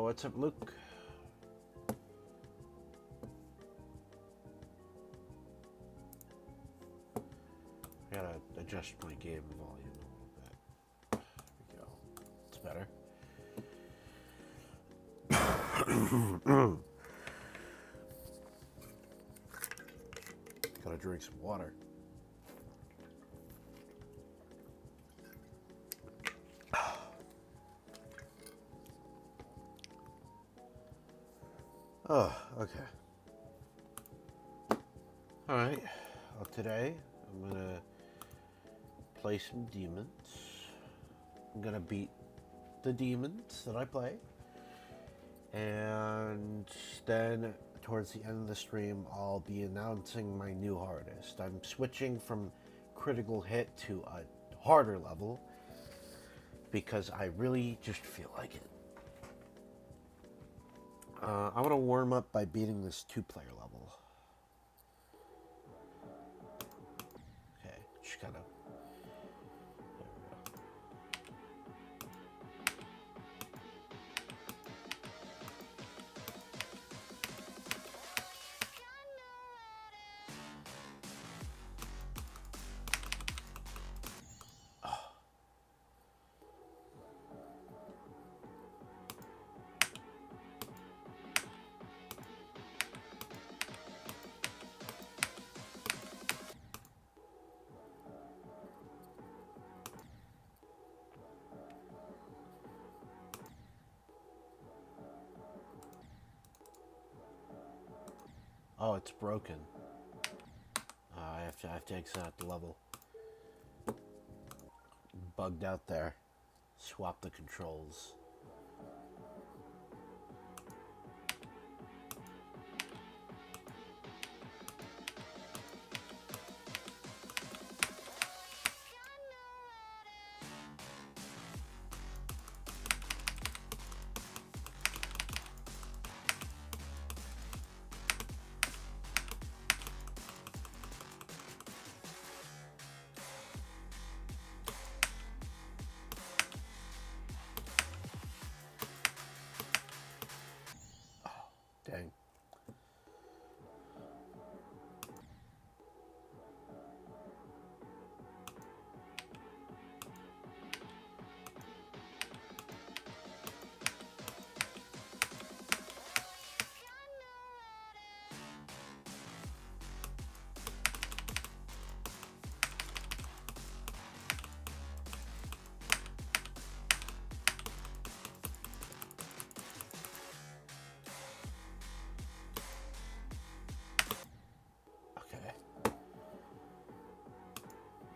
what's up, Luke? I gotta adjust my game volume a little bit. There we go. It's better. Gotta drink some water. Oh, okay. Alright. Well, today I'm gonna play some demons. I'm gonna beat the demons that I play. And then towards the end of the stream, I'll be announcing my new hardest. I'm switching from critical hit to a harder level because I really just feel like it. I'm going to warm up by beating this 2-player level. Okay, just kind of... There we go. Oh, it's broken. I have to exit out the level. Bugged out there. Swap the controls. Dang.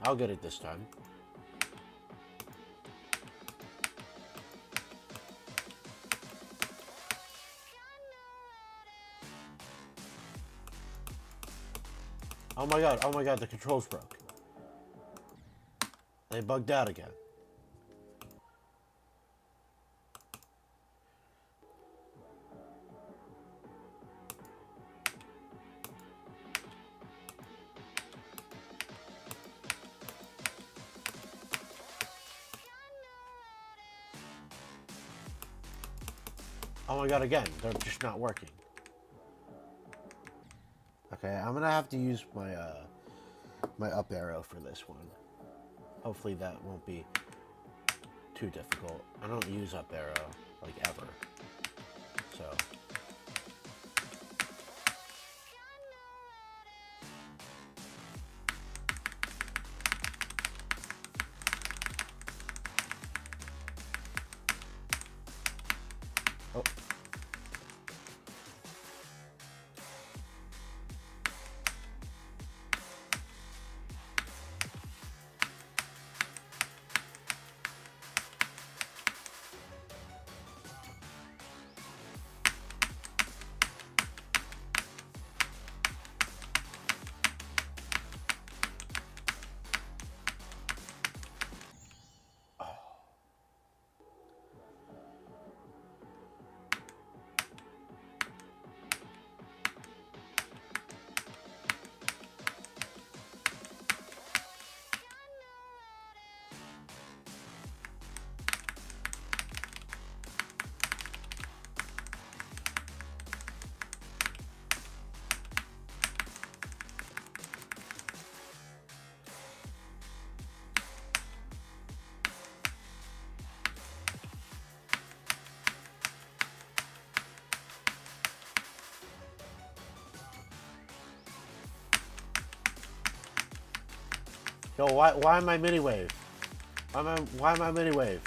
I'll get it this time. Oh my god, the controls broke. They bugged out again. Oh my god, again, they're just not working. Okay, I'm gonna have to use my my up arrow for this one. Hopefully that won't be too difficult. I don't use up arrow, like, ever. So... Oh. Yo, why am I mini wave? Why am I mini wave?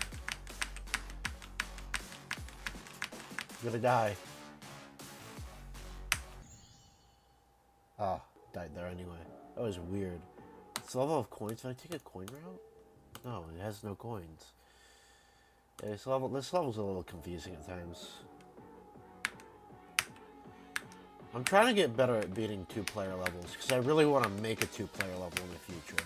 I'm gonna die. Ah, died there anyway. That was weird. It's level of coins. Did I take a coin route? No, it has no coins. Yeah, this level's a little confusing at times. I'm trying to get better at beating 2-player levels because I really want to make a 2-player level in the future.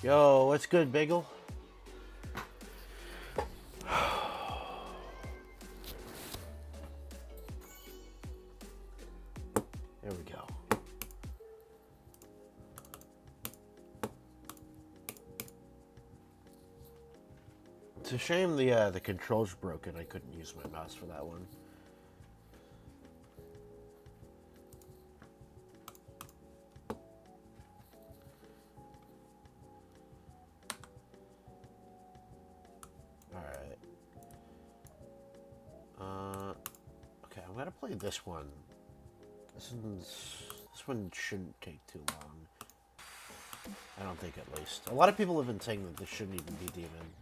Yo, what's good, Bagel? There we go. It's a shame the controls broken. I couldn't use my mouse for that one. Alright. Okay, I'm gonna play this one. This one shouldn't take too long. I don't think, at least. A lot of people have been saying that this shouldn't even be Demon.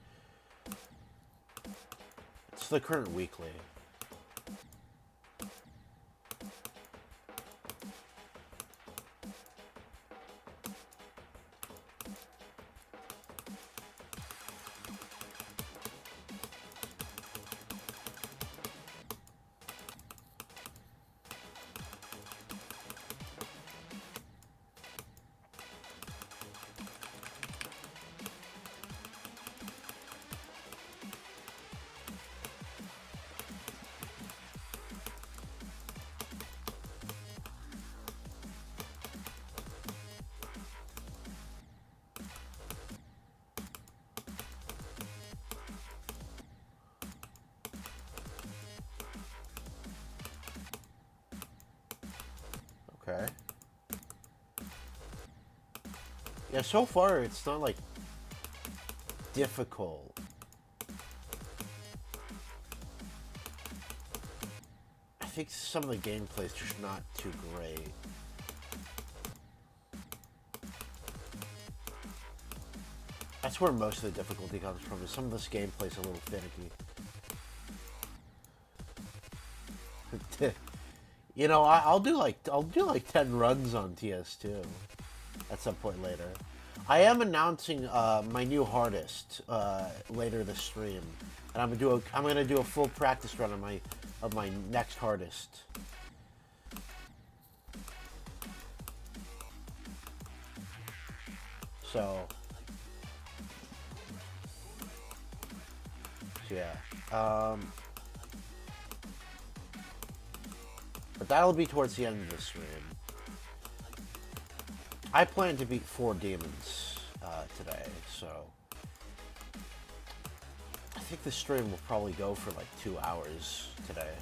It's the current weekly. Okay. Yeah, so far it's not like difficult. I think some of the gameplay is just not too great. That's where most of the difficulty comes from, is some of this gameplay's a little finicky. You know, I'll do like 10 runs on TS2 at some point later. I am announcing my new hardest later this stream, and I'm gonna do a full practice run of my next hardest. So yeah. But that'll be towards the end of the stream. I plan to beat 4 demons today, so I think the stream will probably go for like 2 hours today.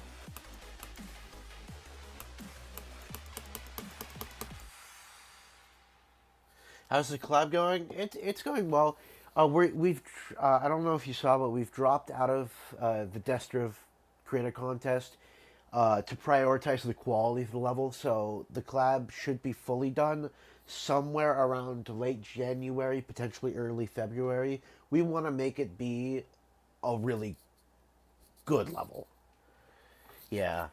How's the collab going? It's going well. We've I don't know if you saw, but we've dropped out of the Destruv Creator Contest to prioritize the quality of the level. So the collab should be fully done somewhere around late January, potentially early February. We want to make it be a really good level. Yeah.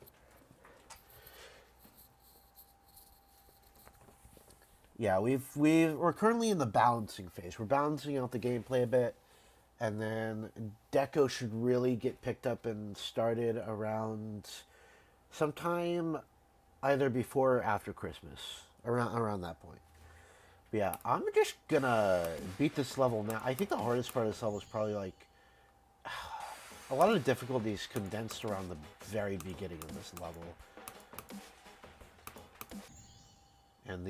Yeah, we're currently in the balancing phase. We're balancing out the gameplay a bit, and then Deco should really get picked up and started around sometime either before or after Christmas, around that point. But yeah, I'm just gonna beat this level now. I think the hardest part of this level is probably like a lot of the difficulties condensed around the very beginning of this level, and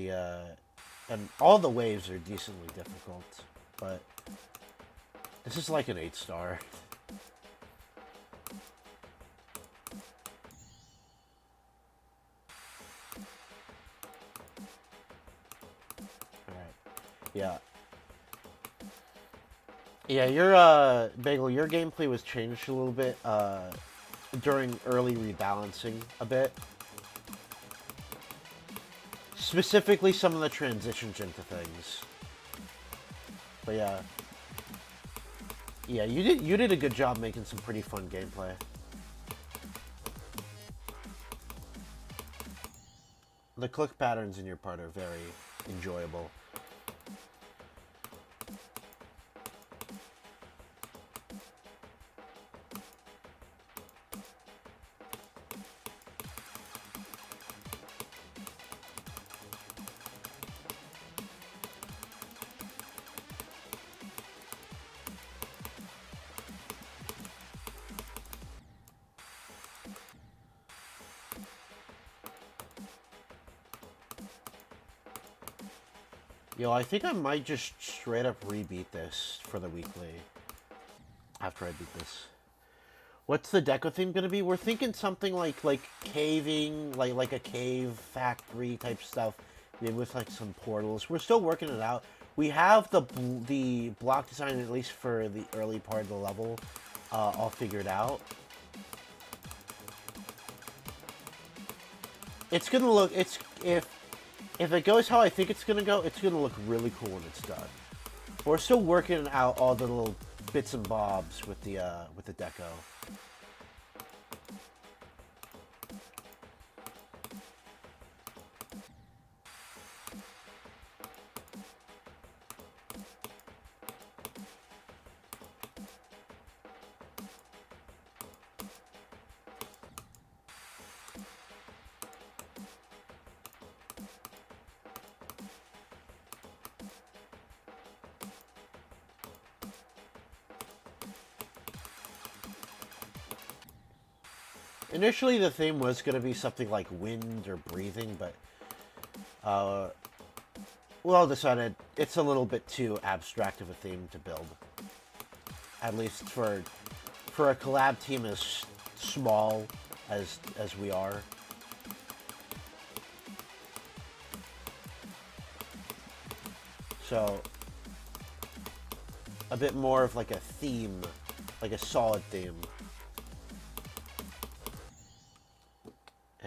and all the waves are decently difficult, but this is like an 8-star. Alright. Yeah. Yeah, your Bagel, your gameplay was changed a little bit during early rebalancing a bit. Specifically some of the transitions into things. But yeah. Yeah, you did a good job making some pretty fun gameplay. The click patterns in your part are very enjoyable. Yo, I think I might just straight up rebeat this for the weekly after I beat this. What's the deco theme gonna be? We're thinking something like caving, like a cave factory type stuff, maybe with like some portals. We're still working it out. We have the block design, at least for the early part of the level, all figured out. It's gonna look. If it goes how I think it's gonna go, it's gonna look really cool when it's done. We're still working out all the little bits and bobs with the deco. Initially, the theme was going to be something like wind or breathing, but we all decided it's a little bit too abstract of a theme to build. At least for a collab team as small as we are. So a bit more of like a theme, like a solid theme,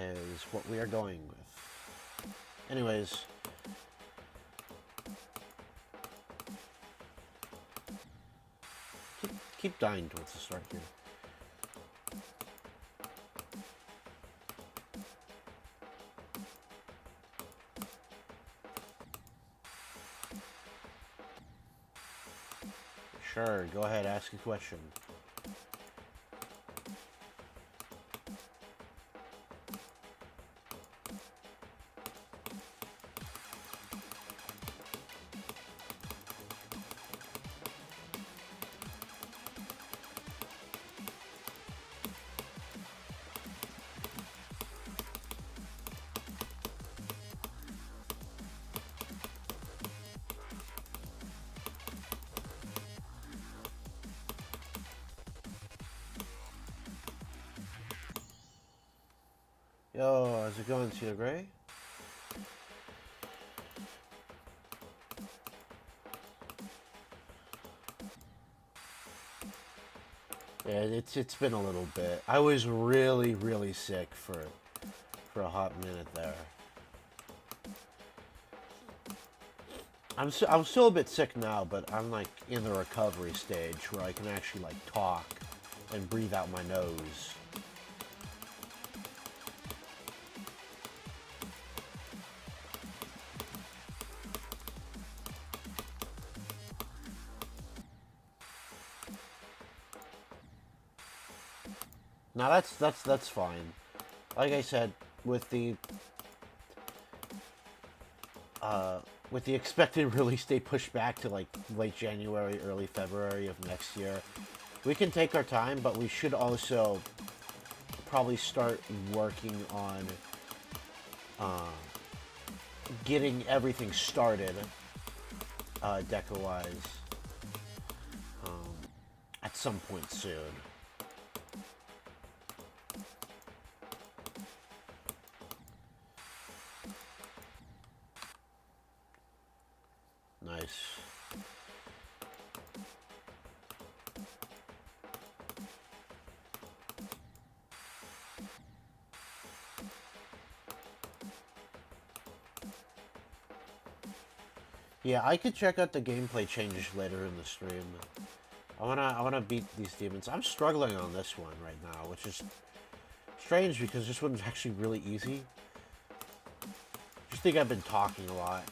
is what we are going with. Anyways, keep dying towards the start here. Sure, go ahead, ask a question. Yo, how's it going, Cedar Gray? Yeah, it's been a little bit. I was really sick for a hot minute there. I'm still a bit sick now, but I'm like in the recovery stage where I can actually like talk and breathe out my nose. Now that's fine. Like I said, with the uh, with the expected release date pushed back to like late January, early February of next year, we can take our time, but we should also probably start working on getting everything started, deco-wise, at some point soon. Nice. Yeah, I could check out the gameplay changes later in the stream. I wanna beat these demons. I'm struggling on this one right now, which is strange because this one's actually really easy. Just think I've been talking a lot.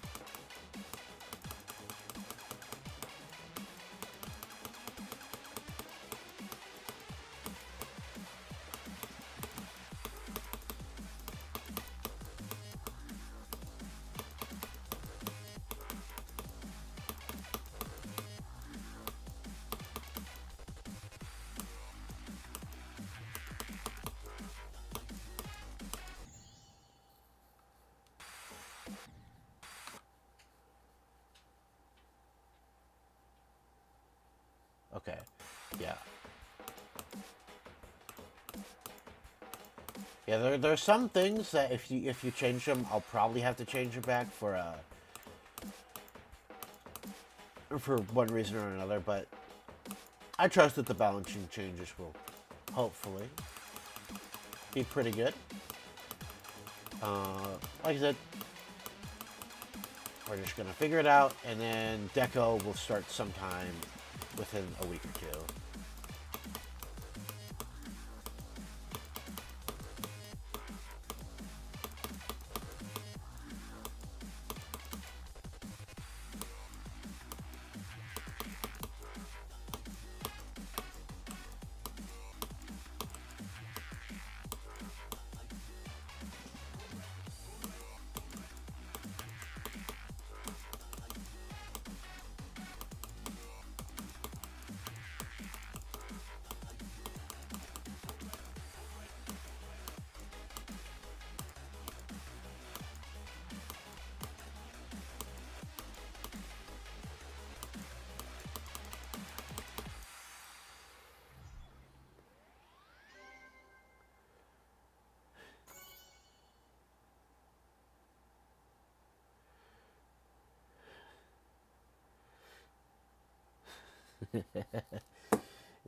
Okay, yeah. Yeah, there are some things that if you change them, I'll probably have to change it back for one reason or another, but I trust that the balancing changes will hopefully be pretty good. Like I said, we're just gonna figure it out, and then deco will start sometime within a week or two.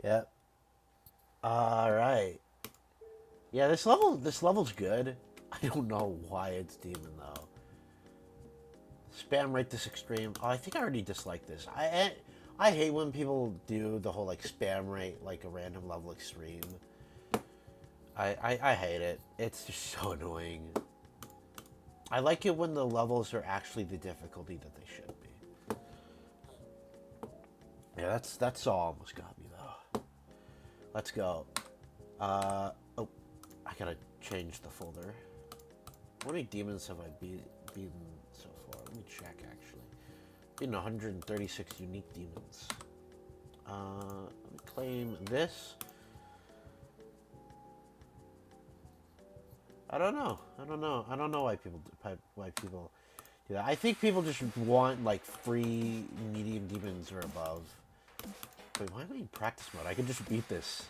Yep. All right. Yeah, this level's good. I don't know why it's demon though. Spam rate this extreme. Oh, I think I already dislike this. I hate when people do the whole like spam rate like a random level extreme. I hate it. It's just so annoying. I like it when the levels are actually the difficulty that they should be. Yeah, that's all almost got me though. Let's go. Oh, I gotta change the folder. How many demons have I beaten so far? Let me check actually. Beaten 136 unique demons. Let me claim this. I don't know why people do that. I think people just want like free medium demons or above. Wait, why am I in practice mode? I could just beat this.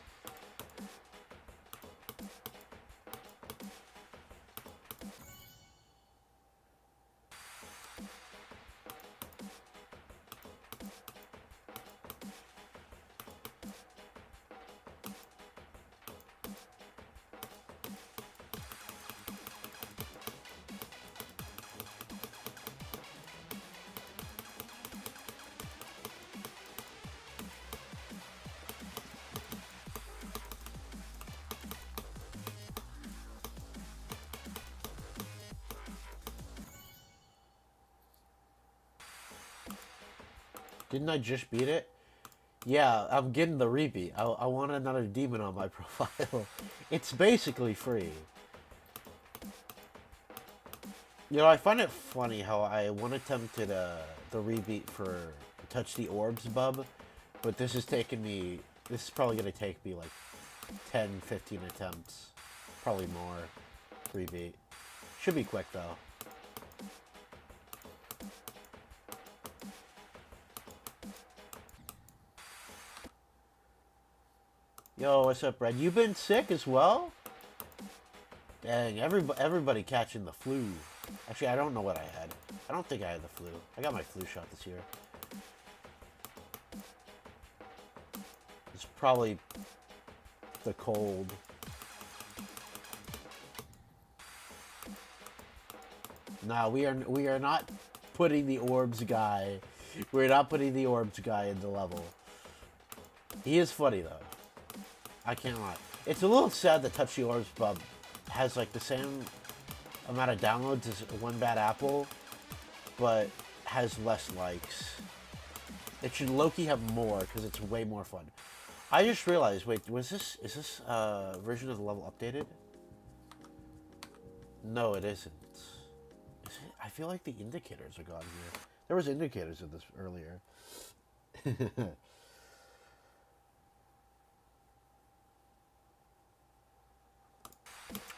Didn't I just beat it? Yeah, I'm getting the repeat. I want another demon on my profile. It's basically free. You know, I find it funny how I one attempted the rebeat for Touch the Orbs bub, but this is taking me. This is probably gonna take me like 10, 15 attempts, probably more. Rebeat should be quick though. Yo, what's up, Red? You been sick as well? Dang, everybody catching the flu. Actually, I don't know what I had. I don't think I had the flu. I got my flu shot this year. It's probably the cold. No, we are not putting the orbs guy. We're not putting the orbs guy in the level. He is funny though. I can't lie. It's a little sad that Touch the Orbs Bub has like the same amount of downloads as One Bad Apple, but has less likes. It should low-key have more because it's way more fun. I just realized, wait, is this version of the level updated? No, it isn't. Is it? I feel like the indicators are gone here. There was indicators of this earlier.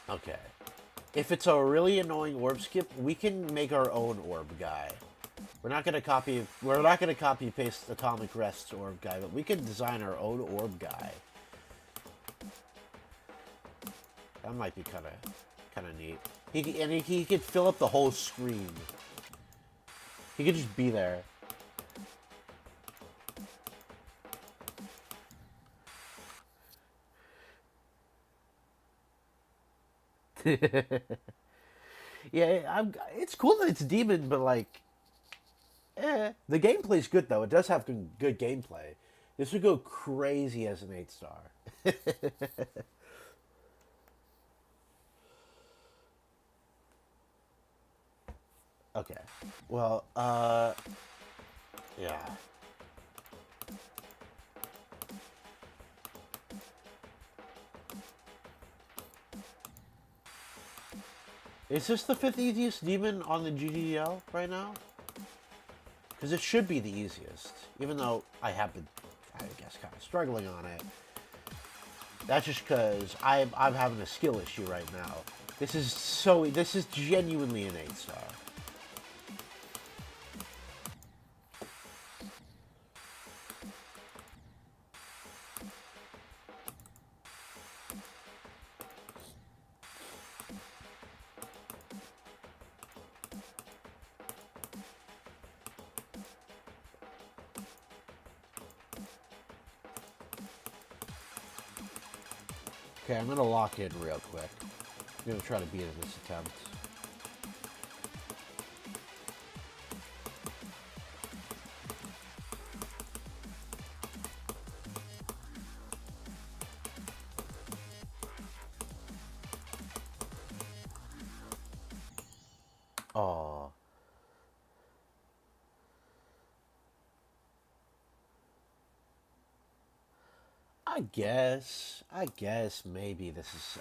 Okay. If it's a really annoying orb skip, we can make our own orb guy. We're not gonna copy paste Atomic Rest's orb guy, but we can design our own orb guy. That might be kind of neat. He could fill up the whole screen. He could just be there. Yeah, it's cool that it's demon, but like, the gameplay's good though. It does have good gameplay. This would go crazy as an 8-star. Okay. Well, yeah. Is this the 5th easiest demon on the GGL right now? Because it should be the easiest, even though I have been, I guess, kind of struggling on it. That's just because I'm having a skill issue right now. This is genuinely an 8-star. Okay, I'm gonna lock in real quick. I'm gonna try to beat it this attempt. Oh. I guess maybe this is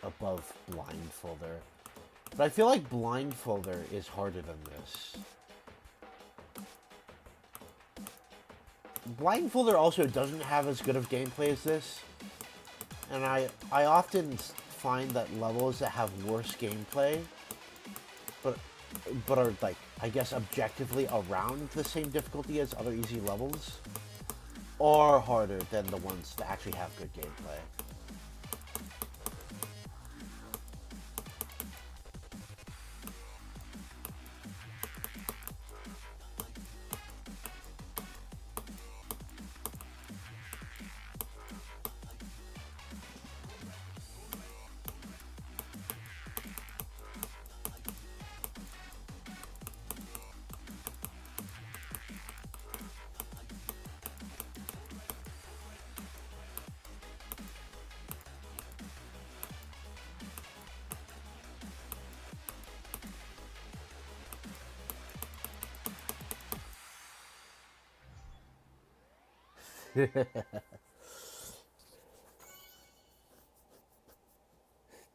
above Blindfolder. But I feel like Blindfolder is harder than this. Blindfolder also doesn't have as good of gameplay as this. And I often find that levels that have worse gameplay, but are like, I guess, objectively around the same difficulty as other easy levels, are harder than the ones that actually have good gameplay.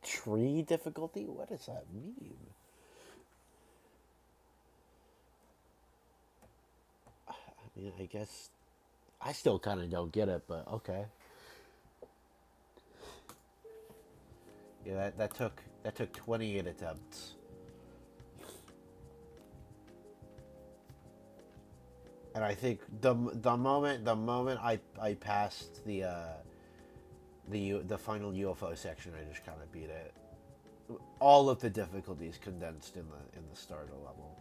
Tree difficulty? What does that mean? Yeah, I guess I still kind of don't get it, but okay. Yeah, that took 28 attempts, and I think the moment I passed the final UFO section, I just kind of beat it. All of the difficulties condensed in the starter level.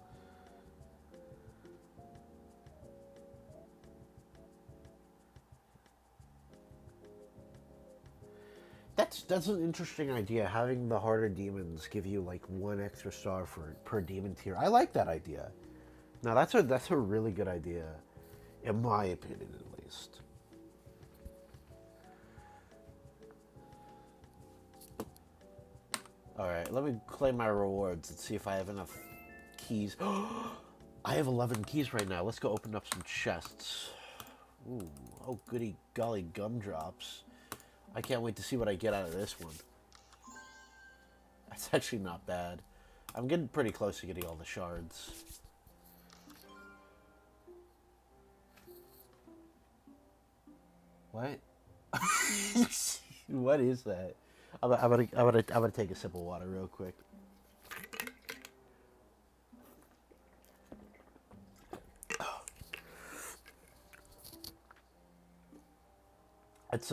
That's an interesting idea. Having the harder demons give you like one extra star for per demon tier. I like that idea. No, that's a really good idea, in my opinion, at least. All right, let me claim my rewards and see if I have enough keys. I have 11 keys right now. Let's go open up some chests. Ooh, oh goody golly gumdrops. I can't wait to see what I get out of this one. That's actually not bad. I'm getting pretty close to getting all the shards. What? What is that? I'm gonna take a sip of water real quick. It's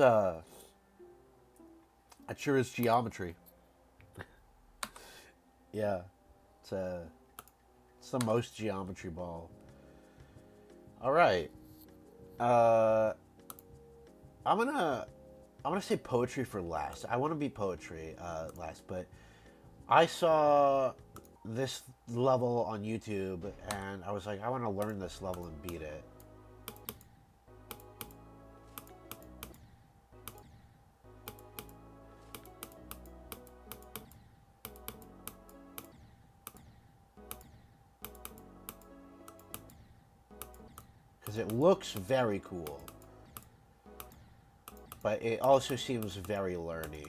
it sure is geometry. Yeah, it's it's the most geometry ball. All right. Uh, I'm gonna I'm gonna say poetry for last. I want to be poetry last, but I saw this level on YouTube and I was like, I want to learn this level and beat it. Because it looks very cool, but it also seems very learny.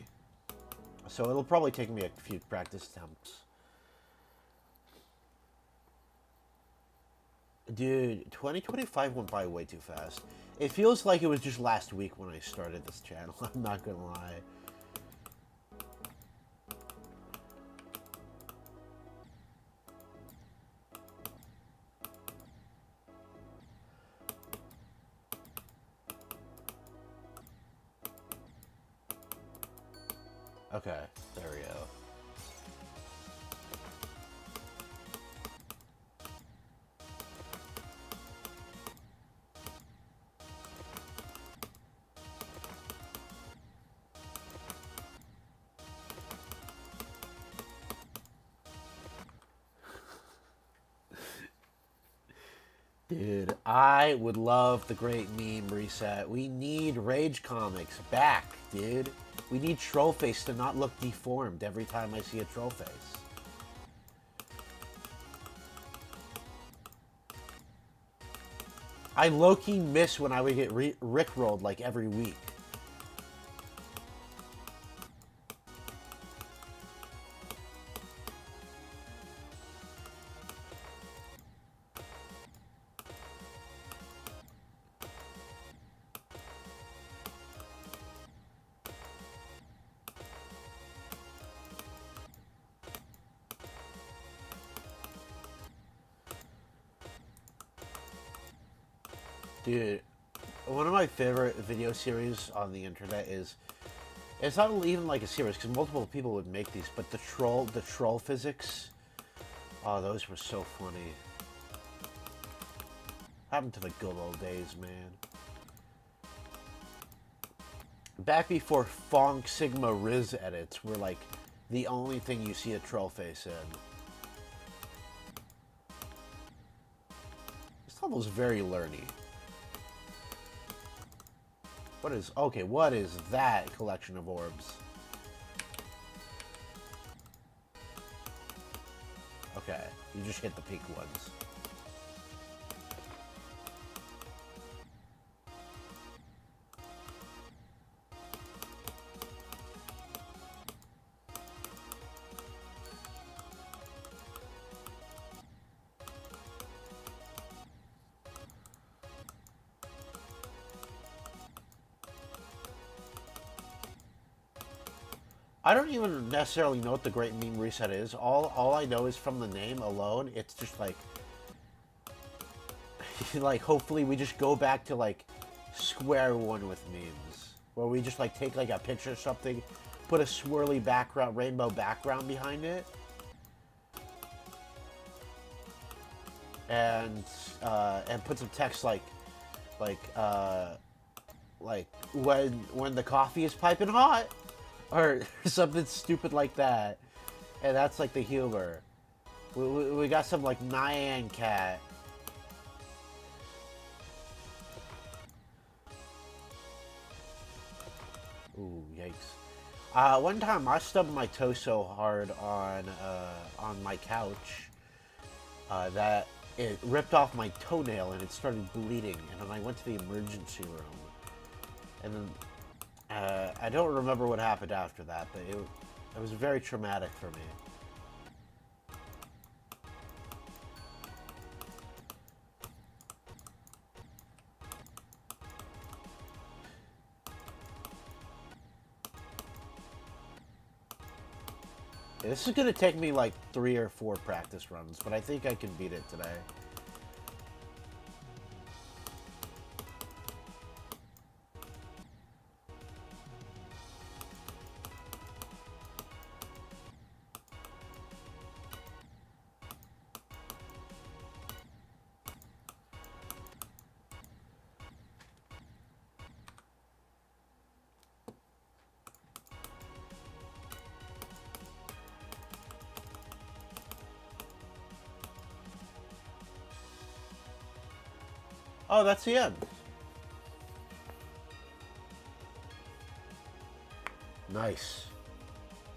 So it'll probably take me a few practice attempts. Dude, 2025 went by way too fast. It feels like it was just last week when I started this channel. I'm not gonna lie. Okay, there we go. Dude, I would love the great meme reset. We need Rage Comics back, dude. We need Trollface to not look deformed every time I see a Trollface. I low-key miss when I would get rickrolled like every week. Dude, one of my favorite video series on the internet is, it's not even like a series because multiple people would make these, but the troll physics. Oh, those were so funny. Happened to the good old days, man. Back before Fonk Sigma Riz edits were like the only thing you see a troll face in. This level's very learny. What is that collection of orbs? Okay, you just hit the pink ones. I don't even necessarily know what the Great Meme Reset is. All I know is from the name alone, it's just like like hopefully we just go back to like square one with memes, where we just like take like a picture of something, put a swirly background, rainbow background behind it, and put some text like uh, like when the coffee is piping hot, or something stupid like that, and that's like the humor. We got some like Nyan Cat. Ooh, yikes. One time I stubbed my toe so hard on my couch that it ripped off my toenail and it started bleeding. And then I went to the emergency room. And then I don't remember what happened after that, but it was very traumatic for me. This is gonna take me like 3 or 4 practice runs, but I think I can beat it today. Oh, that's the end. Nice.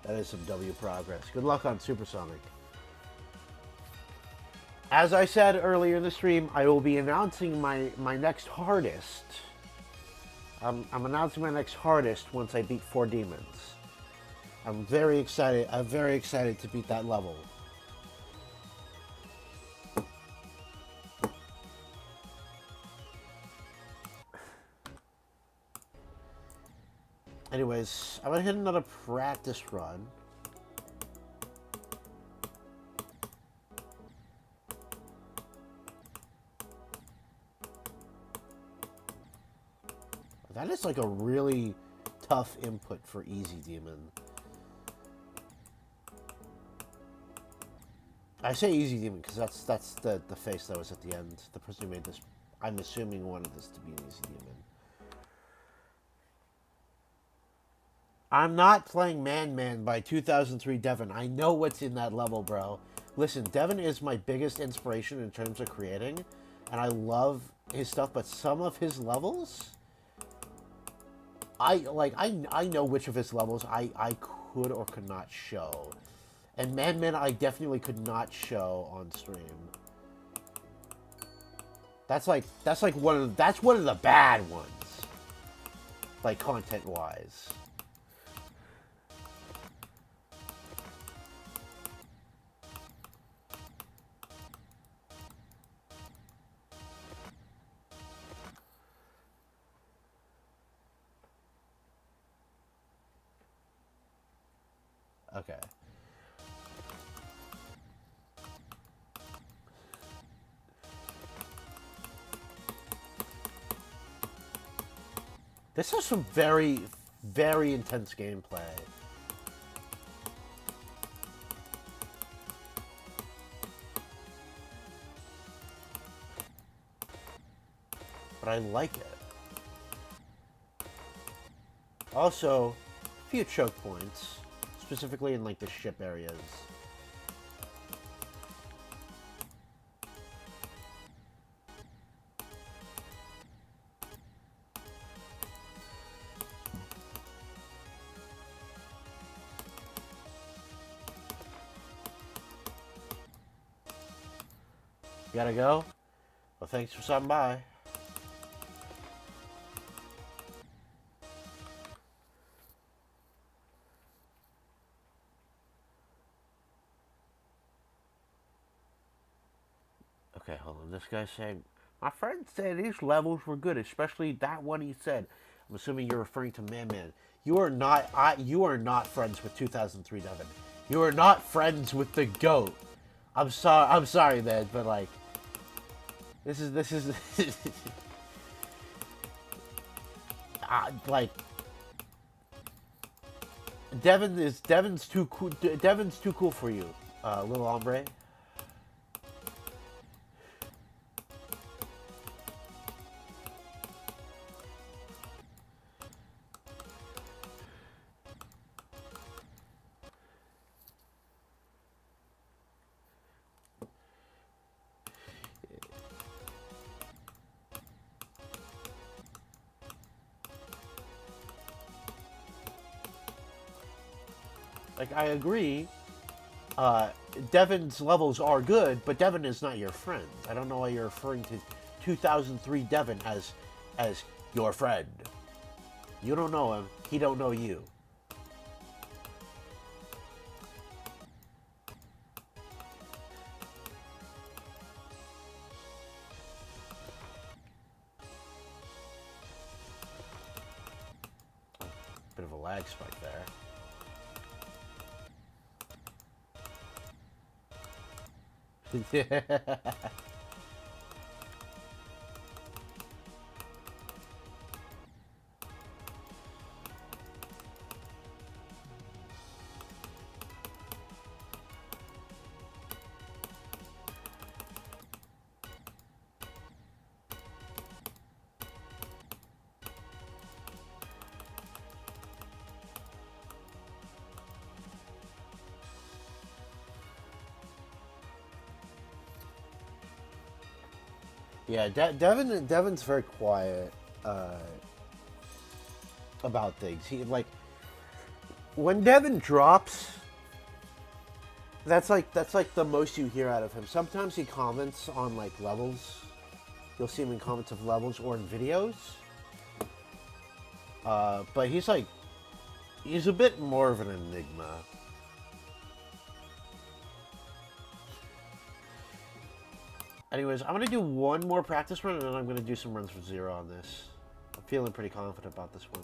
That is some W progress. Good luck on Supersonic. As I said earlier in the stream, I will be announcing my next hardest. I'm announcing my next hardest once I beat 4 demons. I'm very excited. I'm very excited to beat that level. Anyways, I'm gonna hit another practice run. That is like a really tough input for Easy Demon. I say Easy Demon because that's the face that was at the end. The person who made this, I'm assuming, wanted this to be an Easy Demon. I'm not playing Man Man by 2003 Devin. I know what's in that level, bro. Listen, Devin is my biggest inspiration in terms of creating, and I love his stuff, but some of his levels, I know which of his levels I could or could not show. And Man Man I definitely could not show on stream. That's one of the bad ones. Like content wise. Okay. This is some very, very intense gameplay. But I like it. Also, a few choke points, specifically in like the ship areas. You gotta go? Well, thanks for stopping by. Okay, hold on. This guy's saying, my friend said these levels were good, especially that one he said. I'm assuming you're referring to Man Man. You are not. You are not friends with 2003 Devin. You are not friends with the goat. I'm sorry. I'm sorry, man, but like, this is like Devin's too cool. Devin's too cool for you, little hombre. Like, I agree. Devin's levels are good, but Devin is not your friend. I don't know why you're referring to 2003 Devin as your friend. You don't know him. He don't know you. Bit of a lag spike there. Yeah. Yeah, Devin's very quiet about things. He like when Devin drops, that's like the most you hear out of him. Sometimes he comments on like levels. You'll see him in comments of levels or in videos. But he's a bit more of an enigma. Anyways, I'm gonna do one more practice run, and then I'm gonna do some runs for zero on this. I'm feeling pretty confident about this one.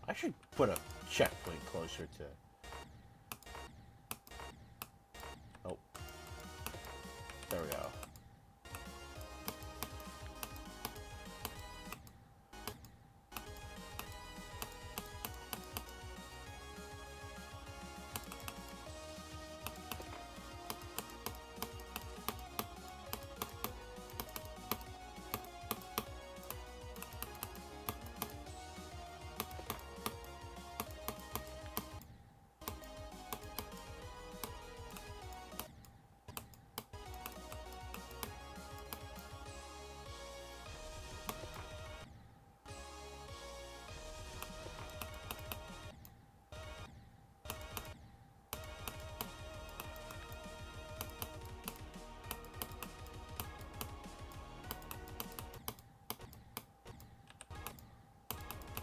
I should put a checkpoint closer to... Oh. There we go.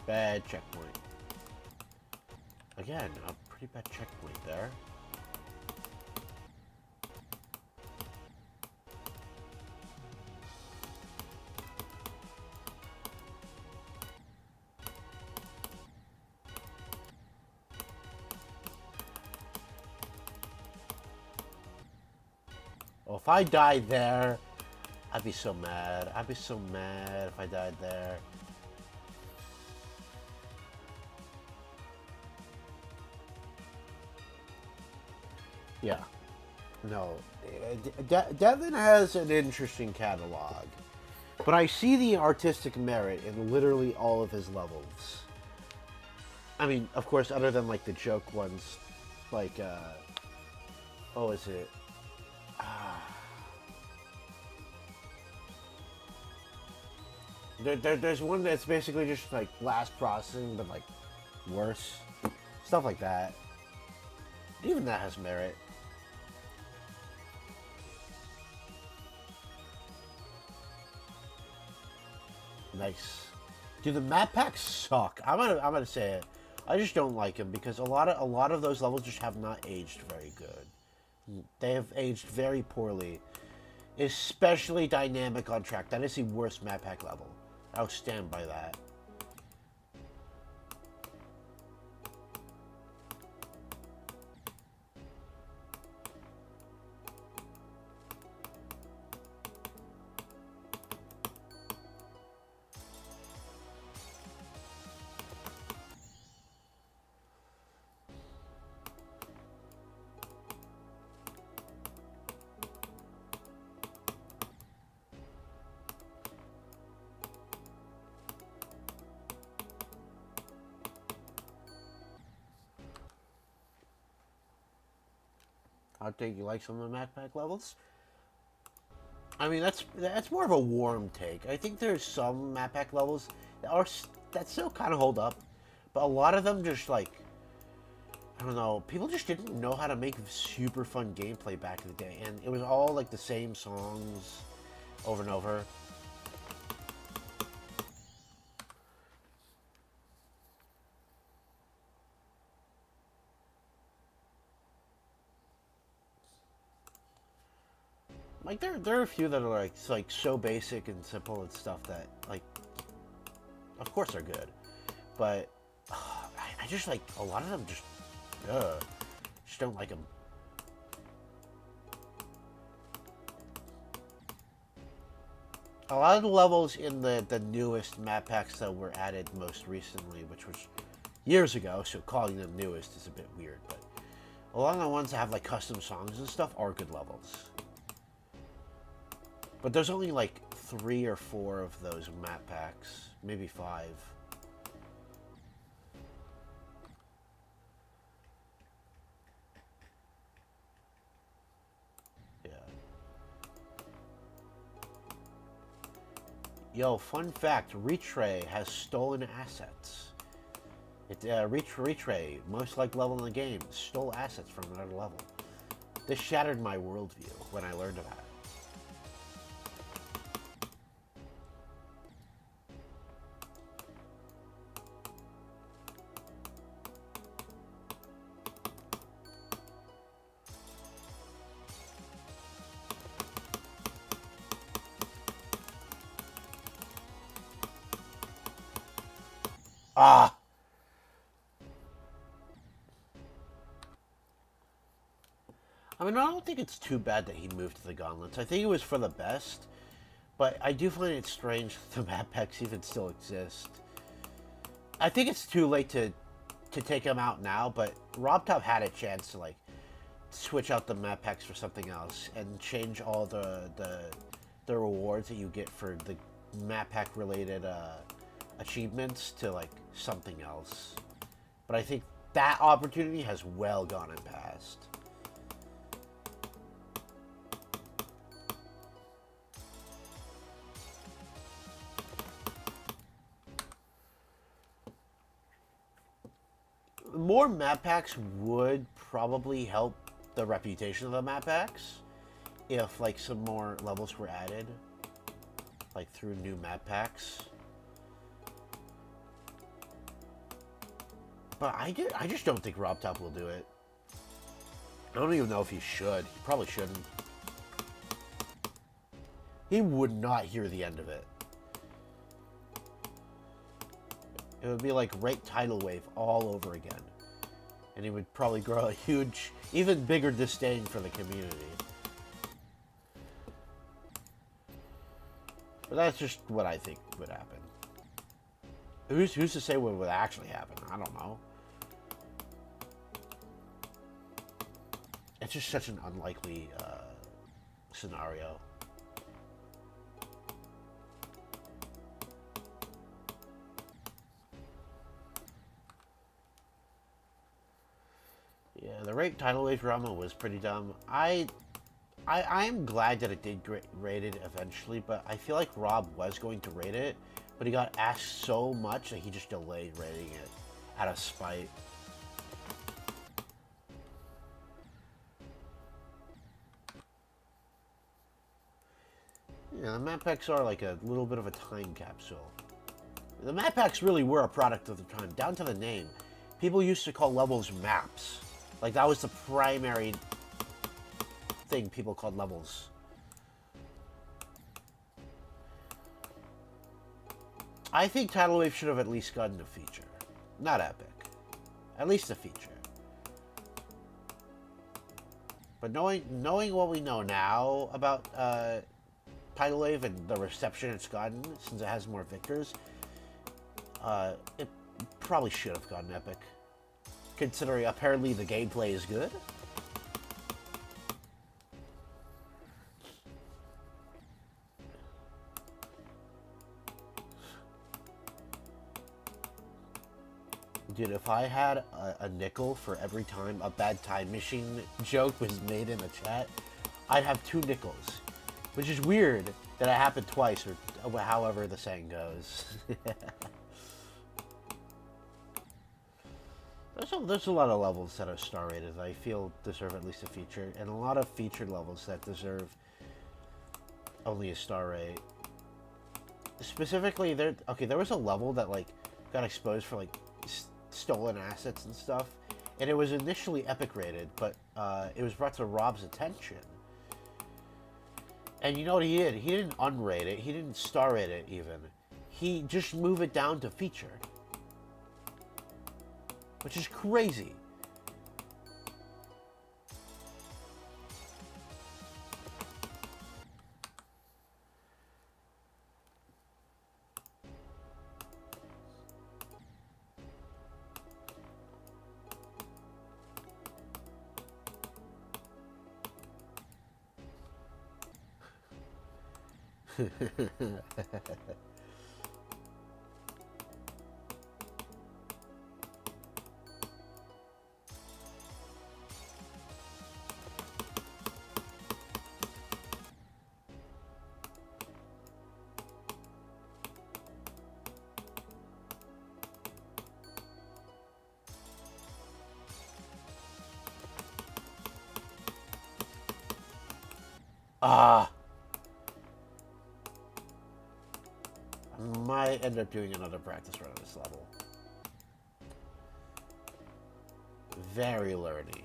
Bad checkpoint. Again, a pretty bad checkpoint there. Oh, if I died there, I'd be so mad. I'd be so mad if I died there. Yeah. No. Devin has an interesting catalog. But I see the artistic merit in literally all of his levels. I mean, of course, other than like the joke ones, like, oh, is it? There's one that's basically just like last processing, but like worse. Stuff like that. Even that has merit. Nice. Dude, the map packs suck. I'm gonna say it. I just don't like them because a lot of those levels just have not aged very good. They have aged very poorly. Especially dynamic on track. That is the worst map pack level. I'll stand by that. I think you like some of the map pack levels. I mean, that's more of a warm take. I think there's some map pack levels that still kind of hold up, but a lot of them just like, I don't know, people just didn't know how to make super fun gameplay back in the day, and it was all like the same songs over and over. Like there are a few that are like so basic and simple and stuff that like, of course they're good, but I just like a lot of them just don't like them. A lot of the levels in the newest map packs that were added most recently, which was years ago, so calling them newest is a bit weird, but a lot of the ones that have like custom songs and stuff are good levels. But there's only like 3 or 4 of those map packs, maybe 5. Yeah. Yo, fun fact, Retray has stolen assets. Retray, most liked level in the game, stole assets from another level. This shattered my worldview when I learned about it. Ah! I mean, I don't think it's too bad that he moved to the gauntlets. I think it was for the best, but I do find it strange that the map packs even still exist. I think it's too late to take them out now, but RobTop had a chance to like switch out the map packs for something else and change all the rewards that you get for the map pack related achievements to like something else. But I think that opportunity has well gone and passed. More map packs would probably help the reputation of the map packs if like some more levels were added, like through new map packs. But I just don't think Rob Top will do it. I don't even know if he should. He probably shouldn't. He would not hear the end of it. It would be like Rate Tidal Wave all over again. And he would probably grow a huge, even bigger disdain for the community. But that's just what I think would happen. Who's to say what would actually happen? I don't know. It's just such an unlikely scenario. Yeah, the Rate Tidal Wave drama was pretty dumb. I'm glad that it did get rated eventually, but I feel like Rob was going to rate it, but he got asked so much that he just delayed rating it out of spite. Yeah, the map packs are like a little bit of a time capsule. The map packs really were a product of the time, down to the name. People used to call levels maps. Like, that was the primary thing people called levels. I think Tidal Wave should have at least gotten a feature. Not epic. At least a feature. But knowing what we know now about Tidal Wave and the reception it's gotten, since it has more victors, it probably should have gotten epic. Considering apparently the gameplay is good. Dude, if I had a nickel for every time a bad time machine joke was made in the chat, I'd have 2 nickels. Which is weird that it happened twice, or however the saying goes. There's a lot of levels that are star rated that I feel deserve at least a feature, and a lot of featured levels that deserve only a star rate. Specifically, there was a level that like got exposed for like stolen assets and stuff, and it was initially epic rated, but it was brought to Rob's attention. And you know what he did? He didn't unrate it. He didn't star rate it even. He just moved it down to featured. Which is crazy. I might end up doing another practice run on this level. Very learny.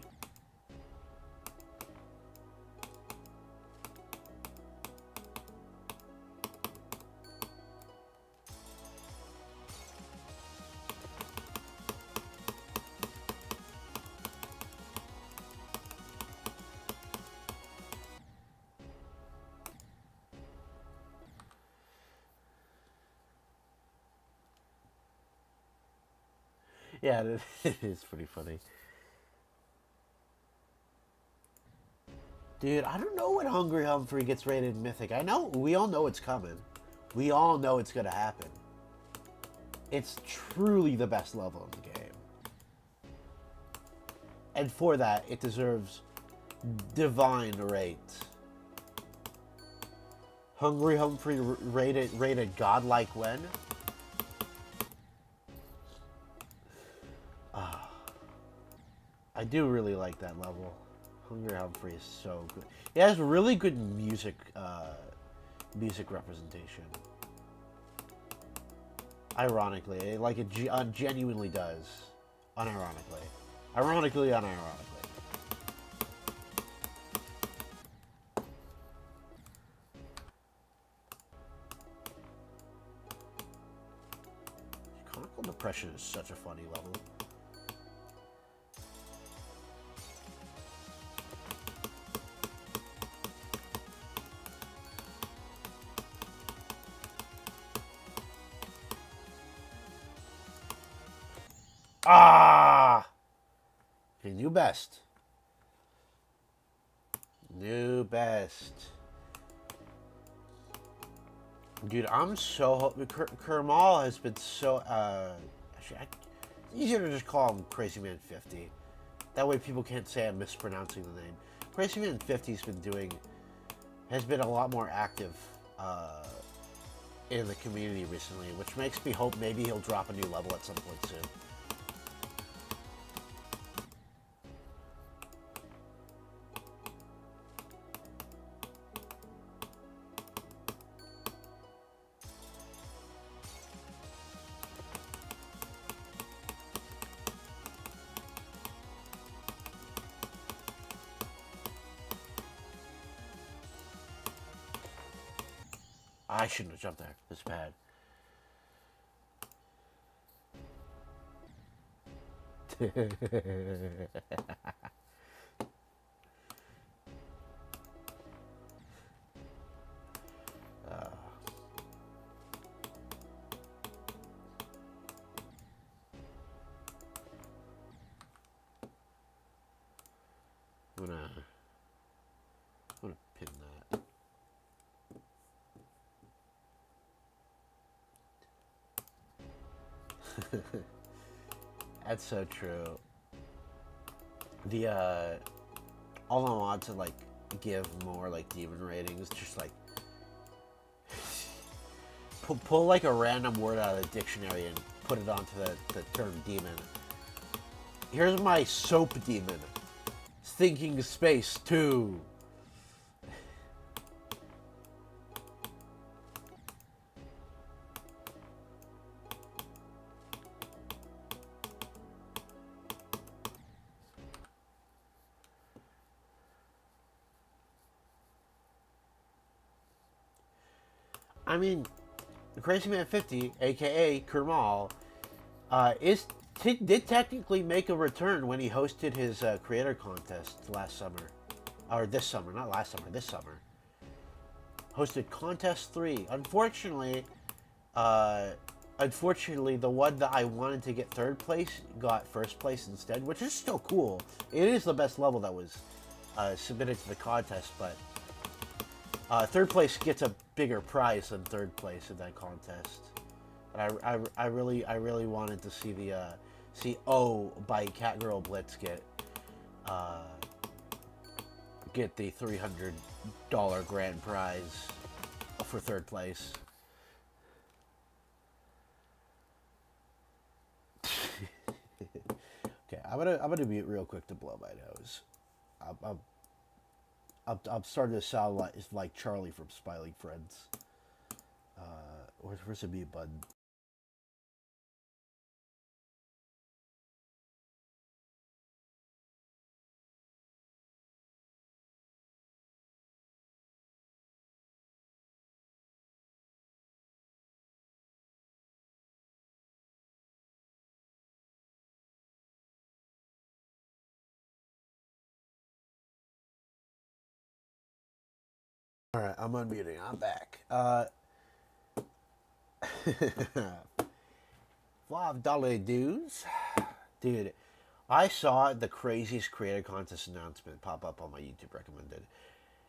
Yeah, it is pretty funny. Dude, I don't know when Hungry Humphrey gets rated Mythic. We all know it's coming. We all know it's gonna happen. It's truly the best level in the game. And for that, it deserves divine rate. Hungry Humphrey rated godlike when? I do really like that level. Hungry Humphrey is so good. It has really good music representation. Ironically, it genuinely does. Unironically. Ironically, unironically. Chronicle Depression is such a funny level. Ah! He knew best. Knew best. Dude, I'm so... Kermal has been so... actually, it's easier to just call him Crazy Man 50. That way people can't say I'm mispronouncing the name. Crazy Man 50's been doing... has been a lot more active in the community recently, which makes me hope maybe he'll drop a new level at some point soon. I shouldn't have jumped there. It's bad. I'm gonna pin that. That's so true. The all I want to like give more like demon ratings, just like pull like a random word out of the dictionary and put it onto the term demon. Here's my soap demon. Thinking space 2. I mean, Crazy Man 50, aka Kermal, did technically make a return when he hosted his creator contest last summer. Or this summer, not last summer, this summer. Hosted Contest 3. Unfortunately, the one that I wanted to get third place got first place instead, which is still cool. It is the best level that was submitted to the contest, but third place gets a bigger prize than third place in that contest. But I really wanted to see the O by Catgirl Blitz get the $300 grand prize for third place. Okay, I'm gonna mute real quick to blow my nose. I'm starting to sound like Charlie from Spy League Friends. Where's the mute button? Alright, I'm unmuting. I'm back. $5 dues. Dude, I saw the craziest creator contest announcement pop up on my YouTube recommended.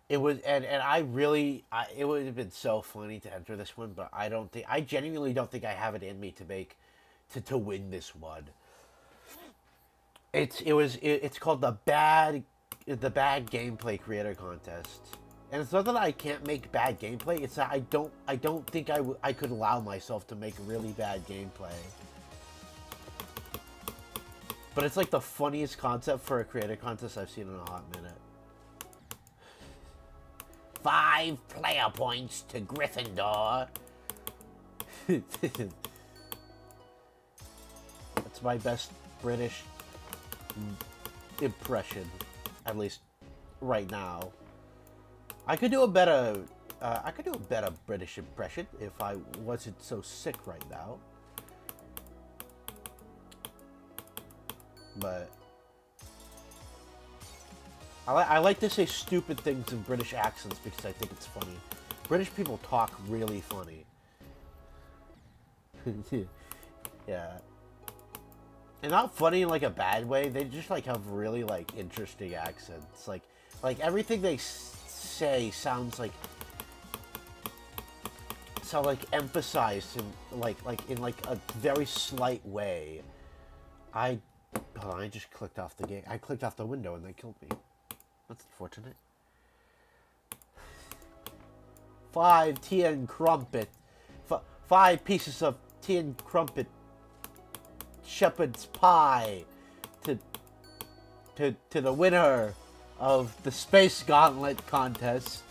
It was, and I really, it would have been so funny to enter this one, but I genuinely don't think I have it in me to win this one. It's called the bad gameplay creator contest. And it's not that I can't make bad gameplay, it's that I don't think I could allow myself to make really bad gameplay. But it's like the funniest concept for a creator contest I've seen in a hot minute. 5 player points to Gryffindor. That's my best British impression, at least right now. I could do a better British impression if I wasn't so sick right now. But I like to say stupid things in British accents because I think it's funny. British people talk really funny. Yeah. And not funny in like a bad way. They just like have really like interesting accents. Like everything they say sounds like emphasized in like in like a very slight way. I just clicked off the game. I clicked off the window and they killed me. That's unfortunate. 5 tea and crumpet. 5 pieces of tea and crumpet. Shepherd's pie. To the winner of the Space Gauntlet contest.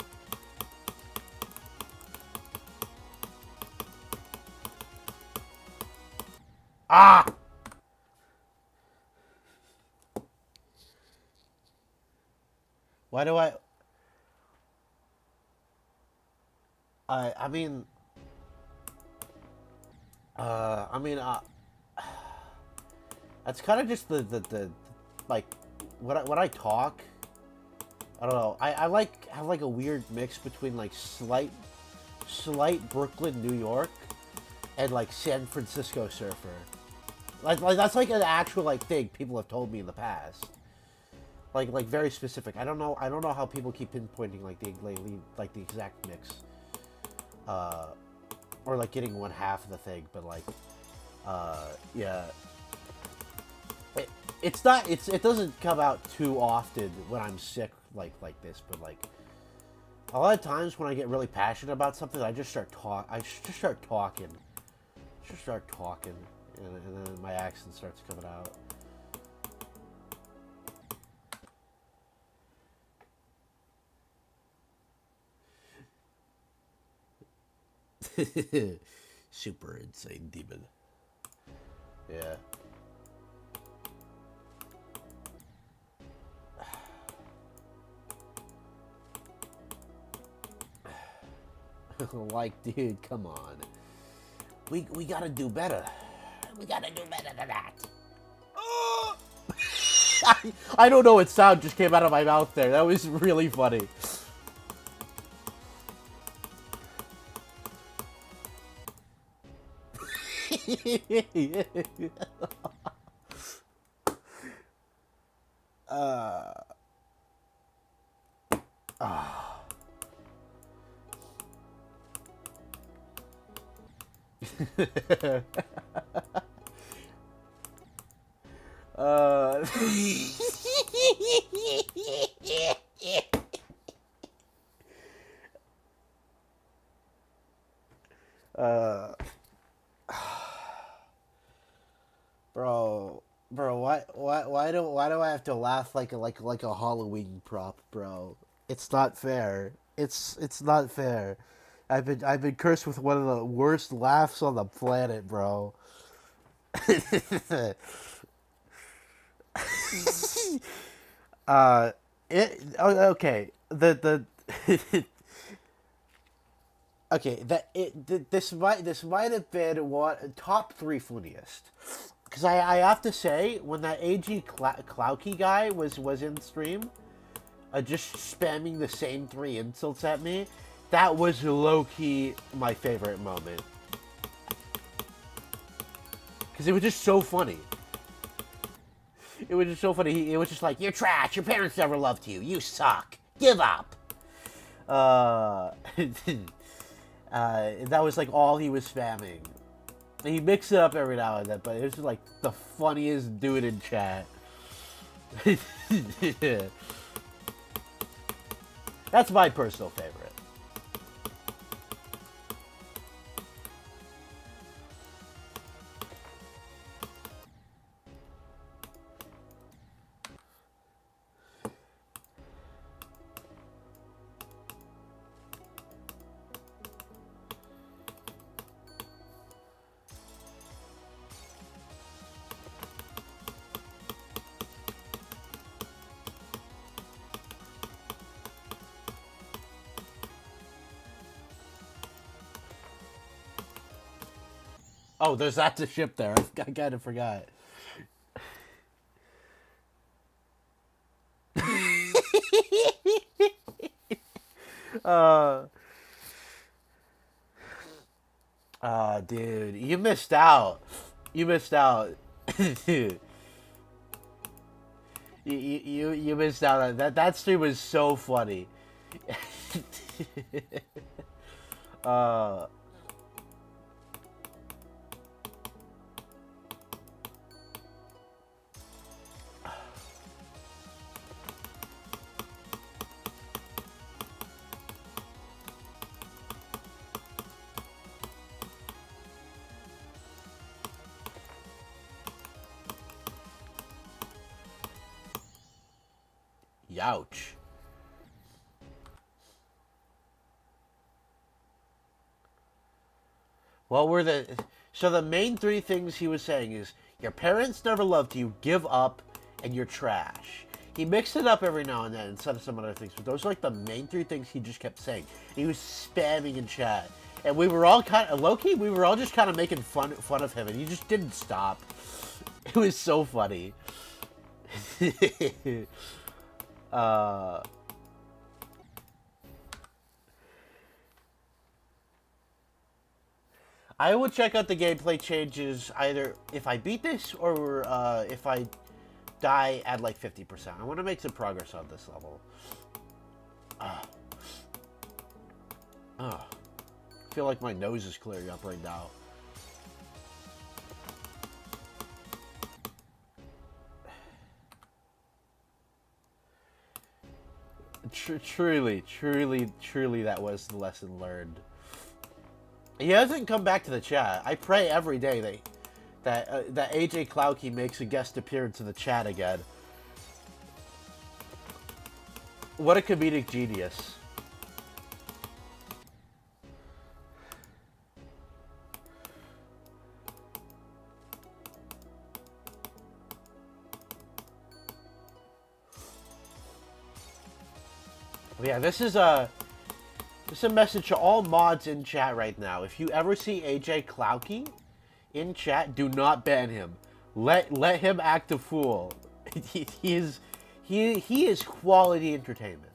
Ah! Why do I mean that's kind of just the like when I talk, I don't know. I have like a weird mix between like slight Brooklyn, New York, and like San Francisco surfer. Like that's like an actual like thing people have told me in the past. Like very specific. I don't know how people keep pinpointing like the exact mix. Or like getting one half of the thing, but like yeah. It doesn't come out too often when I'm sick like this, but like a lot of times when I get really passionate about something, I just start talking, and then my accent starts coming out. Super insane demon. Yeah. Like, dude, come on. We gotta do better. We gotta do better than that. Oh! I don't know what sound just came out of my mouth there. That was really funny. Bro, why do I have to laugh like a Halloween prop, bro? It's not fair. It's not fair. I've been cursed with one of the worst laughs on the planet, bro. uh, okay. The okay. This might have been one top 3 funniest. Because I have to say, when that AG Clouky guy was in stream, just spamming the same 3 insults at me, that was low-key my favorite moment. Because it was just so funny. It was just so funny. It was just like, you're trash, your parents never loved you, you suck, give up. That was like all he was spamming. He mixed it up every now and then, but it was like the funniest dude in chat. That's my personal favorite. Oh, there's that's a ship there. I kind of forgot. Uh, dude, you missed out. You missed out. Dude, you missed out on that. That stream was so funny. uh, Youch. What were the... So the main three things he was saying is, your parents never loved you, give up, and you're trash. He mixed it up every now and then and said some other things, but those are like the main three things he just kept saying. He was spamming in chat. And we were all kind of... Low-key, we were all just kind of making fun of him, and he just didn't stop. It was so funny. I will check out the gameplay changes either if I beat this or if I die at like 50%. I want to make some progress on this level. I feel like my nose is clearing up right now. Truly, that was the lesson learned. He hasn't come back to the chat. I pray every day that AJ Klauke makes a guest appearance in the chat again. What a comedic genius. Yeah, this is a message to all mods in chat right now. If you ever see AJ Klauke in chat, do not ban him. Let him act a fool. He is quality entertainment.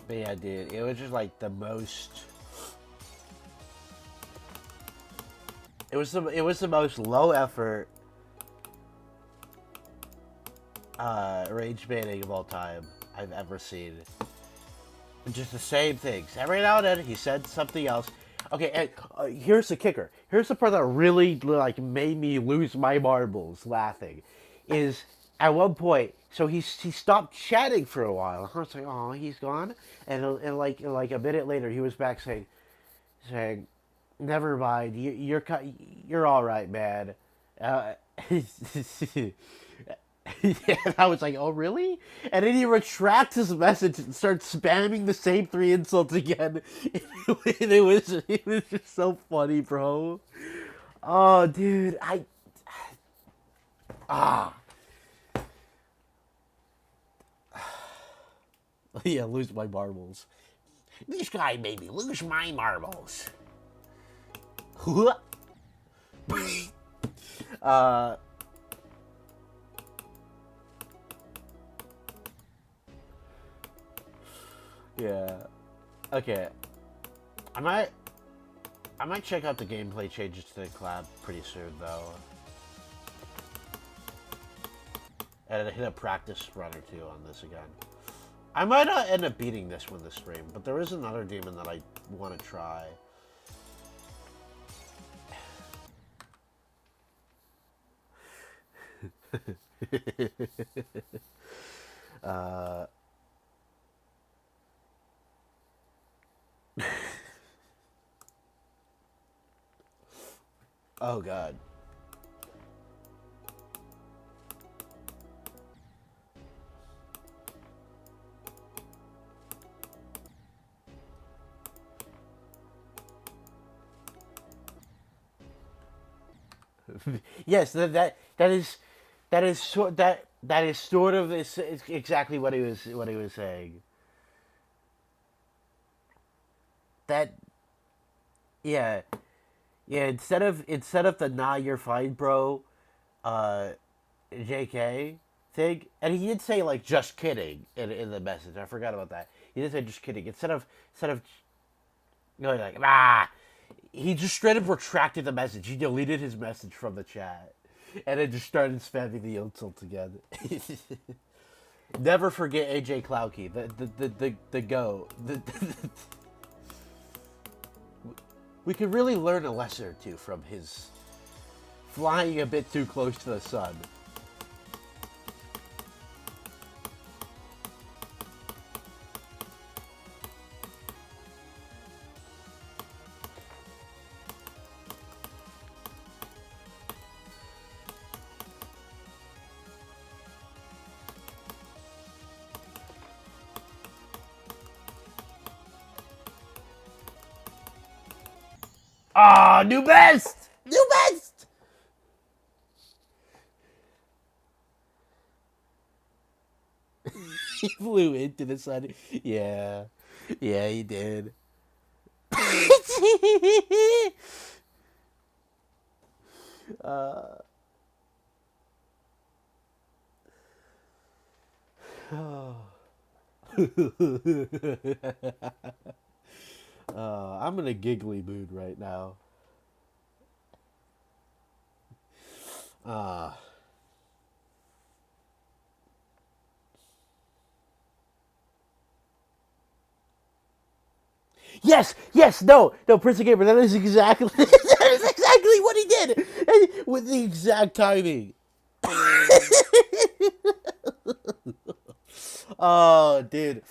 But yeah, dude, it was just like the most. It was the most low effort rage baiting of all time I've ever seen. Just the same things. Every now and then he said something else. Okay, and here's the kicker. Here's the part that really like made me lose my marbles laughing. Is at one point, so he stopped chatting for a while. I was like, oh, he's gone. And like a minute later, he was back saying, never mind. You're all right, man. Yeah, I was like, oh, really? And then he retracts his message and starts spamming the same three insults again. It was just so funny, bro. Oh, dude, yeah, lose my marbles. This guy made me lose my marbles. Yeah. Okay. I might check out the gameplay changes to the collab pretty soon, though. And hit a practice run or two on this again. I might not end up beating this one this stream, but there is another demon that I want to try. Oh god. Yes, that is sort of is exactly what he was saying. That yeah. Yeah, instead of the "nah, you're fine, bro," JK thing, and he did say like "just kidding" in the message. I forgot about that. He did say "just kidding" instead of going like "ah." He just straight up retracted the message. He deleted his message from the chat, and then just started spamming the insult again. Never forget AJ Klauke, the go. We could really learn a lesson or two from his flying a bit too close to the sun. Ah, new best! New best! He flew into the sun. Yeah. Yeah, he did. I'm in a giggly mood right now. Yes, no, Prince of Gamer. That is exactly what he did, and with the exact timing. Oh, dude.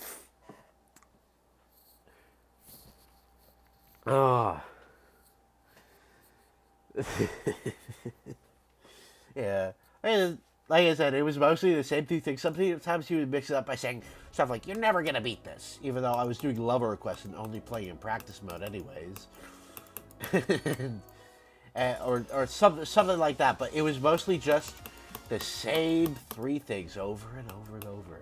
Oh. Yeah. And like I said, it was mostly the same two things. Sometimes he would mix it up by saying stuff like, "You're never gonna beat this," even though I was doing level requests and only playing in practice mode anyways. or something like that. But it was mostly just the same three things over and over and over.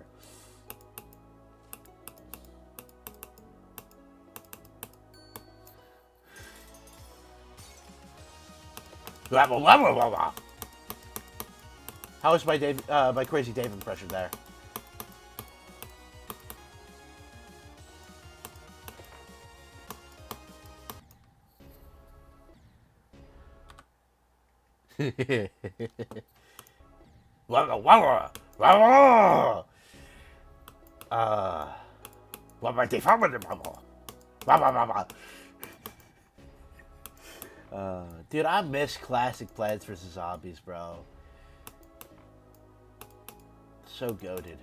How was my crazy Dave impression there? Dude, I miss classic Plants vs. Zombies, bro. So goated.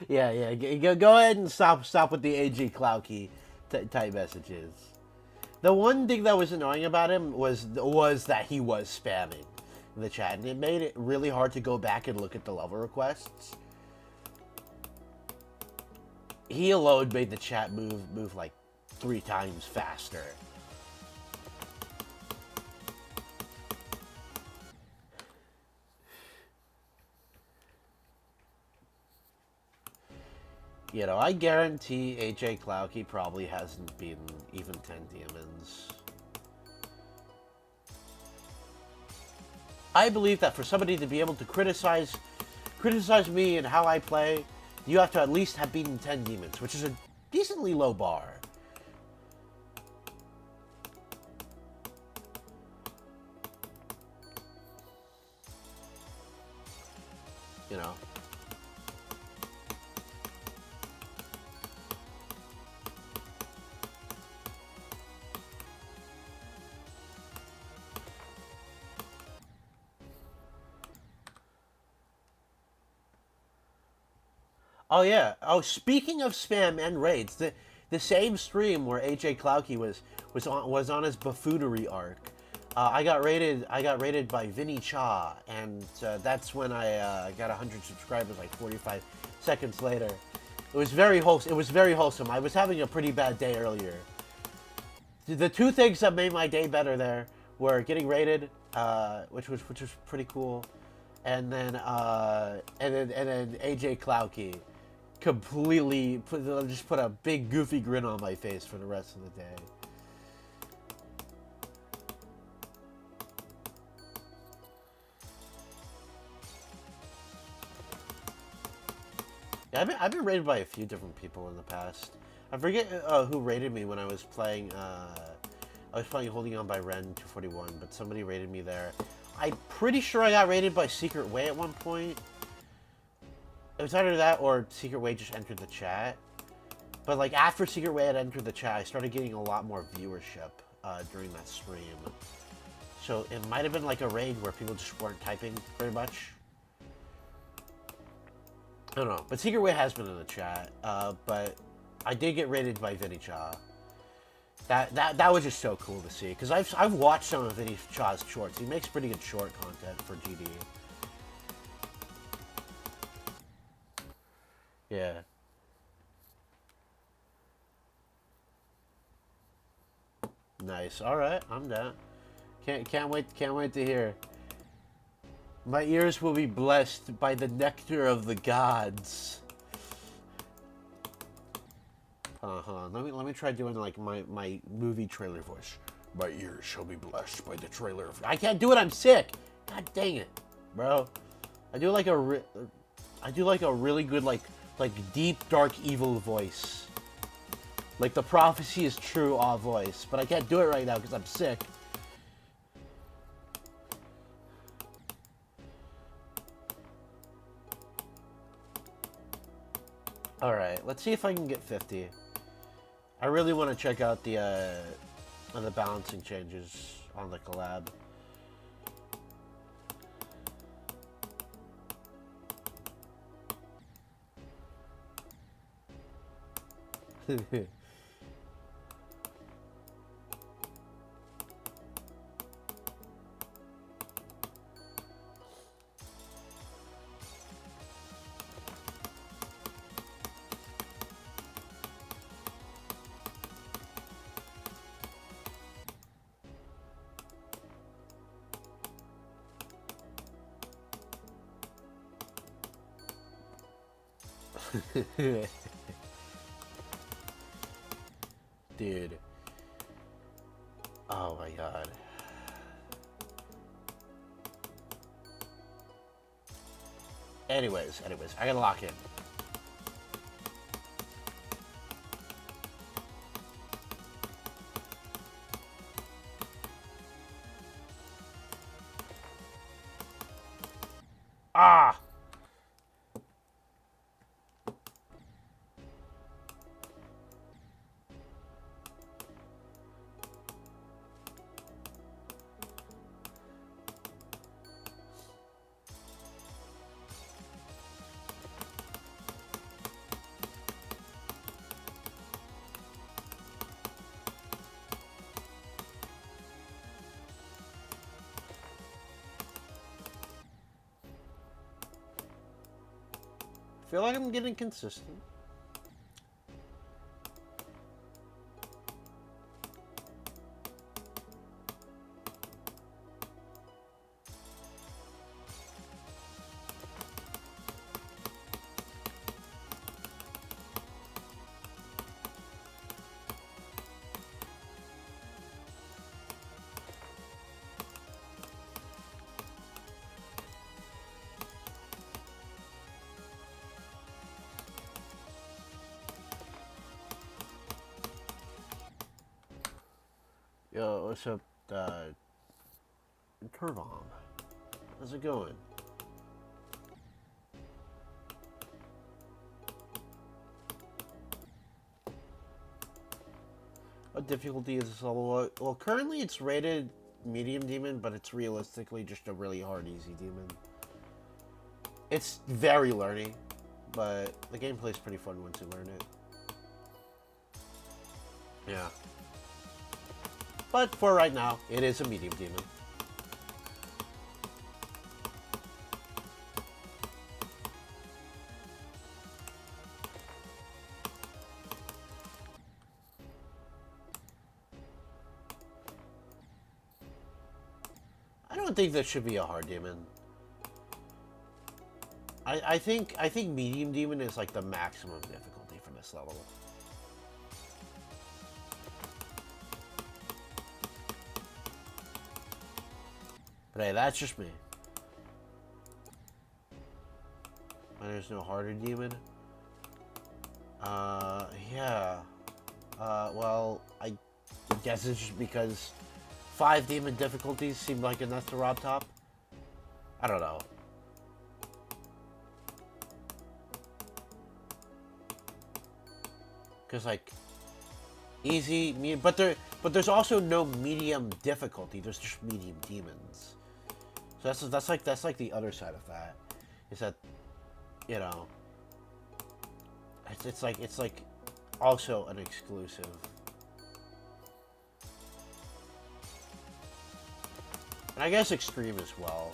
Yeah. Go ahead and stop with the AG Klauke type messages. The one thing that was annoying about him was that he was spamming the chat, and it made it really hard to go back and look at the level requests. he alone made the chat move like 3 times faster. You know, I guarantee AJ Klauke probably hasn't been even 10 demons. I believe that for somebody to be able to criticize me and how I play, you have to at least have beaten 10 demons, which is a decently low bar. You know. Oh yeah. Oh, speaking of spam and raids, the same stream where AJ Klauke was on his buffoonery arc. I got rated by Vinny Cha, and that's when I got 100 subscribers like 45 seconds later. It was very wholesome. It was very wholesome. I was having a pretty bad day earlier. The 2 things that made my day better there were getting rated, which was pretty cool, and then AJ Klauke completely just put a big goofy grin on my face for the rest of the day. Yeah, I've been rated by a few different people in the past. I forget who rated me when I was playing. I was playing Holding On by Ren 241, but somebody rated me there. I'm pretty sure I got rated by Secret Way at one point. It was either that or Secret Way just entered the chat. But like after Secret Way had entered the chat, I started getting a lot more viewership during that stream. So it might have been like a raid where people just weren't typing very much. I don't know. But Secret Way has been in the chat. But I did get rated by Vinny Cha. That was just so cool to see. Because I've watched some of Vinny Cha's shorts. He makes pretty good short content for GD. Yeah. Nice. All right, I'm down. Can't wait to hear. My ears will be blessed by the nectar of the gods. Hold on. Let me try doing like my movie trailer voice. My ears shall be blessed by the trailer of. I can't do it. I'm sick. God dang it, bro. I do like a really good like deep dark evil voice. Like the prophecy is true voice, but I can't do it right now because I'm sick. Alright, let's see if I can get 50. I really want to check out the balancing changes on the collab. Dude. Oh my god. Anyways, I gotta lock in. Ah! I feel like I'm getting consistent. Yo, what's up, Turvom? How's it going? What difficulty is this level? Well, currently it's rated medium demon, but it's realistically just a really hard easy demon. It's very learning, but the gameplay's pretty fun once you learn it. Yeah. But for right now, it is a medium demon. I don't think that should be a hard demon. I think medium demon is like the maximum difficulty for this level. But hey, that's just me. And there's no harder demon. Yeah. Well, I guess it's just because 5 demon difficulties seemed like enough to rob top. I don't know. Cause like easy, medium, but there's also no medium difficulty. There's just medium demons. So that's like the other side of that. Is that, you know, it's like also an exclusive. And I guess extreme as well.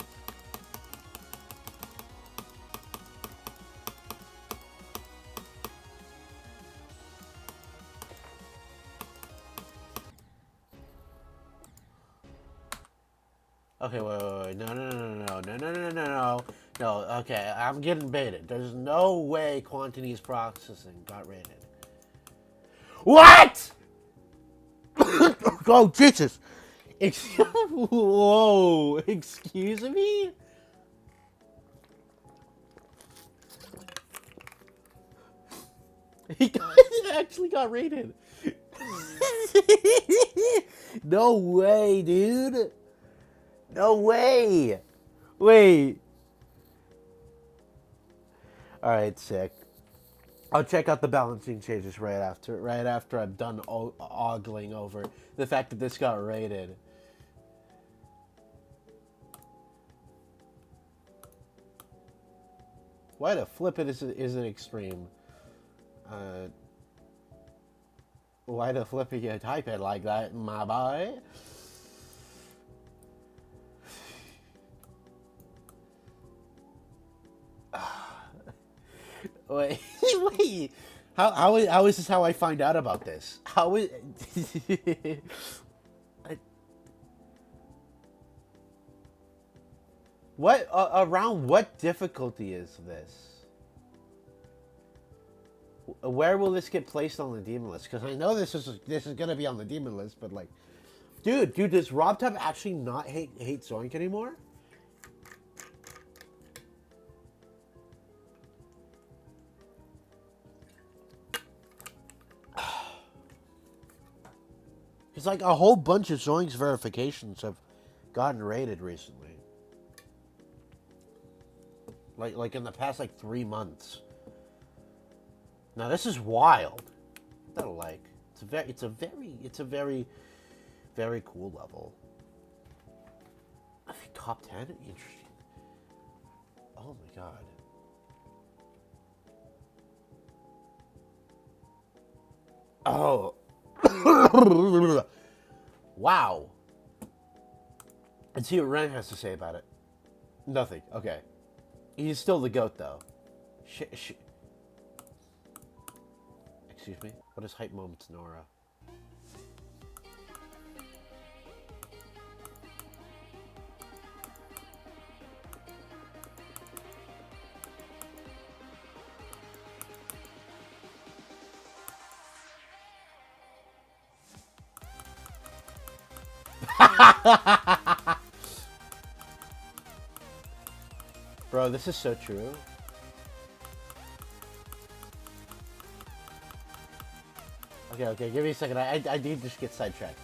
Okay, wait. No. Okay, I'm getting baited. There's no way Quantity's processing got rated. What? Oh, Jesus. Whoa, excuse me? He actually got rated. No way, dude. No way! Wait. Alright, sick. I'll check out the balancing changes right after I'm done ogling over the fact that this got rated. Why the flip it is an extreme? Why the flip you type it like that, my boy? Wait, wait. How is this how I find out about this? How is... What, around what difficulty is this? Where will this get placed on the demon list? Because I know this is gonna be on the demon list, but like... Dude, does RobTop actually not hate Zoink anymore? It's like a whole bunch of Zoink's verifications have gotten rated recently. Like in the past 3 months. Now this is wild. That'll like it's a very cool level. I think top 10? Interesting. Oh my god. Oh. Wow. Let's see what Ren has to say about it. Nothing. Okay. He's still the GOAT, though. Excuse me? What is hype moments, Nora? Bro, this is so true. Okay, give me a second. I need to just get sidetracked.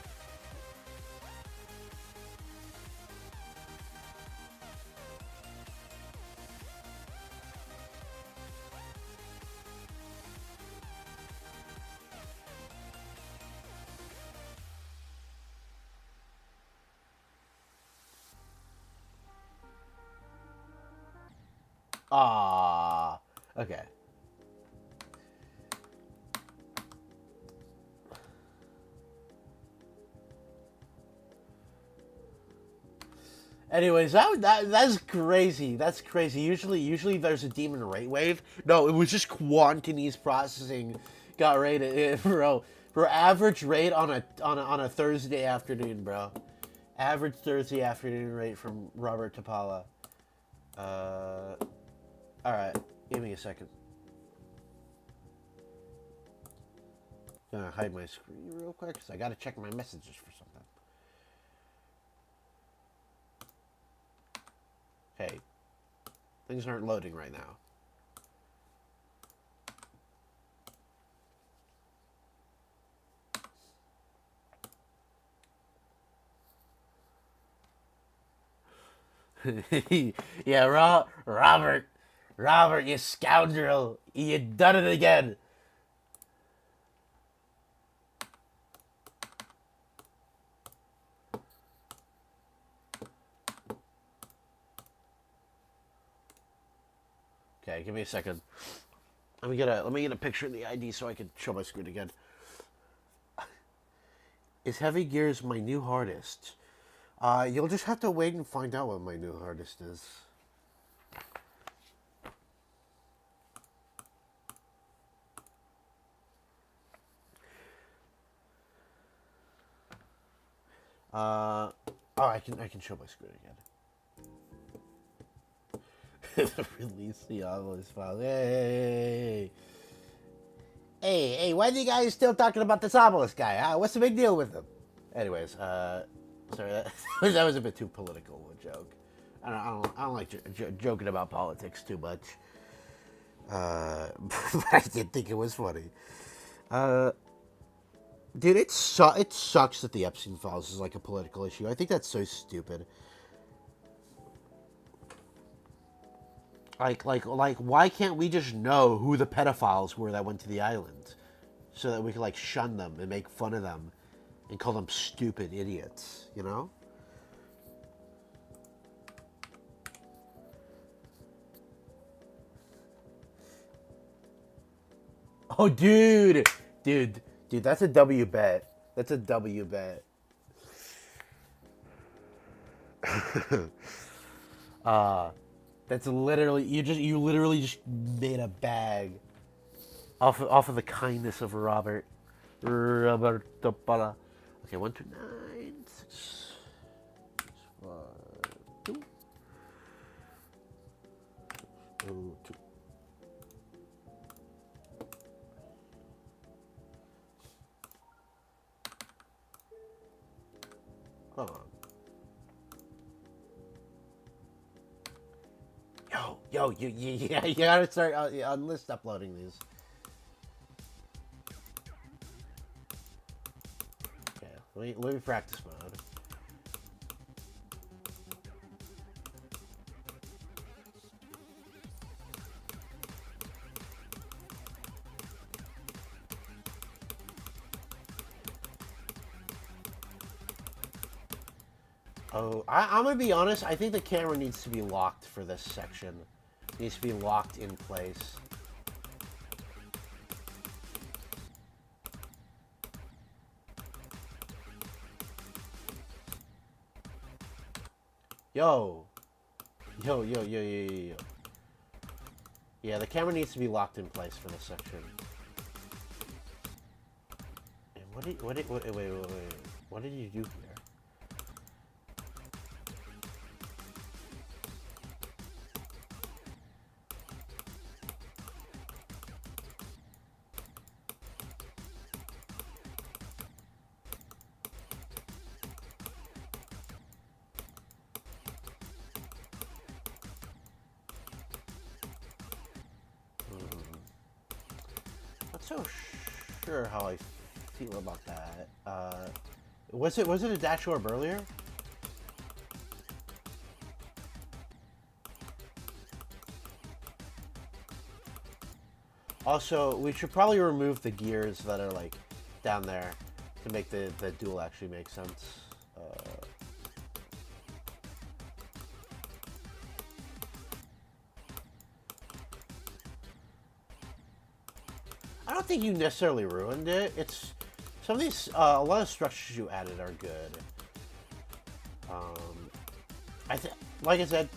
Ah, okay. Anyways, that's crazy. That's crazy. Usually there's a demon rate wave. No, it was just Quantiny's processing got rated, bro. For average rate on a Thursday afternoon, bro. Average Thursday afternoon rate from Robert Tapala. All right, give me a second. Gonna hide my screen real quick because I gotta check my messages for something. Hey, things aren't loading right now. Yeah, Robert, you scoundrel, you done it again. Okay, give me a second. Let me get a picture of the ID so I can show my screen again. Is Heavy Gears my new hardest? You'll just have to wait and find out what my new hardest is. Oh, I can show my screen again. Release the Obelisk file. Hey, why are you guys still talking about this Obelisk guy? Huh? What's the big deal with him? Anyways, sorry, that was a bit too political a joke. I don't like joking about politics too much. But I did think it was funny. Dude, it sucks that the Epstein files is like a political issue. I think that's so stupid. Like, why can't we just know who the pedophiles were that went to the island, so that we can like shun them and make fun of them, and call them stupid idiots? You know? Oh, dude, that's a W bet. That's a W bet. That's literally you literally just made a bag off of the kindness of Robert Tapala. Okay, 1 2 9 6 5 2 2. Hold on. Yo, you gotta start on list uploading these. Okay, let me practice mode. Oh, I'm gonna be honest. I think the camera needs to be locked for this section. It needs to be locked in place. Yo. Yeah, the camera needs to be locked in place for this section. And wait, what did you do here? Not so sure how I feel about that. Was it a dash orb earlier? Also, we should probably remove the gears that are like down there to make the duel actually make sense. I don't think you necessarily ruined it. It's some of these, a lot of structures you added are good. I think, like I said,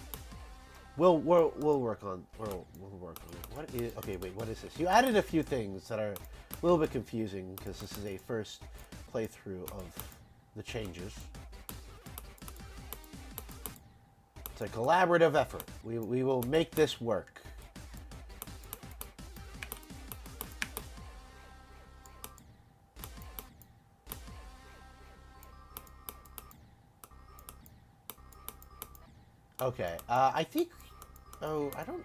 we'll work on we'll work on it. What is okay? Wait, what is this? You added a few things that are a little bit confusing because this is a first playthrough of the changes. It's a collaborative effort. We will make this work. Okay, I think... Oh, I don't...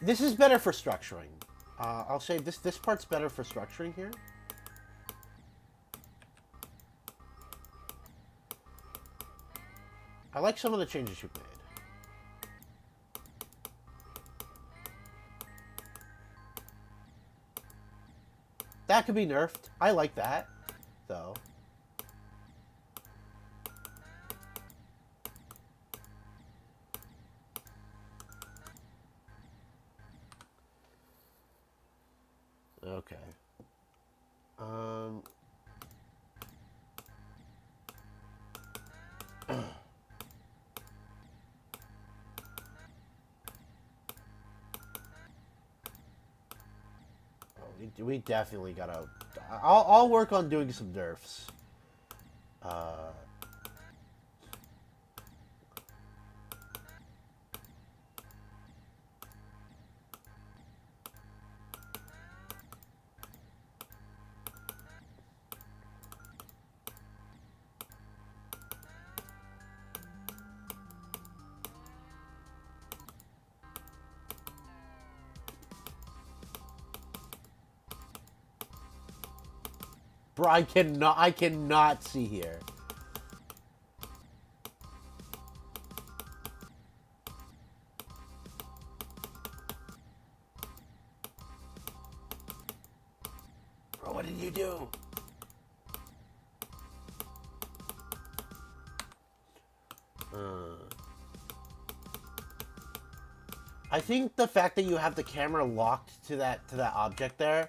This is better for structuring. I'll say this part's better for structuring here. I like some of the changes you've made. That could be nerfed. I like that, though. Okay. We definitely gotta... I'll work on doing some nerfs. Bro, I cannot see here. Bro, what did you do? I think the fact that you have the camera locked to that object there,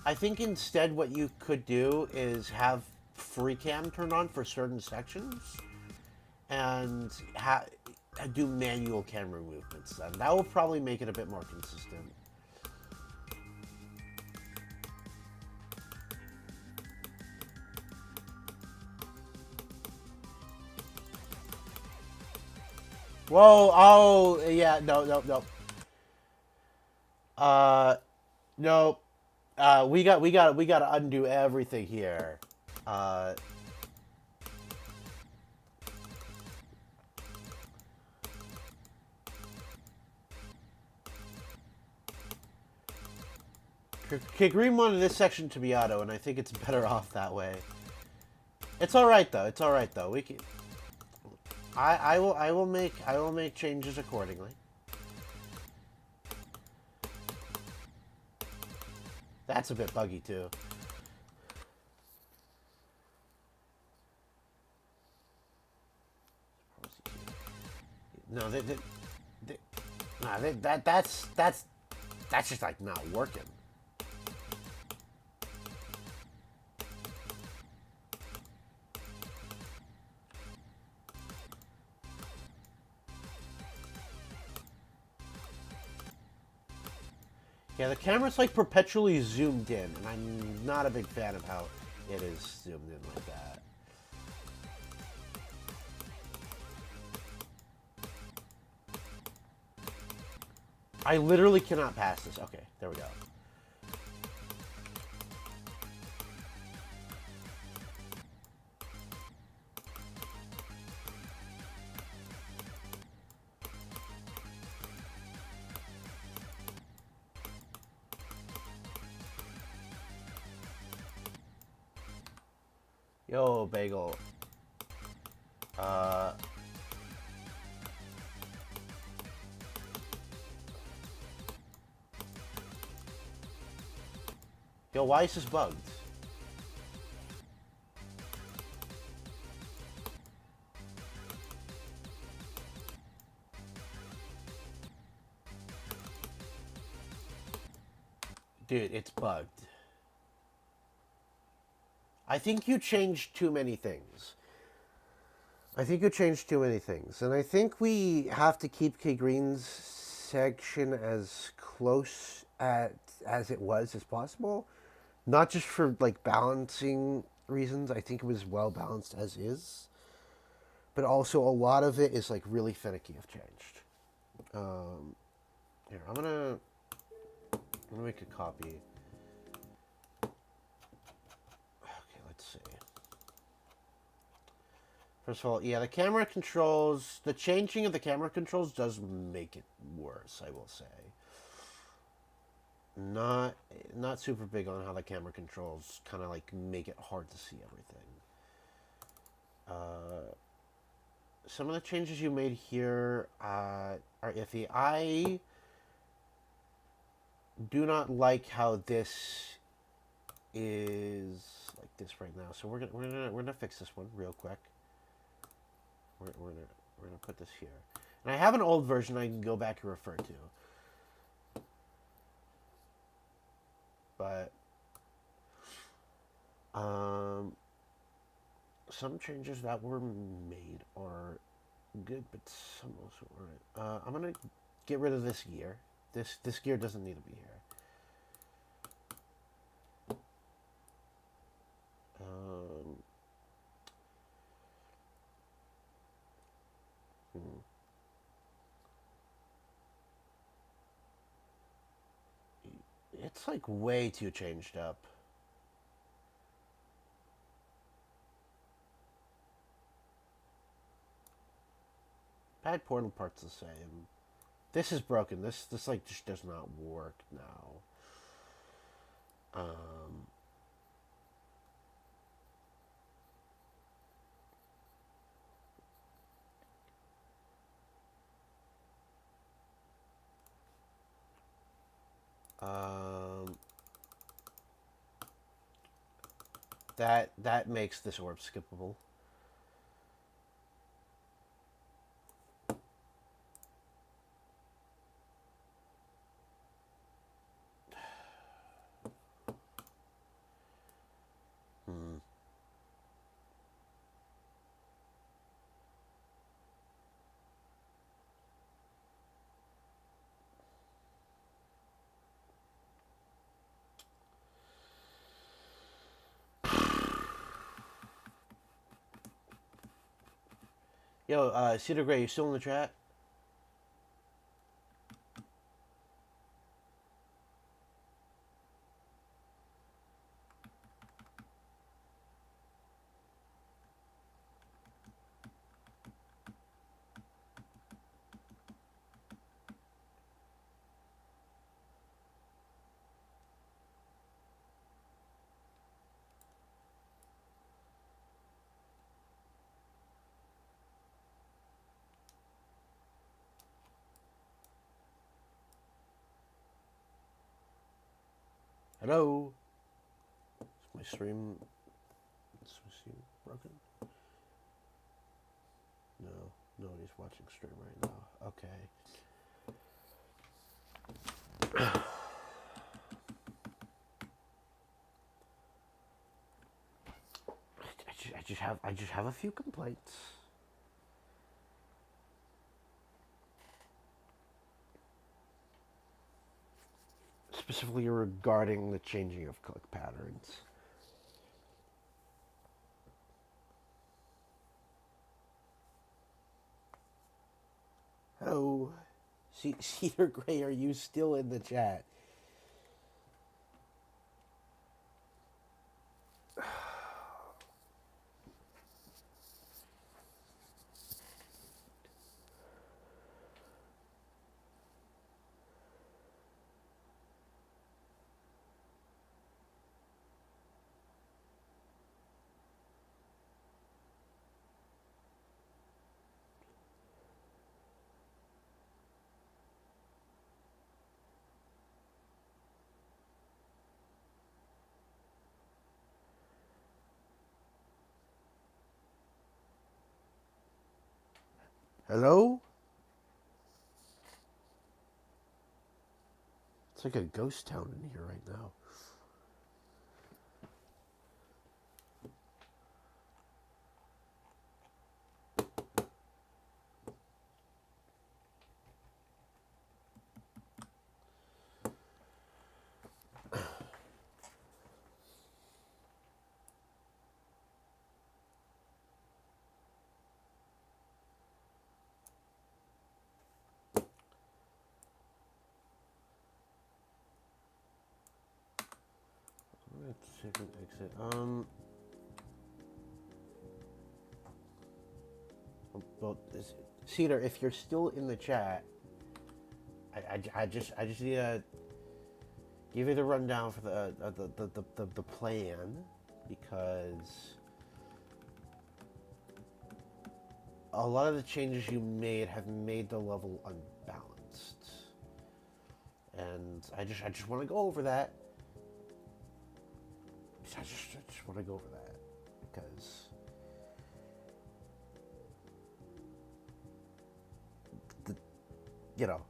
I think instead what you could do is have free cam turned on for certain sections and do manual camera movements then. That will probably make it a bit more consistent. Whoa, oh, yeah, no. No. We gotta undo everything here. Green wanted this section to be auto, and I think it's better off that way. It's all right though. We can. I will make changes accordingly. That's a bit buggy too. No, that's just like not working. Yeah, the camera's like perpetually zoomed in, and I'm not a big fan of how it is zoomed in like that. I literally cannot pass this. Okay, there we go. Yo, Bagel. Yo, why is this bugged? Dude, it's bugged. I think you changed too many things. And I think we have to keep K Green's section as close as it was as possible. Not just for like balancing reasons. I think it was well balanced as is, but also a lot of it is like really finicky if changed. Here, I'm gonna make a copy. Okay, let's see. First of all, yeah, the camera controls, the changing of the camera controls does make it worse, I will say. Not super big on how the camera controls kind of like make it hard to see everything. Some of the changes you made here are iffy. I do not like how this is like this right now. So we're gonna fix this one real quick. We're gonna put this here, and I have an old version I can go back and refer to. But some changes that were made are good, but some also aren't. I'm gonna get rid of this gear. This gear doesn't need to be here. It's like way too changed up. Pad portal part's the same. This is broken. This like just does not work now. That makes this orb skippable. Yo, Cedar Gray, you still in the chat? Hello? Is my stream broken? No, nobody's watching stream right now. Okay. I just have a few complaints. Specifically regarding the changing of click patterns. Hello, Cedar Gray, are you still in the chat? Hello? It's like a ghost town in here right now. Second exit. Well, Cedar, if you're still in the chat, I just need to give you the rundown for the plan, because a lot of the changes you made have made the level unbalanced, and I just want to go over that. I just want to go over that because you know.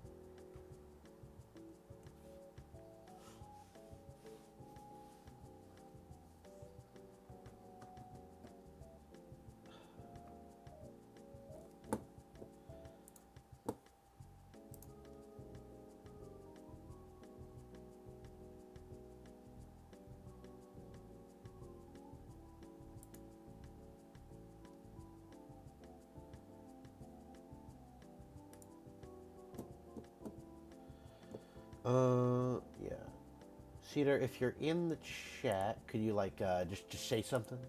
Yeah. Cedar, if you're in the chat, could you like just say something?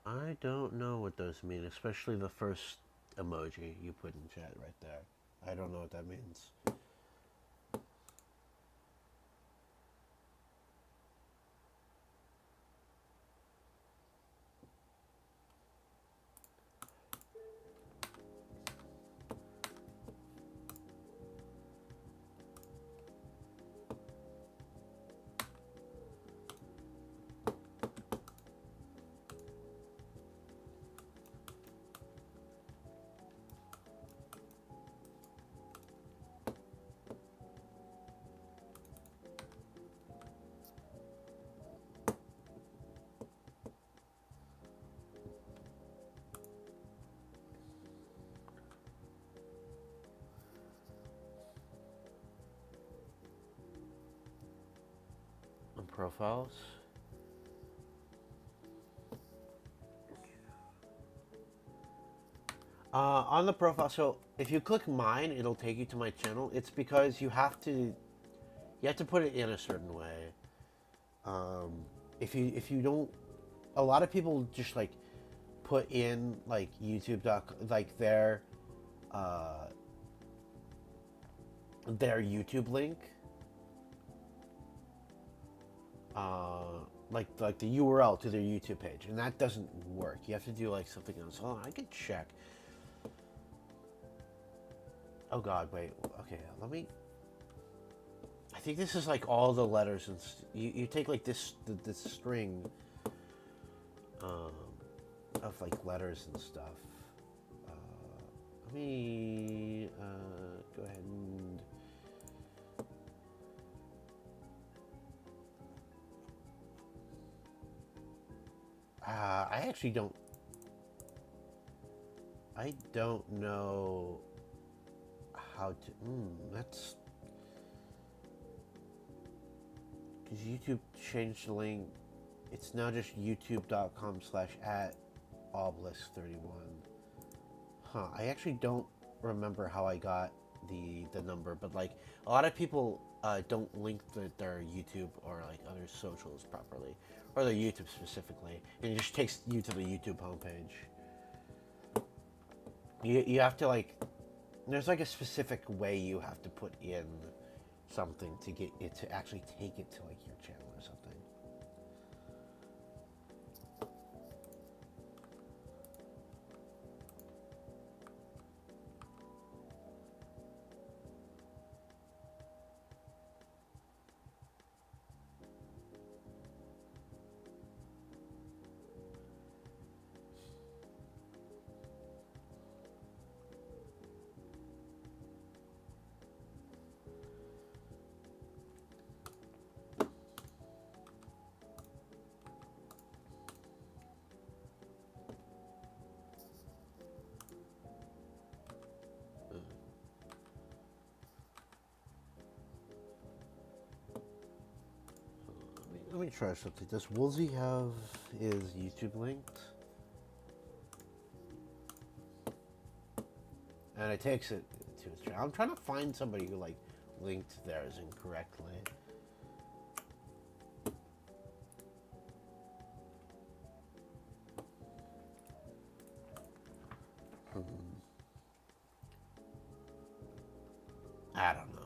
I don't know what those mean, especially the first emoji you put in chat right there. I don't know what that means. On profiles. On the profile, so if you click mine, it'll take you to my channel. It's because you have to put it in a certain way. If you don't, a lot of people just like put in like YouTube like their YouTube link. like the URL to their YouTube page, and that doesn't work. You have to do like something else. Hold on, I can check. Oh God, wait. Okay, let me. I think this is like all the letters, and you take like this string of like letters and stuff. Let me go ahead and. I actually don't. I don't know how to. That's because YouTube changed the link. It's now just youtube.com/@obelisk31. Huh. I actually don't remember how I got the number, but like a lot of people don't link their YouTube or like other socials properly, or their YouTube specifically, and it just takes you to the YouTube homepage. You have to like, there's like a specific way you have to put in something to get it to actually take it to like your channel or something. Let me try something. Does Woolsey have his YouTube linked? And it takes it to his channel. I'm trying to find somebody who like linked theirs incorrectly. I don't know.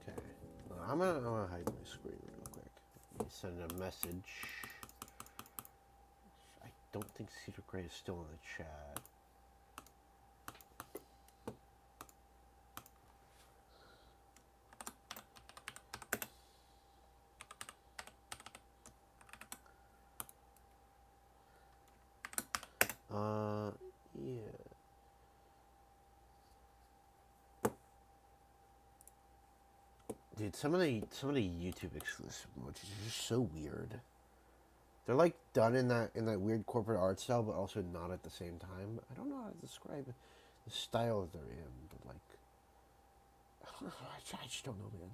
Okay. I'm gonna hide my screen real quick. Let me send a message. I don't think Cedar Gray is still in the chat. Yeah. Dude, some of the YouTube exclusive emojis are just so weird. They're like done in that weird corporate art style, but also not at the same time. I don't know how to describe the style that they're in, but like, I just don't know, man.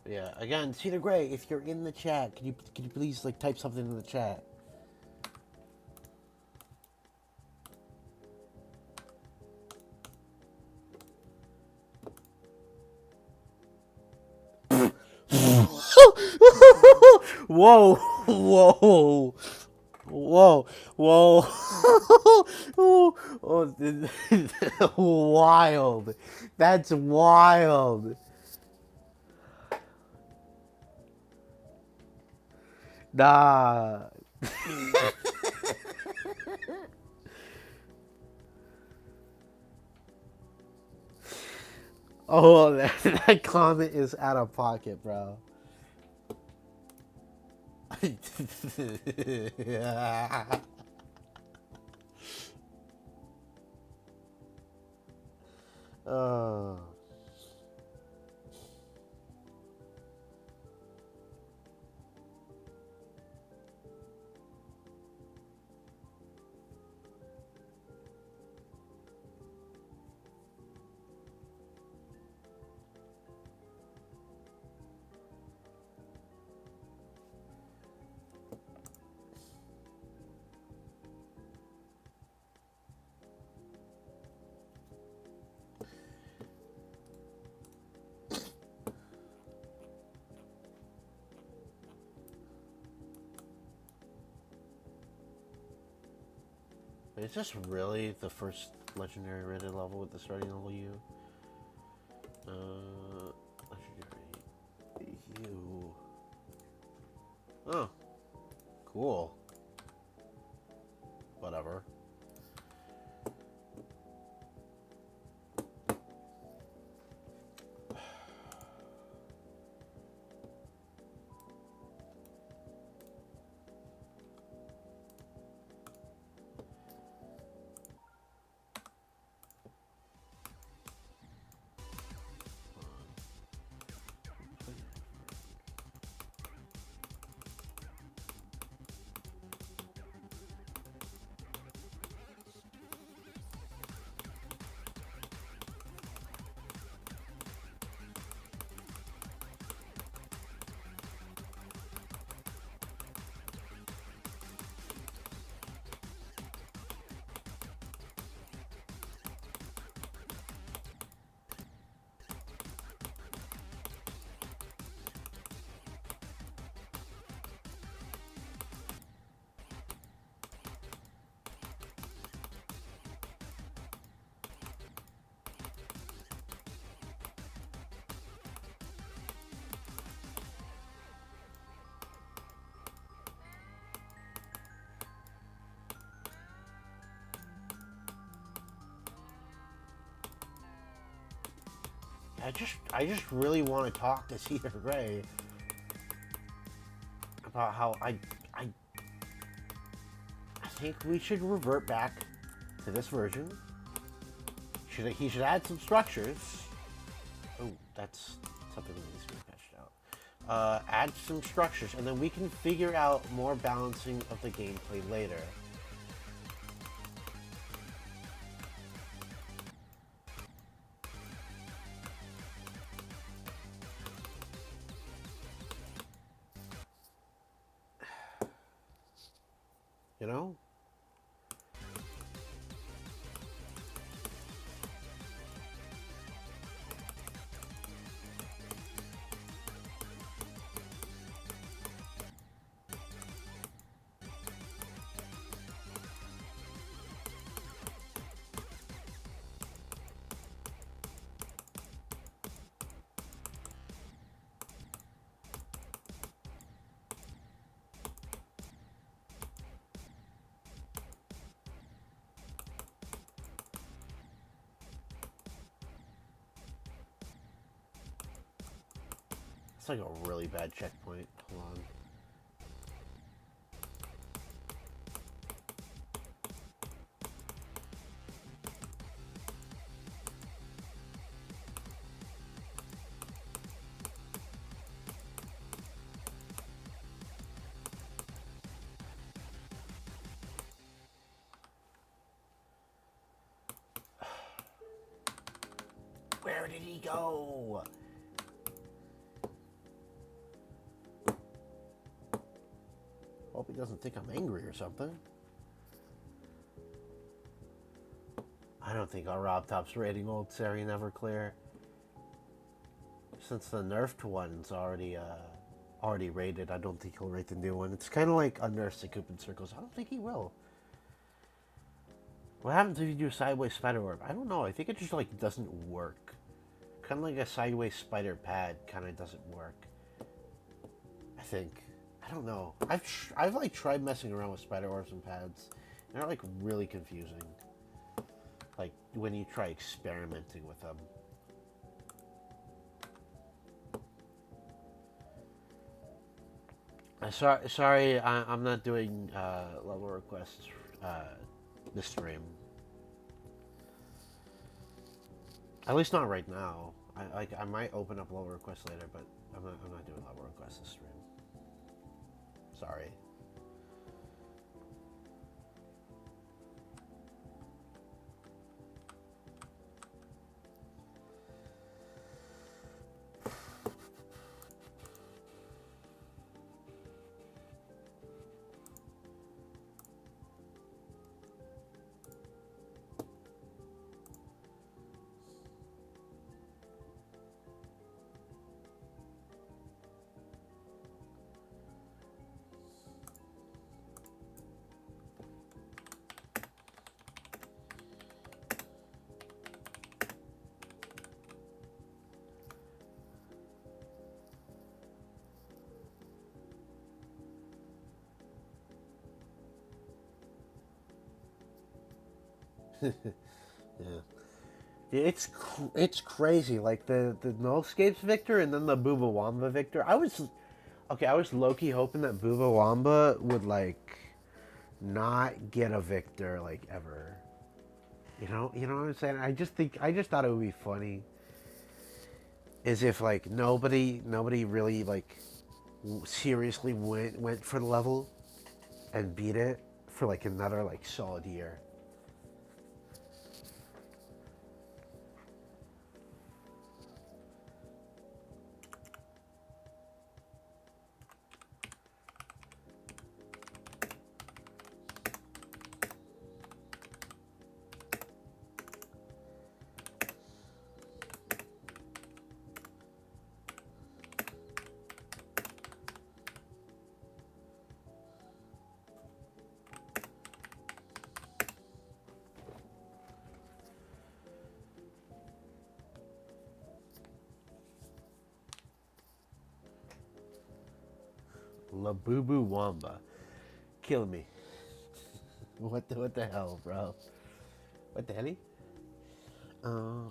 Yeah, again, Cedar Gray, if you're in the chat, can you please like type something in the chat? Whoa, whoa, whoa, whoa, oh, wild. That's wild. Nah. Oh, that comment is out of pocket, bro. Oh. Is this really the first legendary rated level with the starting level U? Legendary U. Oh, cool. Whatever. I just really want to talk to Cedar Gray about how I think we should revert back to this version. He should add some structures. Oh, that's something that needs to be patched out. Add some structures, and then we can figure out more balancing of the gameplay later. You know? It's like a really bad checkpoint. Hold on. Where did he go? Hope he doesn't think I'm angry or something. I don't think our Rob Top's rating old Sari never clear. Since the nerfed one's already rated, I don't think he'll rate the new one. It's kind of like unnerfed the Coop in Circles. I don't think he will. What happens if you do a sideways spider orb? I don't know. I think it just like doesn't work. Kind of like a sideways spider pad kind of doesn't work. I think. I don't know. I've like tried messing around with spider orbs and pads. And they're like really confusing. Like when you try experimenting with them. Sorry, I'm not doing level requests this stream. At least not right now. I might open up level requests later, but I'm not doing level requests this stream. Sorry. Yeah. It's crazy. Like the no escapes victor and then the Booba Wamba victor. I was low key hoping that Booba Wamba would like not get a victor like ever. You know what I'm saying? I just thought it would be funny. Is if like nobody really like seriously went for the level and beat it for like another like solid year. La Boo Boo Wamba. Kill me. What the hell, bro? What the hell? Uh,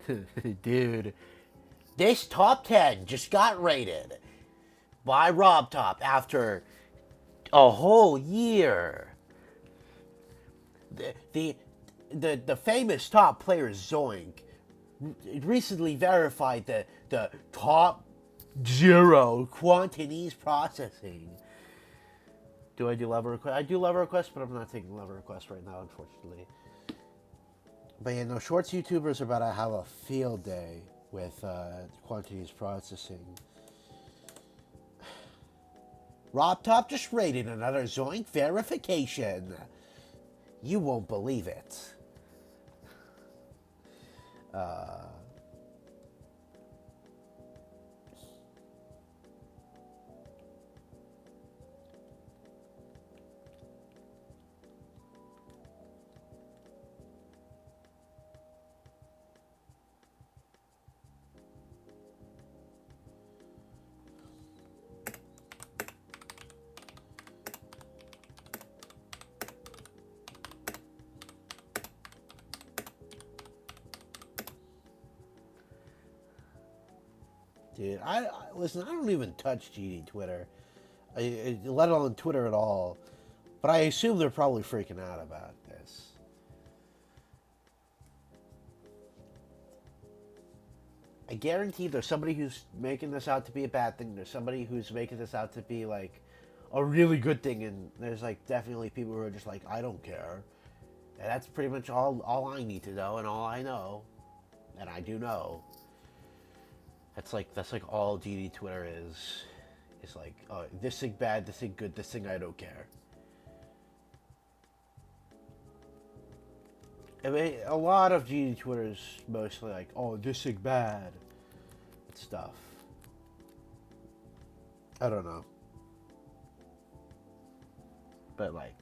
uh, Dude, this top 10 just got rated by Rob Top after a whole year. The, the famous top player Zoink recently verified the top 0 Quantinese processing. Do I do level request? I do level requests, but I'm not taking level requests right now, unfortunately. But yeah, no, Shorts YouTubers are about to have a field day with Quantinese processing. Rob Top just rated another Zoink verification. You won't believe it. Dude, listen. I don't even touch GD Twitter. let alone Twitter at all. But I assume they're probably freaking out about this. I guarantee there's somebody who's making this out to be a bad thing. There's somebody who's making this out to be like a really good thing, and there's like definitely people who are just like, I don't care. And that's pretty much all I need to know, and all I know, and I do know. That's like all GD Twitter is. It's like, oh, this thing bad, this thing good, this thing I don't care. I mean, a lot of GD Twitter is mostly like, oh, this thing bad, stuff. I don't know, but like,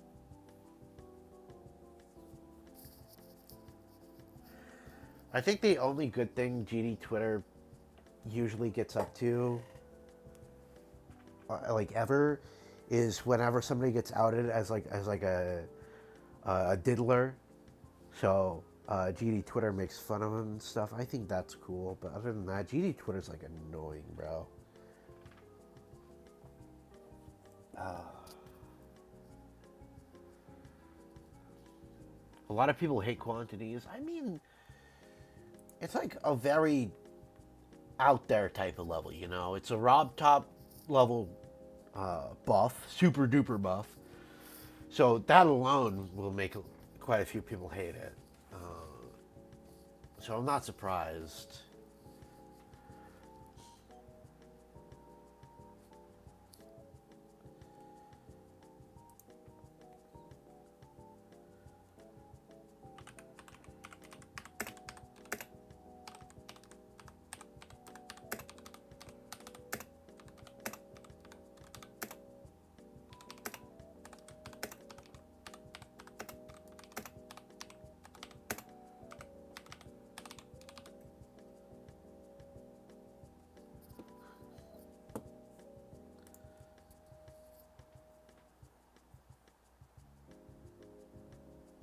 I think the only good thing GD Twitter usually gets up to, like ever, is whenever somebody gets outed as like a diddler. So GD Twitter makes fun of him and stuff. I think that's cool, but other than that, GD Twitter's like annoying, bro. A lot of people hate quantities. I mean, it's like a very out there type of level, you know? It's a Rob Top level buff, super duper buff. So that alone will make quite a few people hate it. So I'm not surprised.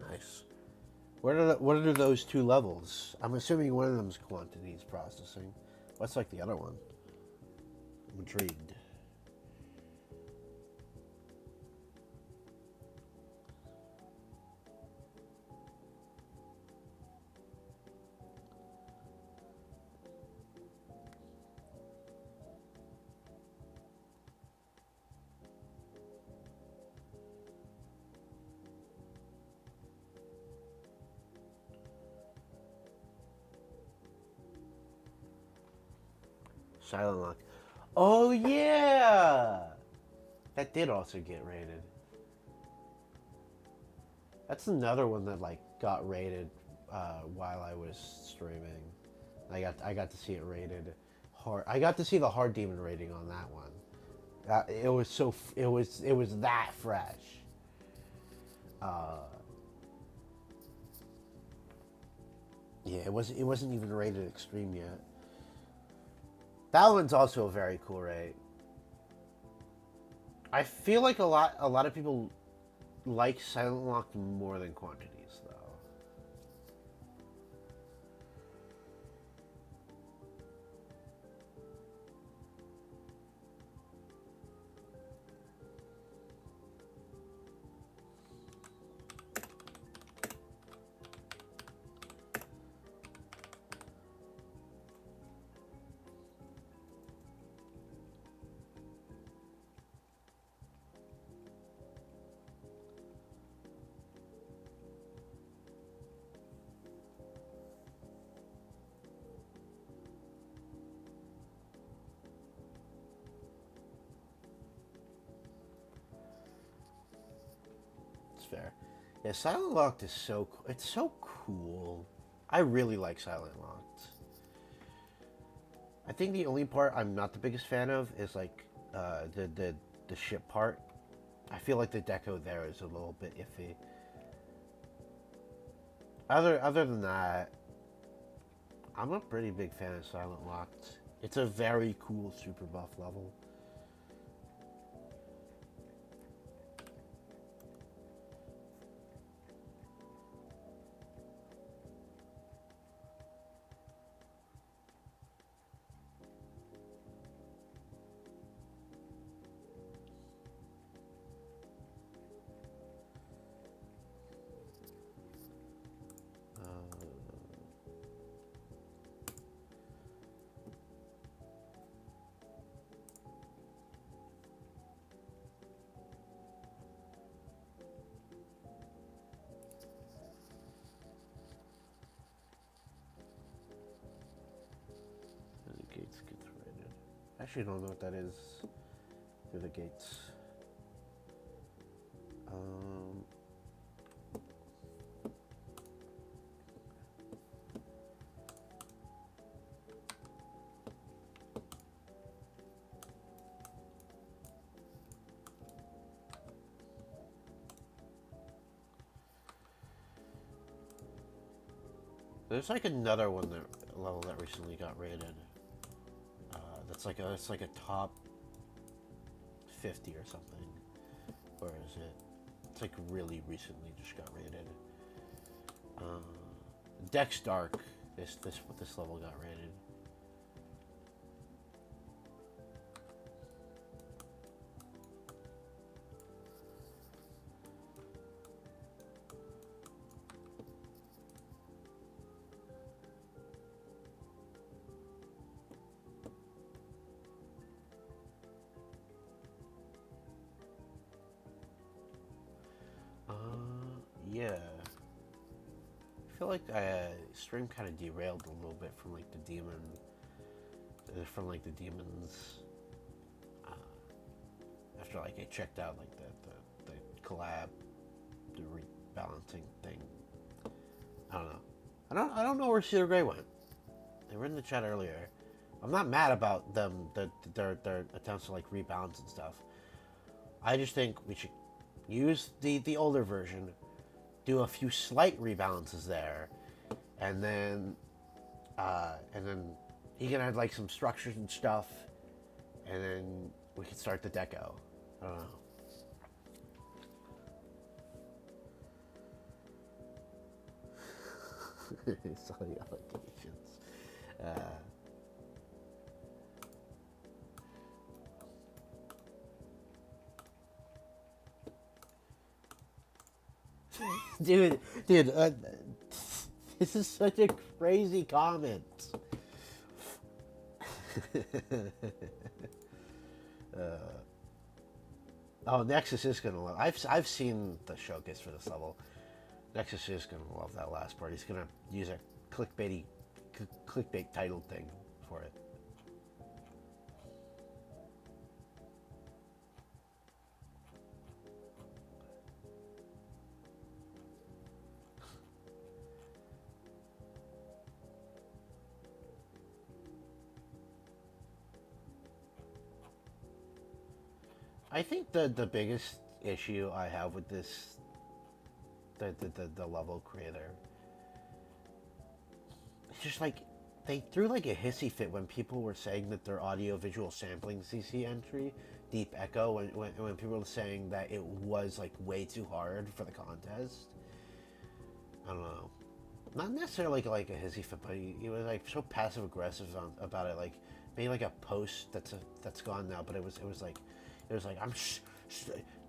Nice. What are those two levels? I'm assuming one of them's quantities processing. What's like the other one? I'm intrigued. Silent Lock. Oh yeah, that did also get rated. That's another one that like got rated while I was streaming. I got to see it rated hard. I got to see the hard demon rating on that one. It was it was that fresh. Yeah, it wasn't even rated extreme yet. That one's also a very cool rate. I feel like a lot of people like Silent Lock more than quantities, though. It's fair. Yeah, Silent Locked is so it's so cool. I really like Silent Locked. I think the only part I'm not the biggest fan of is like the ship part. I feel like the deco there is a little bit iffy. Other than that, I'm a pretty big fan of Silent Locked. It's a very cool super buff level. Actually, don't know what that is. Through the gates. There's like another one that level that recently got rated. It's like a top 50 or something. Where is it? It's like really recently just got rated. Dex Dark. This level got rated. Yeah. I feel like stream kind of derailed a little bit from like the demons. After like I checked out like the collab, the rebalancing thing. I don't know. I don't know where Cedar Gray went. They were in the chat earlier. I'm not mad about them their attempts to like rebalance and stuff. I just think we should use the older version, do a few slight rebalances there, and then he can add like some structures and stuff, and then we can start the deco. I don't know. Saw the allegations. Dude, this is such a crazy comment. Oh, Nexus is gonna love. I've seen the showcase for this level. Nexus is gonna love that last part. He's gonna use a clickbait title thing for it. I think the biggest issue I have with this, the level creator, it's just like they threw like a hissy fit when people were saying that their audio visual sampling CC entry, Deep Echo, when people were saying that it was like way too hard for the contest. I don't know. Not necessarily like a hissy fit, but he was like so passive aggressive about it. Like maybe like a post that's gone now, but it was like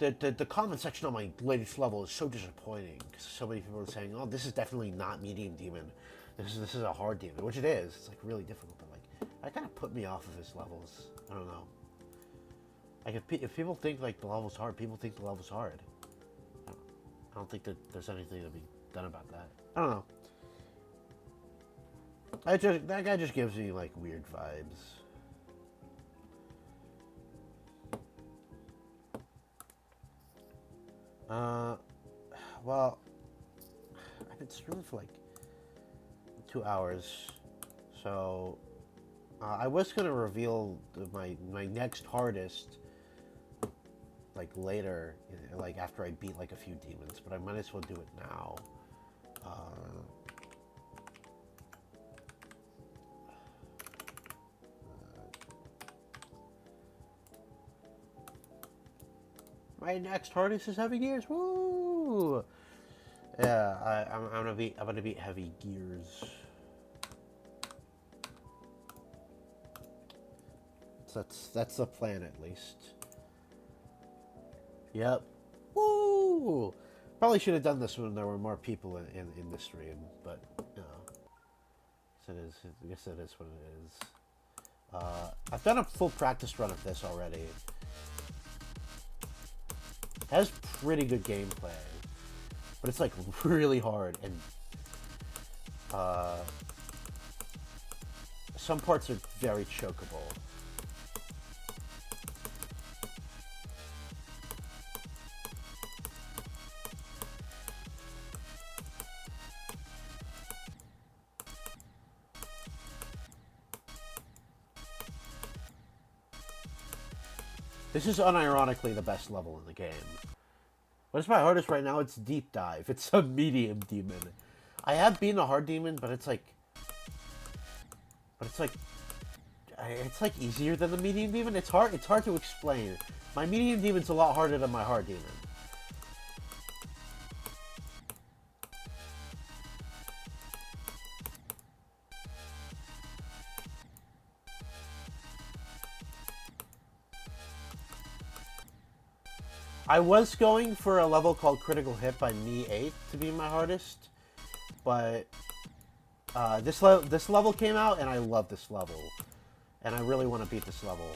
the comment section on my latest level is so disappointing because so many people are saying, "Oh, this is definitely not medium demon. This is a hard demon," which it is. It's like really difficult, but like that kind of put me off of his levels. I don't know. Like if people think like the level's hard, people think the level's hard. I don't think that there's anything to be done about that. I don't know. That guy just gives me like weird vibes. Well, I've been streaming for like 2 hours, so I was gonna reveal my next hardest like later, like after I beat like a few demons, but I might as well do it now. My next hardest is heavy gears. Woo! Yeah, I'm gonna beat heavy gears. So that's the plan at least. Yep. Woo! Probably should have done this when there were more people in the stream, but you know, I guess it is what it is. I've done a full practice run of this already. It has pretty good gameplay, but it's like really hard, and some parts are very chokeable. This is unironically the best level in the game. What is my hardest right now? It's Deep Dive. It's a medium demon. I have been a hard demon, but it's like... It's like easier than the medium demon. It's hard to explain. My medium demon's a lot harder than my hard demon. I was going for a level called Critical Hit by Me 8 to be my hardest, but this level came out, and I love this level, and I really want to beat this level.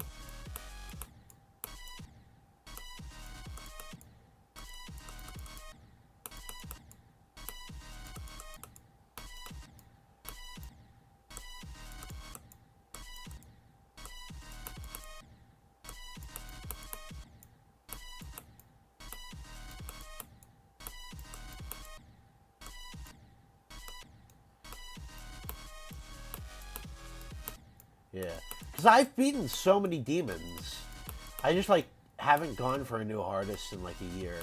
Yeah, because I've beaten so many demons. I just, like, haven't gone for a new hardest in, like, a year.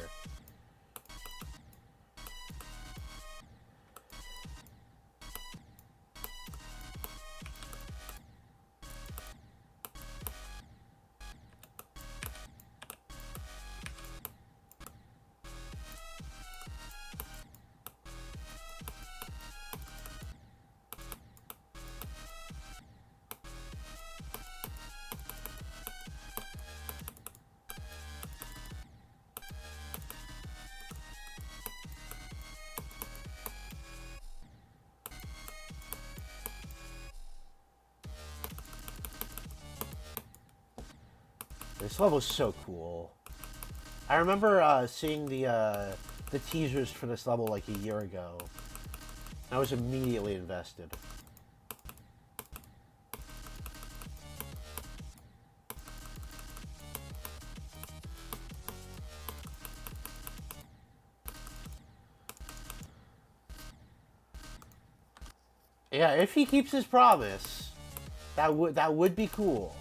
This level's so cool. I remember seeing the teasers for this level like a year ago. I was immediately invested. Yeah, if he keeps his promise, that would be cool.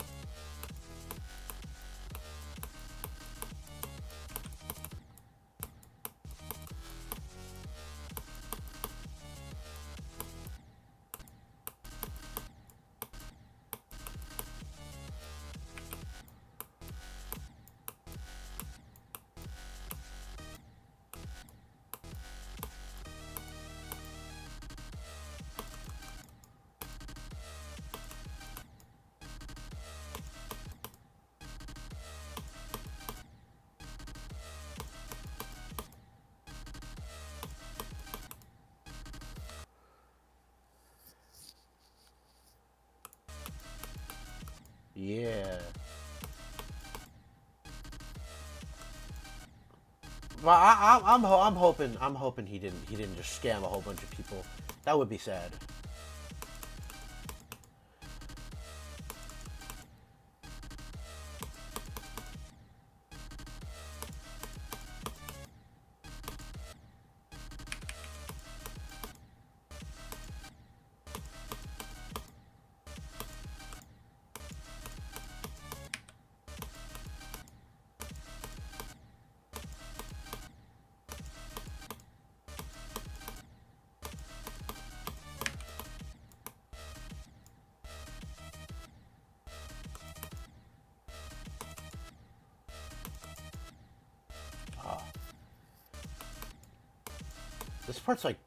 Yeah. Well, I'm hoping he didn't just scam a whole bunch of people. That would be sad. This part's like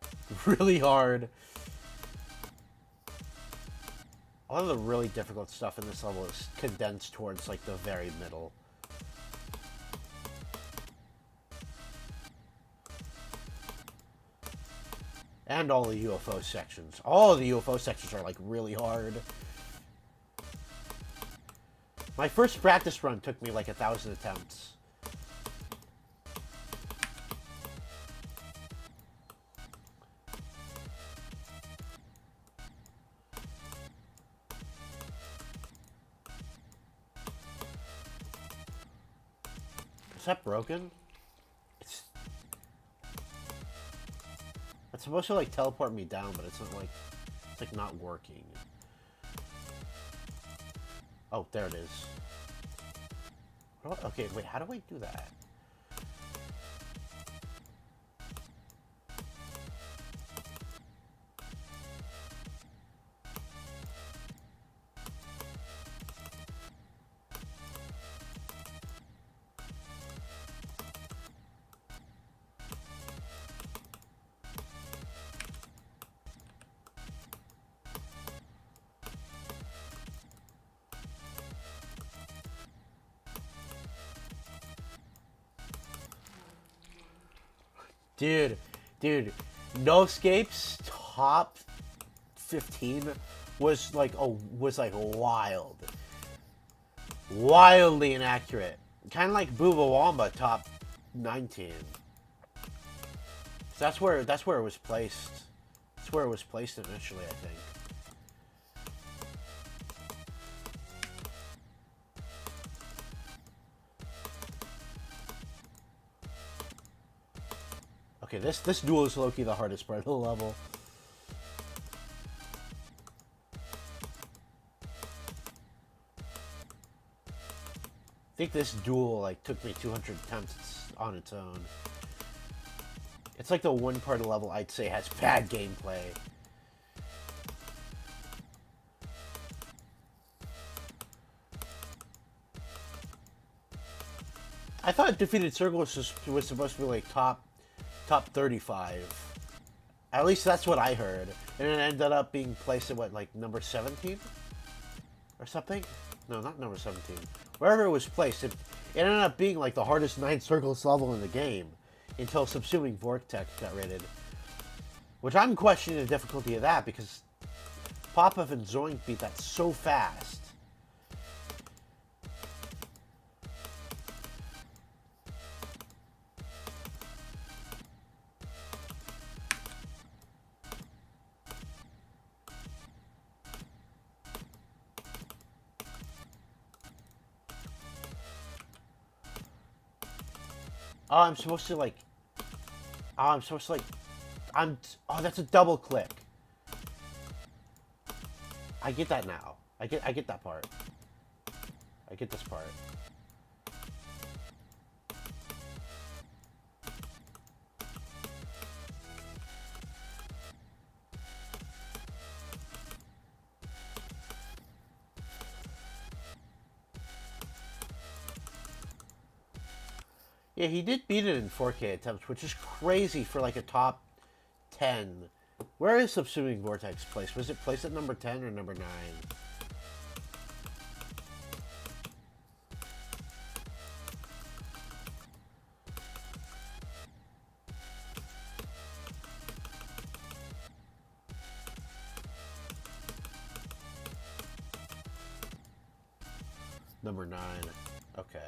really hard. A lot of the really difficult stuff in this level is condensed towards like the very middle. And all the UFO sections. All of the UFO sections are like really hard. My first practice run took me like 1,000 attempts. Is that broken? It's supposed to like teleport me down, but it's not like it's like not working. Oh, there it is. Okay, wait, how do I do that? Dude, dude, No Escape's top 15 was like wild. Wildly inaccurate. Kind of like Booba Wamba top 19. That's where it was placed. That's where it was placed initially, I think. Okay, this duel is low-key the hardest part of the level. I think this duel like took me 200 attempts on its own. It's like the one part of the level I'd say has bad gameplay. I thought Defeated Circle was supposed to be like top 35. At least that's what I heard. And it ended up being placed at what, like number 17? Or something? No, not number 17. Wherever it was placed, it ended up being like the hardest 9 circles level in the game until Subsuming Vortex got rated. Which I'm questioning the difficulty of that because Popov and Zoink beat that so fast. Oh, I'm supposed to like. Oh, I'm supposed to like. Oh, that's a double click. I get that now. I get that part. I get this part. Yeah, he did beat it in 4K attempts, which is crazy for like a top 10. Where is Subsuming Vortex placed? Was it placed at number 10 or number 9? Number 9. Okay.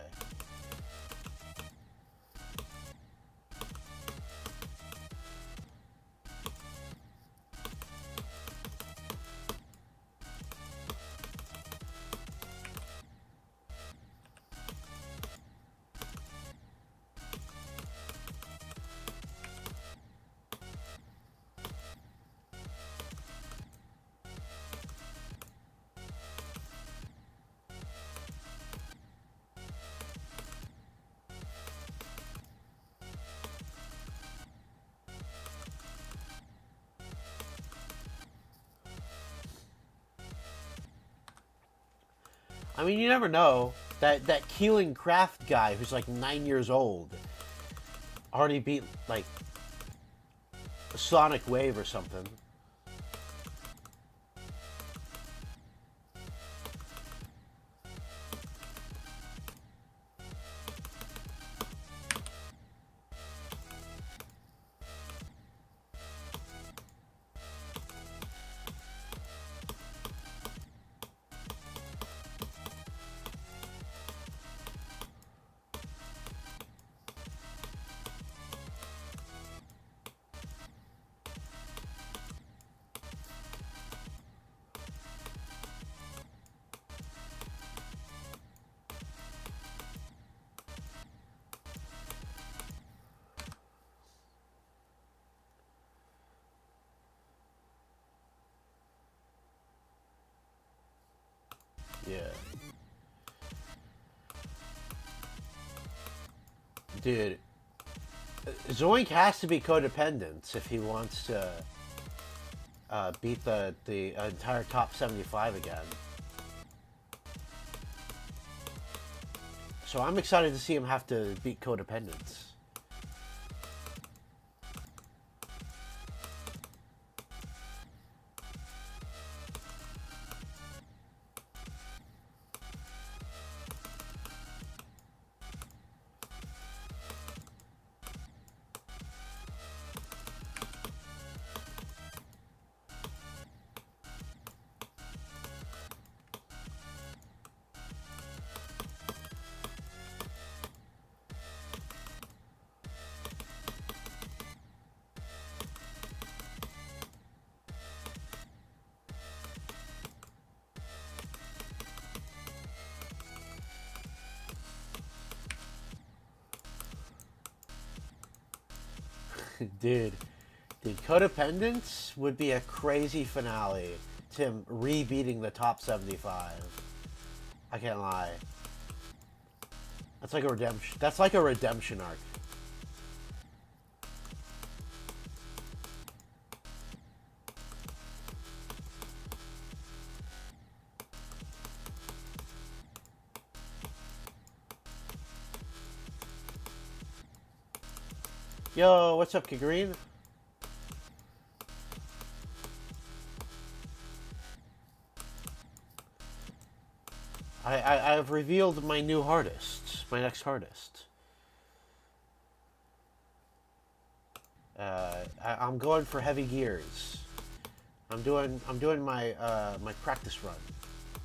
I mean, you never know. That Keeling Craft guy who's like 9 years old already beat like Sonic Wave or something. Yeah. Dude, Zoink has to be codependent if he wants to beat the entire top 75 again. So I'm excited to see him have to beat codependence. Dude, codependence would be a crazy finale. Tim re-beating the top 75. I can't lie. That's like a redemption. That's like a redemption arc. Yo, what's up, Kagreen? I've revealed my new hardest, my next hardest. I'm going for heavy gears. I'm doing my my practice run,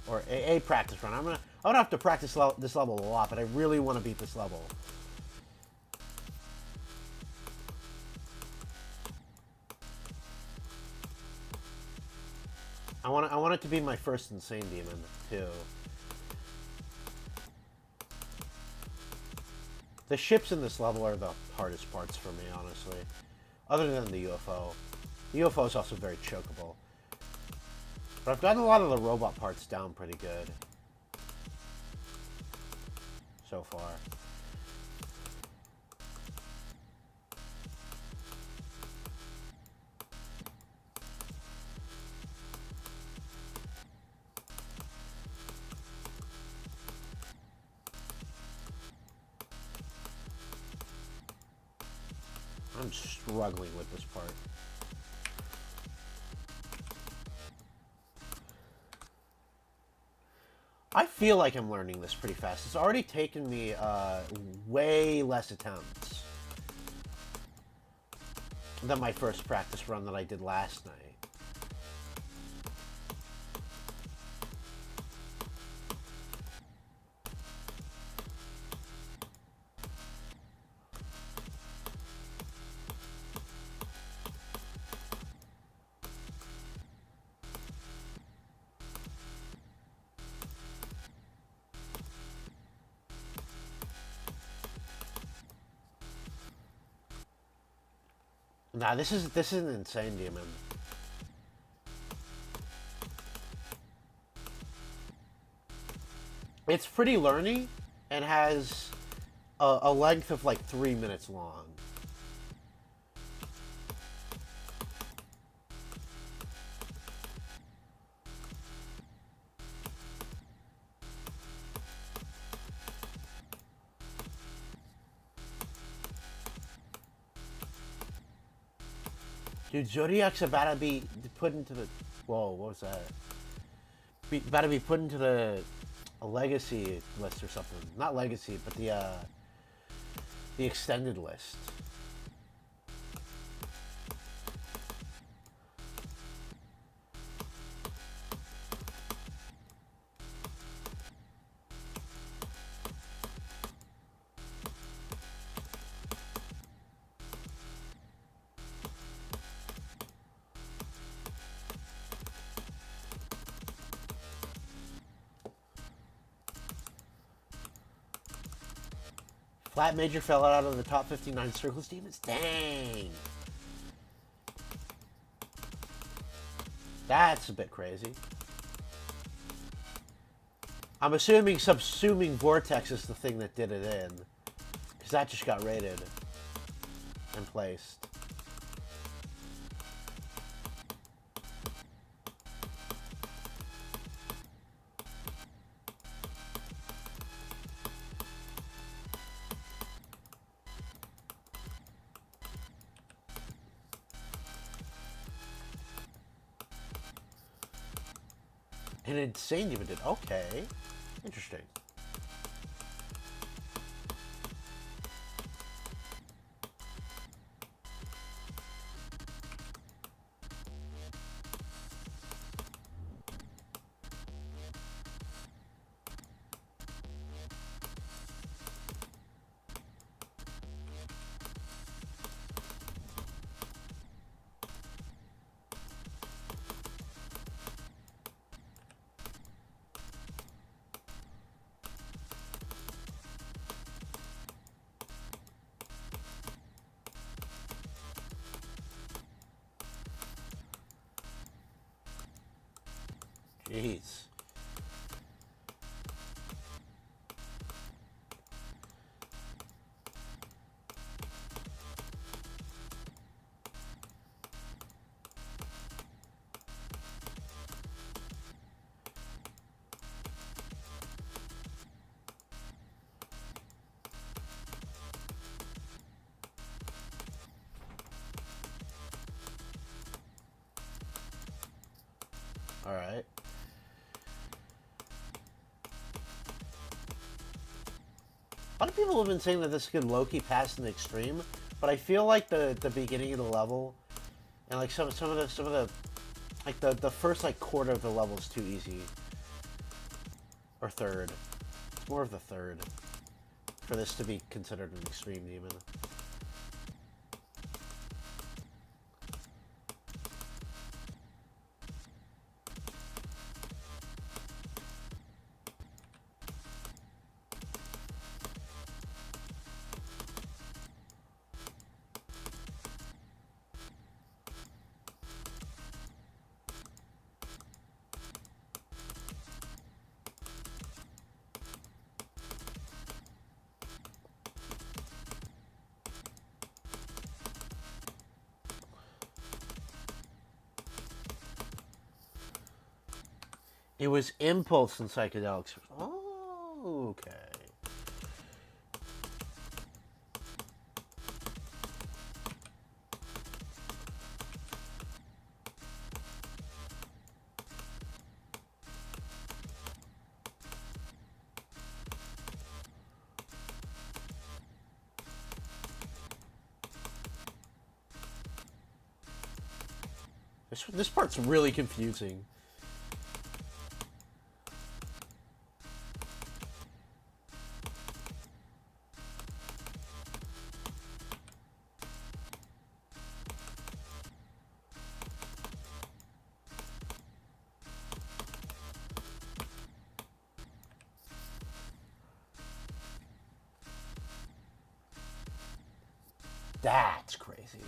or a practice run. I'm gonna have to practice this level a lot, but I really want to beat this level. I want it to be my first insane demon too. The ships in this level are the hardest parts for me, honestly. Other than the UFO. The UFO is also very chokeable. But I've gotten a lot of the robot parts down pretty good. So far. I'm struggling with this part. I feel like I'm learning this pretty fast. It's already taken me way less attempts than my first practice run that I did last night. Nah, this is an insane demon. It's pretty learny and has a length of like 3 minutes long. Dude, Zodiac's about to be put into the... Whoa, what was that? About to be put into a legacy list or something. Not legacy, but the extended list. Flat Major fell out of the top 59 Circles demons? Dang! That's a bit crazy. I'm assuming Subsuming Vortex is the thing that did it in. Because that just got rated and placed. And Insane even did. Okay. Interesting. Jeez. All right. A lot of people have been saying that this could low-key pass in the extreme, but I feel like the beginning of the level and like some of the like the first like quarter of the level is too easy. Or third. It's more of the third for this to be considered an extreme demon. It was impulse and psychedelics. Oh, okay. This part's really confusing. That's crazy.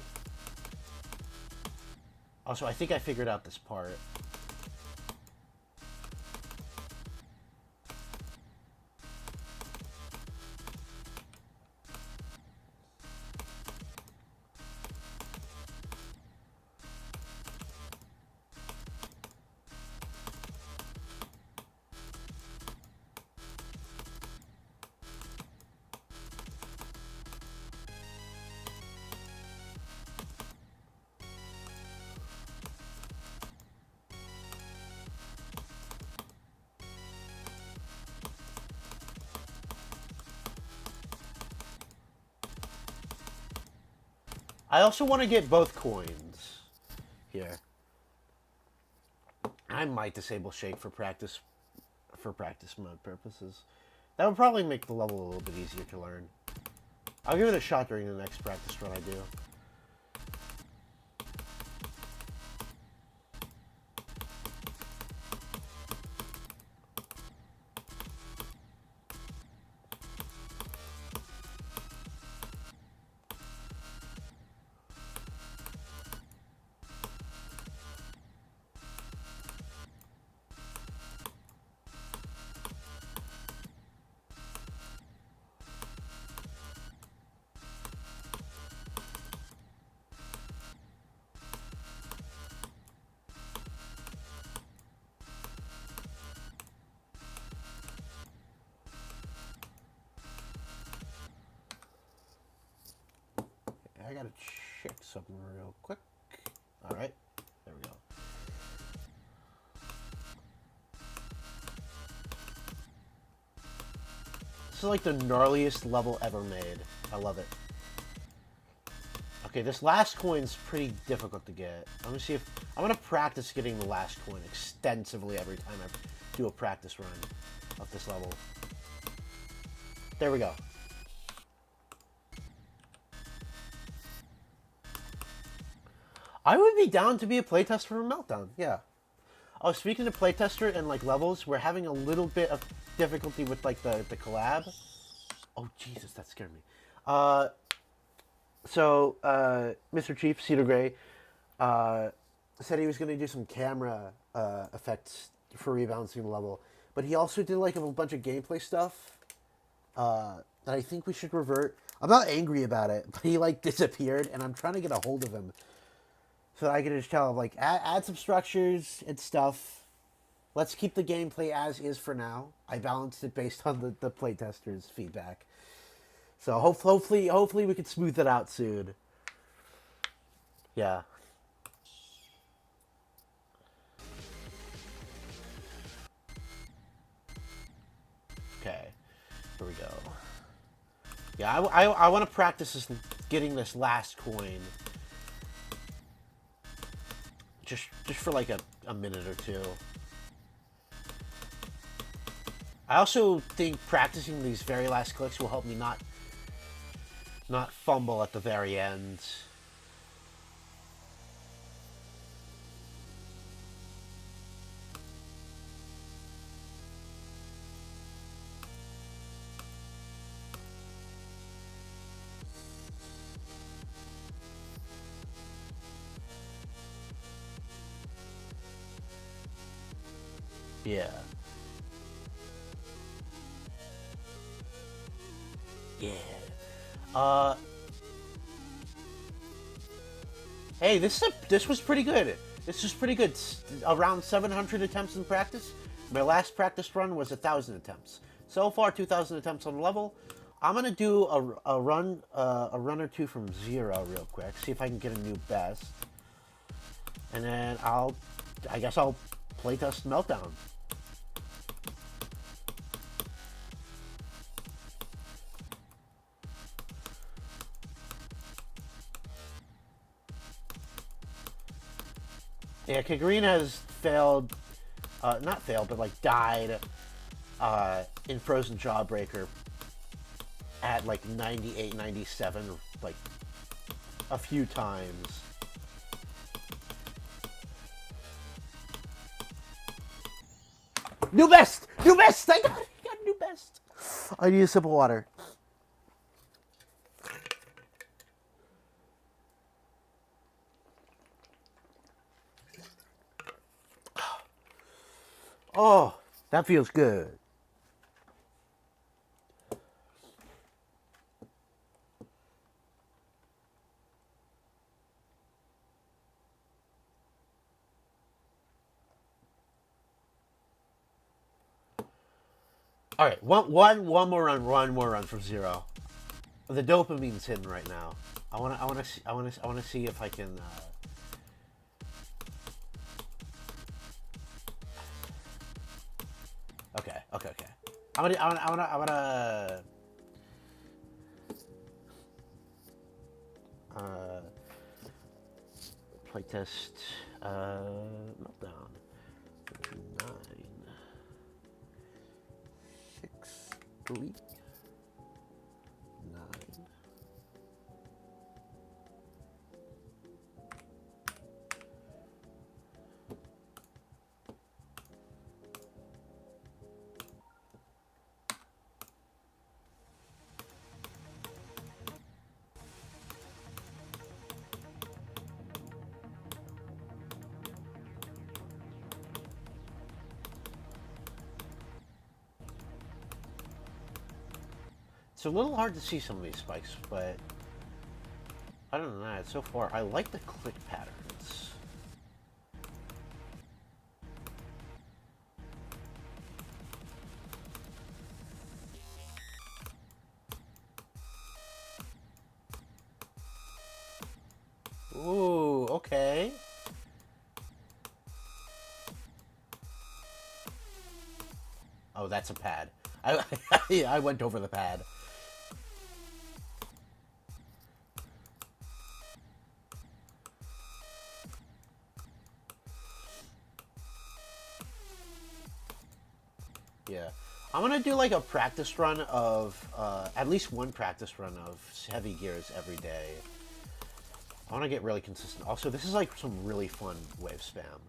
Also, I think I figured out this part. I also want to get both coins here. I might disable Shake for practice mode purposes. That would probably make the level a little bit easier to learn. I'll give it a shot during the next practice run I do. I gotta check something real quick. All right, there we go. This is like the gnarliest level ever made. I love it. Okay, this last coin's pretty difficult to get. I'm gonna see if I'm gonna practice getting the last coin extensively every time I do a practice run of this level. There we go. I would be down to be a playtester for Meltdown. Yeah. Oh, speaking of playtester and like levels, we're having a little bit of difficulty with like the collab. Oh Jesus, that scared me. So Mr. Chief Cedar Gray said he was going to do some camera effects for rebalancing the level, but he also did like a bunch of gameplay stuff that I think we should revert. I'm not angry about it, but he like disappeared, and I'm trying to get a hold of him so that I can just tell him like add some structures and stuff. Let's keep the gameplay as is for now. I balanced it based on the playtesters' feedback. So hopefully we can smooth it out soon. Yeah. Okay. Here we go. Yeah, I want to practice this, getting this last coin. Just for like a minute or two. I also think practicing these very last clicks will help me not fumble at the very end. Yeah. Yeah. Hey, this was pretty good. This was pretty good. Around 700 attempts in practice. My last practice run was 1,000 attempts. So far, 2,000 attempts on the level. I'm gonna do a run or two from 0 real quick. See if I can get a new best, and then I guess I'll playtest Meltdown. Yeah, Kagreen has failed, not failed, but like died in Frozen Jawbreaker at like 98, 97, like a few times. New best! New best! I got a new best! I need a sip of water. Oh, that feels good. All right, one more run from 0. The dopamine's hidden right now. I wanna see if I can. Okay. I'm gonna playtest Meltdown. 9, 6, 3, 9. It's a little hard to see some of these spikes, but other than that, so far, I like the click patterns. Oh, that's a pad. I went over the pad. Yeah. I'm gonna do like a practice run of, at least one practice run of heavy gears every day. I want to get really consistent. Also, this is like some really fun wave spam.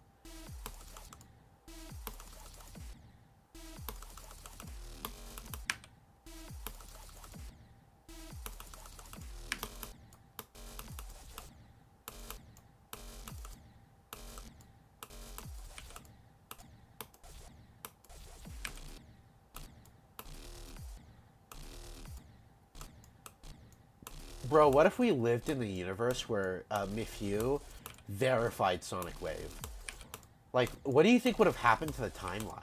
Bro, what if we lived in a universe where Mifu verified Sonic Wave? Like, what do you think would have happened to the timeline?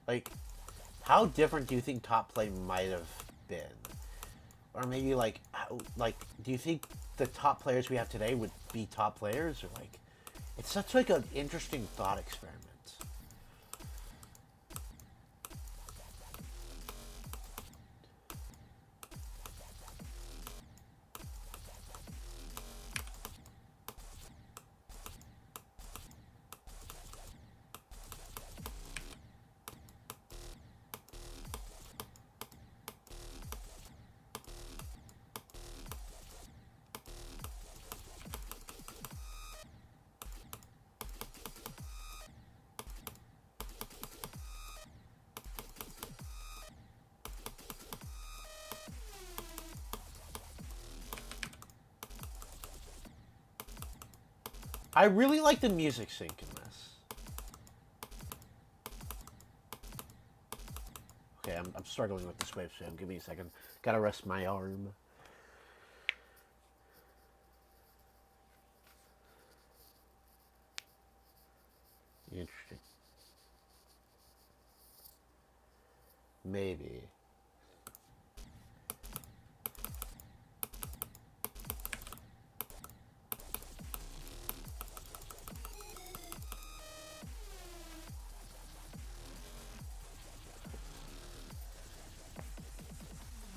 Like, how different do you think top play might have been? Or maybe like, do you think the top players we have today would be top players? Or like, it's such like an interesting thought experiment. I really like the music sync in this. Okay, I'm struggling with this wave spam. Give me a second. Gotta rest my arm. Interesting. Maybe.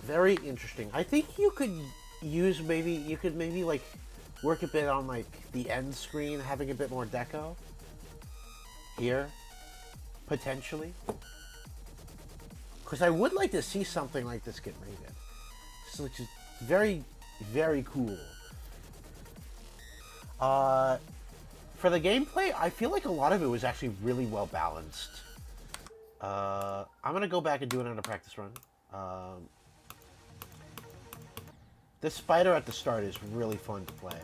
Very interesting. I think you could use maybe like work a bit on like the end screen, having a bit more deco here, potentially. Because I would like to see something like this get rated. This looks very, very cool. For the gameplay, I feel like a lot of it was actually really well balanced. I'm gonna go back and do another practice run. This spider at the start is really fun to play.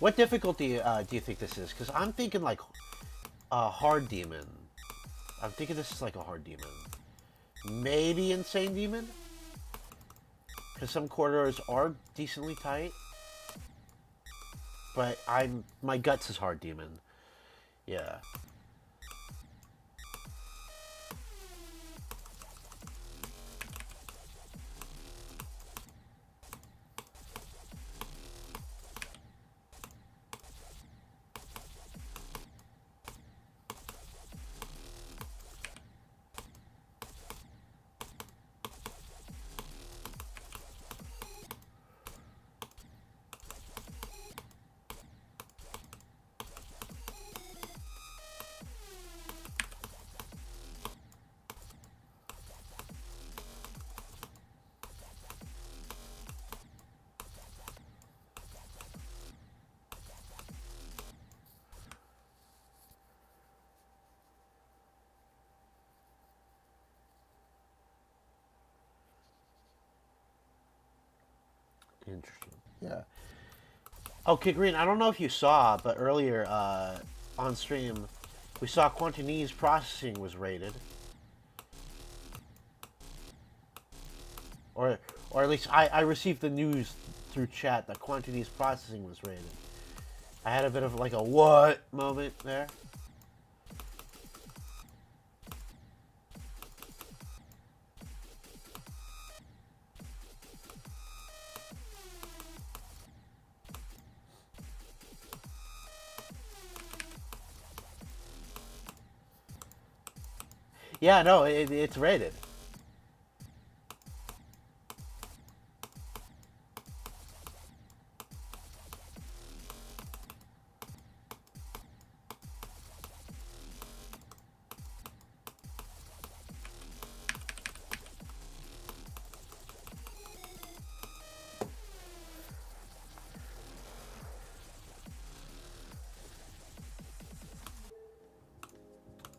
What difficulty do you think this is? Because I'm thinking like hard demon. I'm thinking this is like a hard demon. Maybe insane demon? Because some corridors are decently tight. But my guts is hard demon. Yeah. Interesting. Yeah. Okay, Green, I don't know if you saw, but earlier on stream, we saw Quantinese processing was rated. Or, or at least I received the news through chat that Quantinese processing was rated. I had a bit of like a what moment there. Yeah, no, it's rated.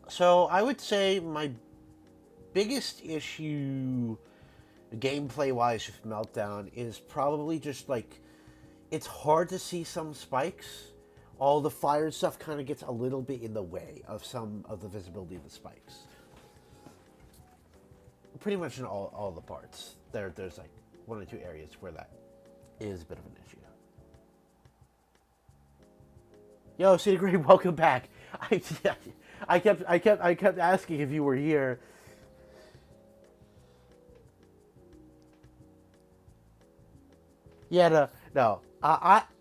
So I would say my biggest issue gameplay wise with Meltdown is probably just like it's hard to see some spikes. All the fire stuff kind of gets a little bit in the way of some of the visibility of the spikes. Pretty much in all the parts. There's like one or two areas where that is a bit of an issue. Yo, City Green, welcome back. I kept asking if you were here. Yeah, no.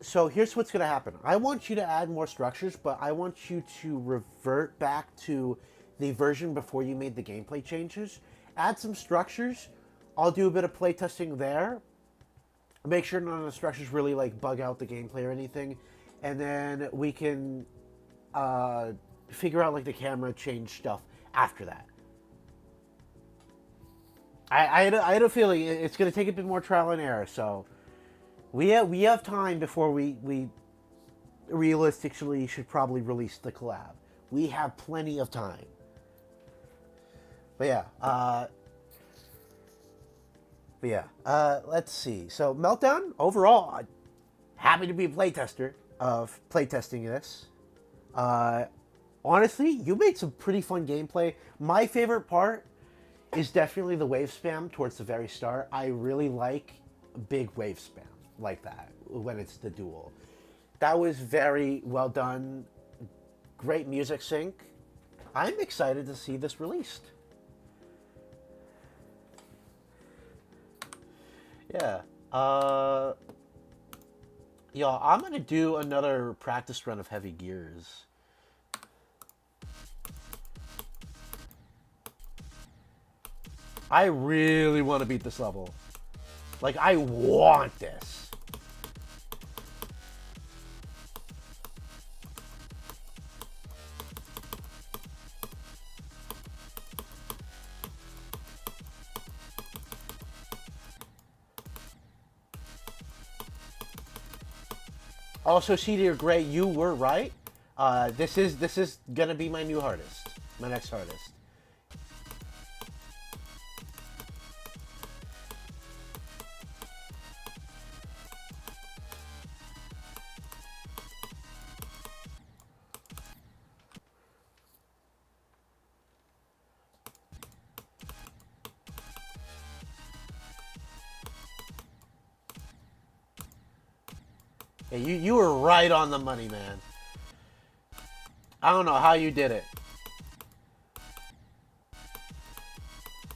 So here's what's gonna happen. I want you to add more structures, but I want you to revert back to the version before you made the gameplay changes. Add some structures. I'll do a bit of playtesting there. Make sure none of the structures really like bug out the gameplay or anything, and then we can figure out like the camera change stuff after that. I had a feeling it's gonna take a bit more trial and error, so. We have time before we realistically should probably release the collab. We have plenty of time. But yeah, let's see. So Meltdown overall, happy to be a playtester of playtesting this. Honestly, you made some pretty fun gameplay. My favorite part is definitely the wave spam towards the very start. I really like big wave spam like that when it's the duel. That was very well done. Great music sync. I'm excited to see this released. Yeah. Yeah, I'm gonna do another practice run of Heavy Gears. I really want to beat this level. Like, I want this. Also, CD or Gray, you were right. This is gonna be my new hardest, my next hardest. Yeah, you were right on the money, man. I don't know how you did it.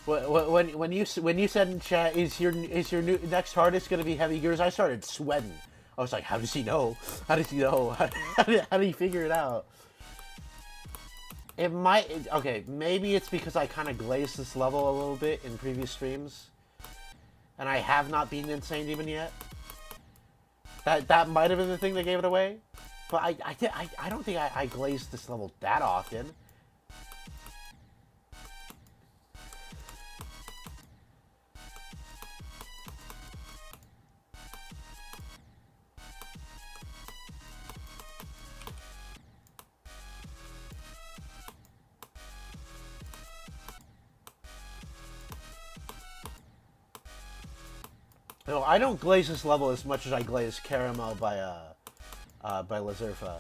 When you said in chat, is your new next hardest gonna be Heavy Gears? I started sweating. I was like, how does he know? How does he know? How did he figure it out? It might. Okay, maybe it's because I kind of glazed this level a little bit in previous streams, and I have not beaten Insane even yet. That might have been the thing that gave it away, but I don't think I glazed this level that often. No, I don't glaze this level as much as I glaze Caramel by Lazurfa.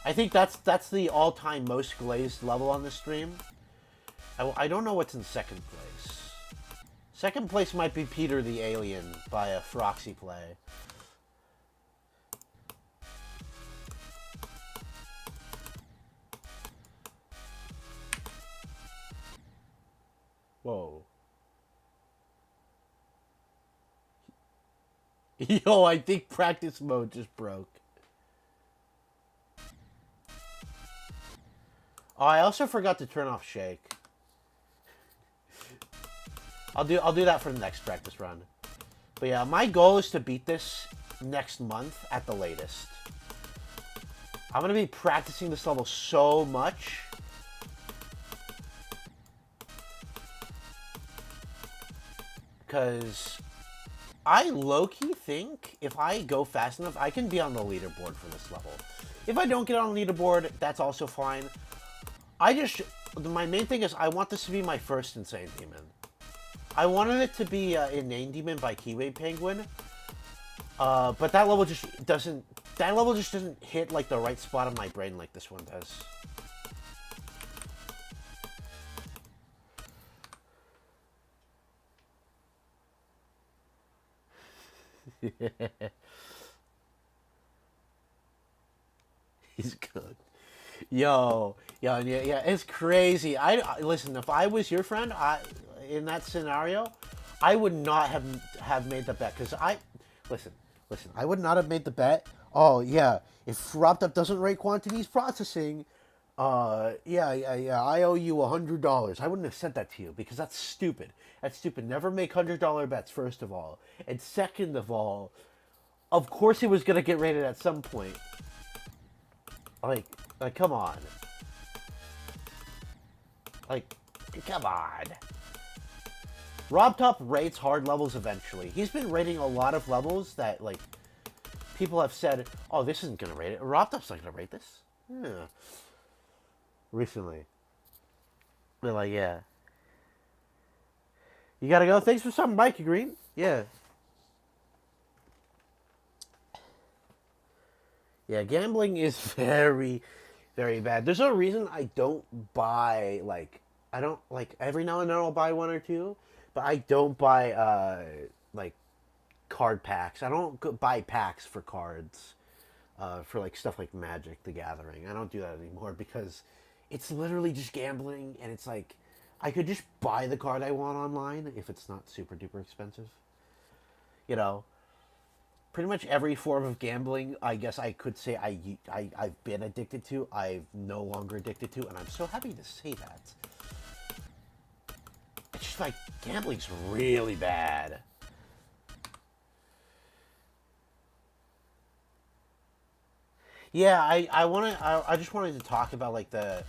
I think that's the all-time most glazed level on this stream. I don't know what's in second place. Second place might be Peter the Alien by a Froxy Play. Whoa. Yo, I think practice mode just broke. Oh, I also forgot to turn off Shake. I'll do that for the next practice run. But yeah, my goal is to beat this next month at the latest. I'm gonna be practicing this level so much. Because I low-key think if I go fast enough, I can be on the leaderboard for this level. If I don't get on the leaderboard, that's also fine. My main thing is I want this to be my first Insane Demon. I wanted it to be Inane Demon by Kiwi Penguin. But that level just doesn't hit like the right spot in my brain like this one does. He's good. Yo, yeah, it's crazy. Listen, if I was your friend, in that scenario, I would not have made the bet because listen, I would not have made the bet. Oh yeah, if Wrapped Up doesn't rate quantities processing, yeah, I owe you $100. I wouldn't have sent that to you because that's stupid. That's stupid. Never make $100 bets. First of all, and second of all, of course it was gonna get rated at some point. Like, come on. Like, come on. Rob Top rates hard levels eventually. He's been rating a lot of levels that, like, people have said, oh, this isn't going to rate it. Rob Top's not going to rate this. Yeah. Recently. They're like, yeah. You got to go? Thanks for something, Mikey Green. Yeah. Yeah, gambling is very, very bad. There's no reason I don't buy, like, every now and then I'll buy one or two, but I don't buy, like, card packs. I don't buy packs for cards, for, like, stuff like Magic the Gathering. I don't do that anymore because it's literally just gambling, and it's like, I could just buy the card I want online if it's not super duper expensive. You know? Pretty much every form of gambling, I guess I could say I've been addicted to, I'm no longer addicted to, and I'm so happy to say that. It's just like, gambling's really bad. Yeah, I just wanted to talk about, like, the,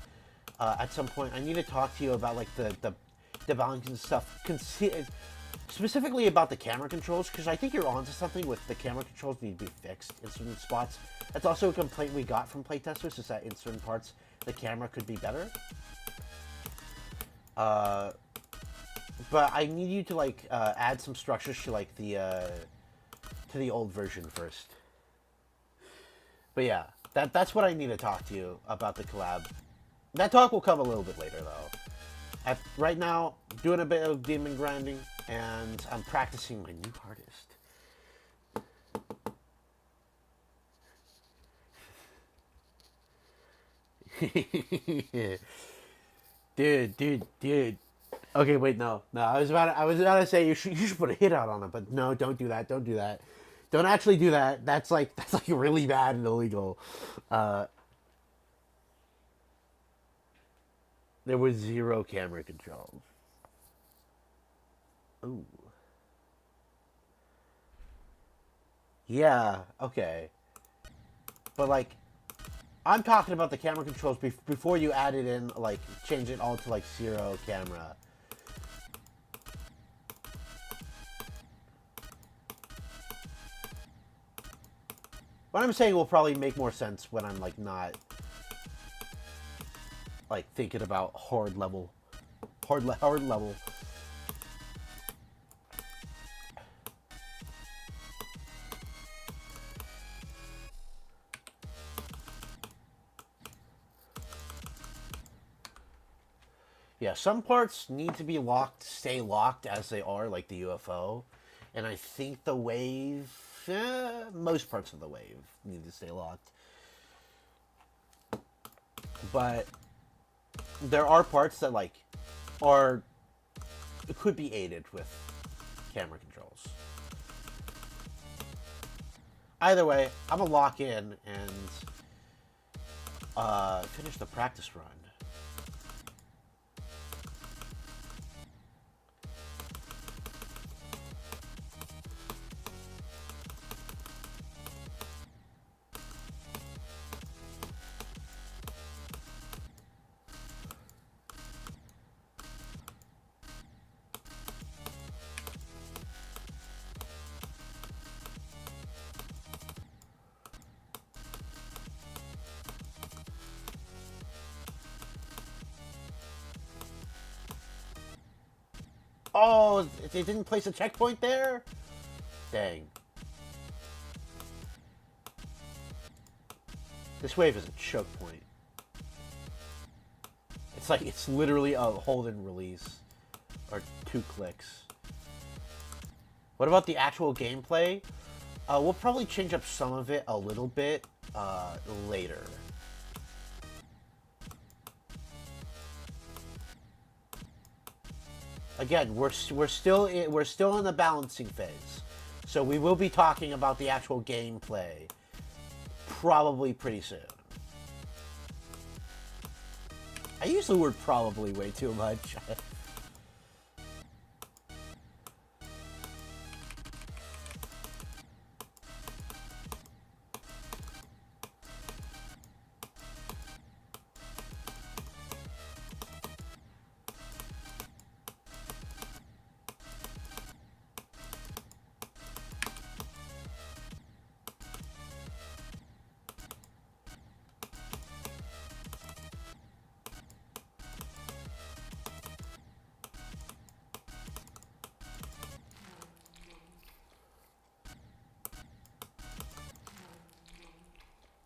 at some point, I need to talk to you about, like, the balance and stuff. Specifically about the camera controls, because I think you're onto something with the camera controls need to be fixed in certain spots. That's also a complaint we got from playtesters, is that in certain parts the camera could be better. But I need you to, like, add some structures to, like, to the old version first. But yeah, that's what I need to talk to you about the collab. That talk will come a little bit later, though. Right now, doing a bit of demon grinding, and I'm practicing my new hardest. Dude. Okay, wait, no. I was about to say you should put a hit out on it, but no, don't do that. Don't do that. Don't actually do that. That's like really bad and illegal. There was 0 camera controls. Ooh. Yeah, okay. But, like, I'm talking about the camera controls before you added in, like, change it all to, like, 0 camera. What I'm saying will probably make more sense when I'm, like, not, like, thinking about hard level. Hard level. Yeah, some parts need to be locked, stay locked as they are, like the UFO. And I think the wave, most parts of the wave need to stay locked. But there are parts that like are could be aided with camera controls. Either way, I'm gonna lock in and finish the practice run. Oh, they didn't place a checkpoint there? Dang. This wave is a choke point. It's like, it's literally a hold and release. Or 2 clicks. What about the actual gameplay? We'll probably change up some of it a little bit later. Again, we're still in the balancing phase, so we will be talking about the actual gameplay probably pretty soon. I use the word probably way too much.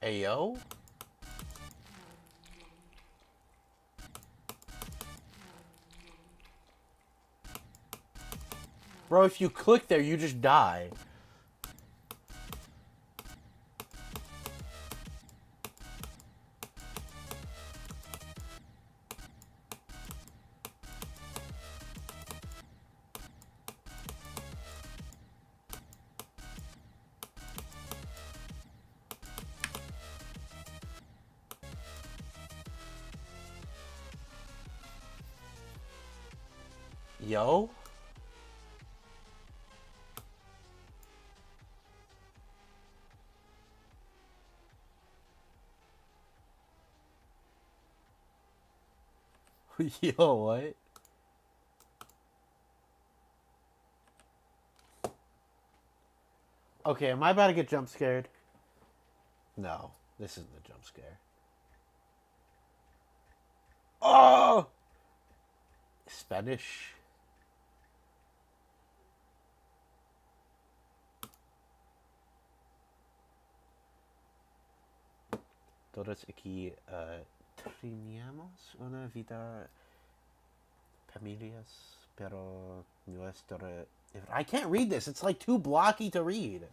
Ayo? Bro, if you click there, you just die. Yo? Yo, what? Okay, am I about to get jump scared? No, this isn't a jump scare. Oh! Spanish. Todos aquí teníamos una vida familias, pero nuestra... I can't read this. It's like too blocky to read.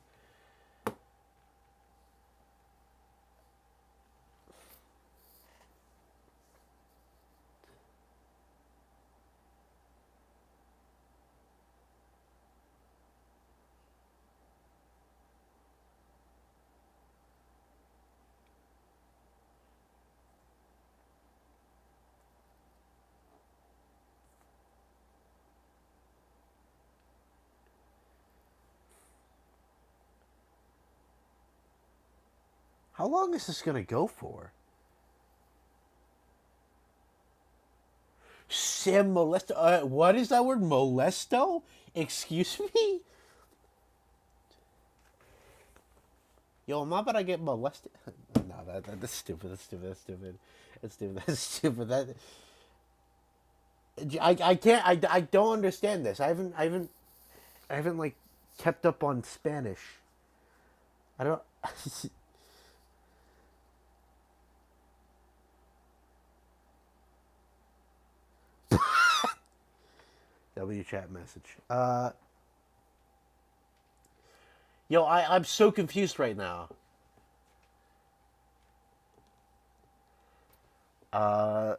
How long is this going to go for? Sam Molesto. What is that word? Molesto? Excuse me? Yo, am I about to get molested? No, that's stupid. That's stupid. That's stupid. That's stupid. That's stupid. That I can't. I don't understand this. I haven't like kept up on Spanish. I don't. W chat message. Yo, I'm so confused right now. Uh,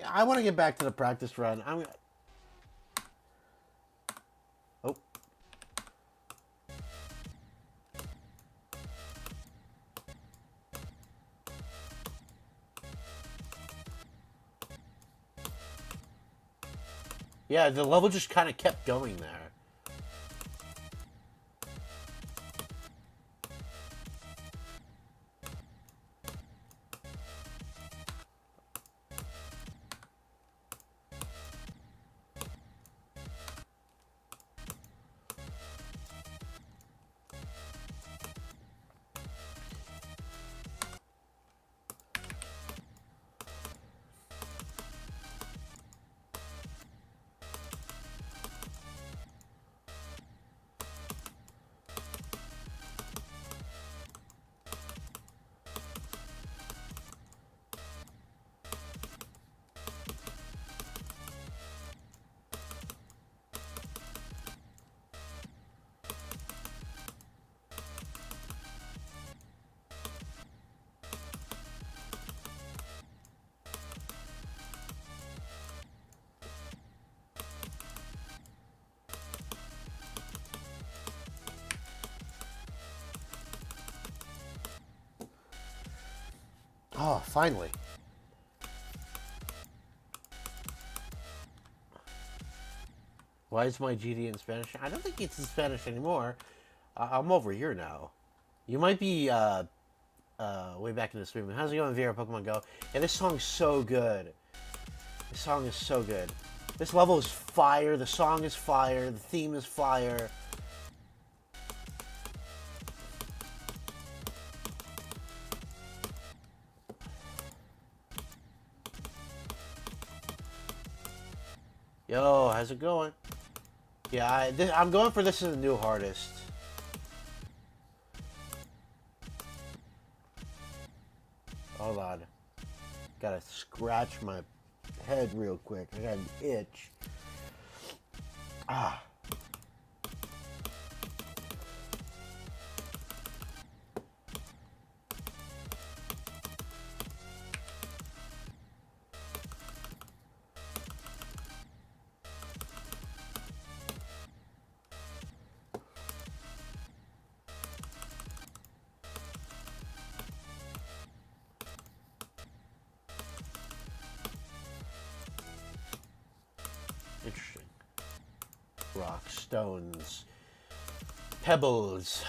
I want to get back to the practice run. Oh, yeah, the level just kind of kept going there. Oh, finally. Why is my GD in Spanish? I don't think it's in Spanish anymore. I'm over here now. You might be way back in the stream. How's it going, VR Pokemon Go? Yeah, this song's so good. This song is so good. This level is fire. The song is fire. The theme is fire. Yo, how's it going? Yeah, I'm going for this as the new hardest. Hold on. Gotta scratch my head real quick. I got an itch. Ah. Interesting. Rocks, stones, pebbles.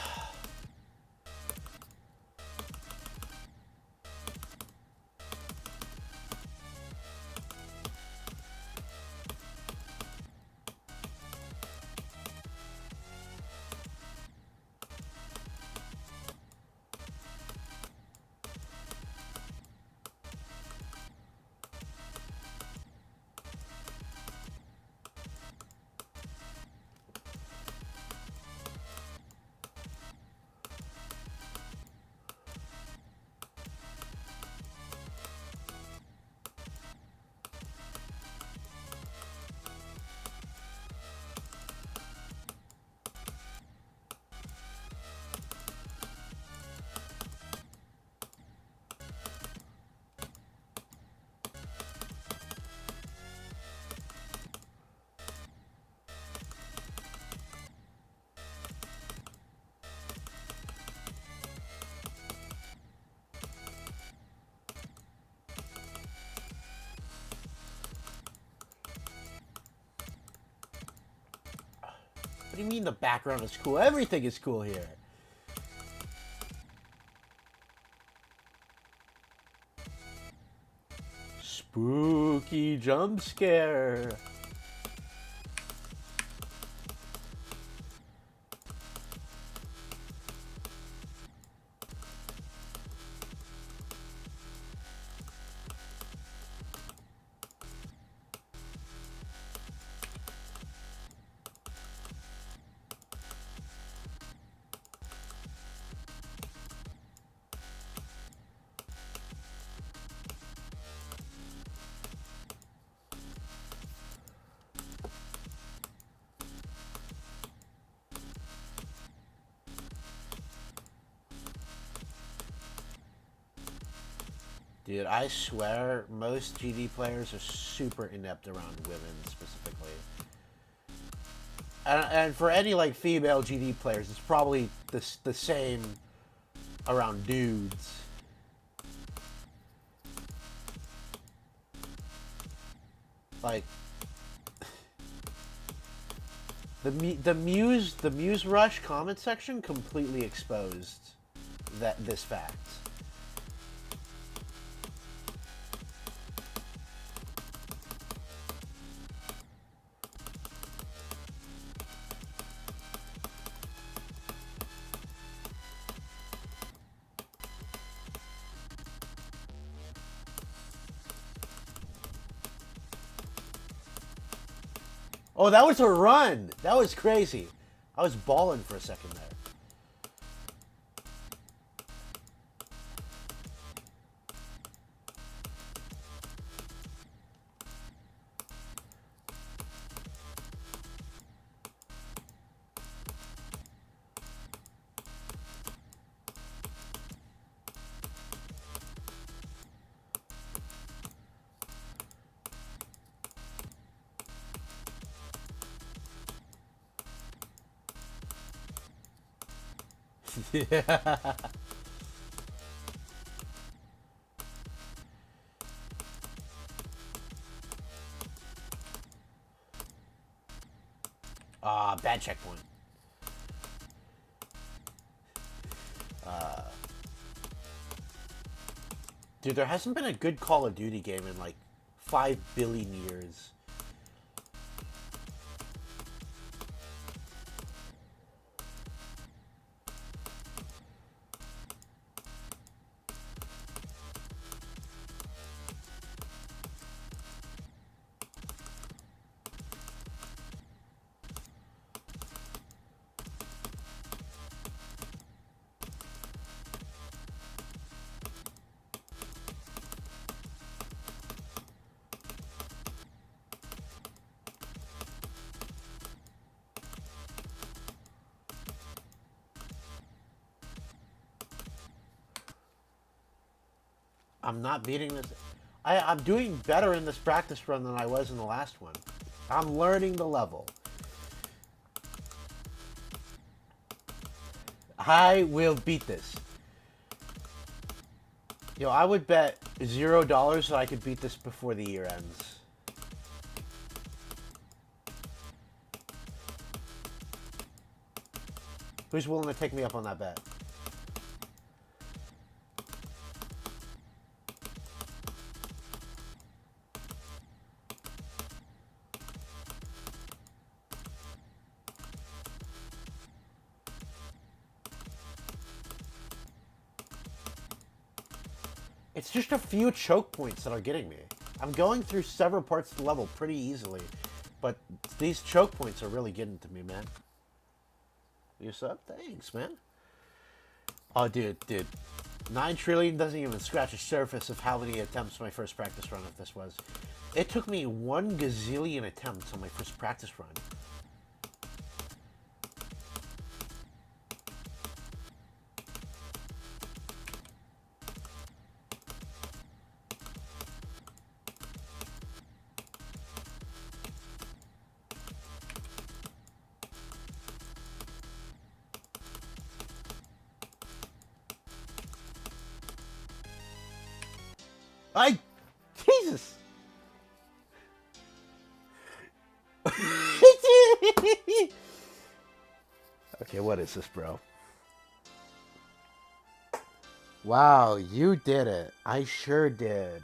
What do you mean the background is cool? Everything is cool here. Spooky jump scare. Dude, I swear most GD players are super inept around women specifically. And for any like female GD players, it's probably the same around dudes. Like the Muse Rush comment section completely exposed this fact. Oh, that was a run. That was crazy. I was balling for a second there. Yeah. Bad checkpoint. Dude, there hasn't been a good Call of Duty game in like 5 billion years. I'm not beating this. I'm doing better in this practice run than I was in the last one. I'm learning the level. I will beat this. Yo, I would bet $0 that I could beat this before the year ends. Who's willing to take me up on that bet? It's just a few choke points that are getting me. I'm going through several parts of the level pretty easily, but these choke points are really getting to me, man. You sub? Thanks, man. Oh, dude. 9 trillion doesn't even scratch the surface of how many attempts my first practice run of this was. It took me 1 gazillion attempts on my first practice run. Jesus! Okay, what is this, bro? Wow, you did it. I sure did.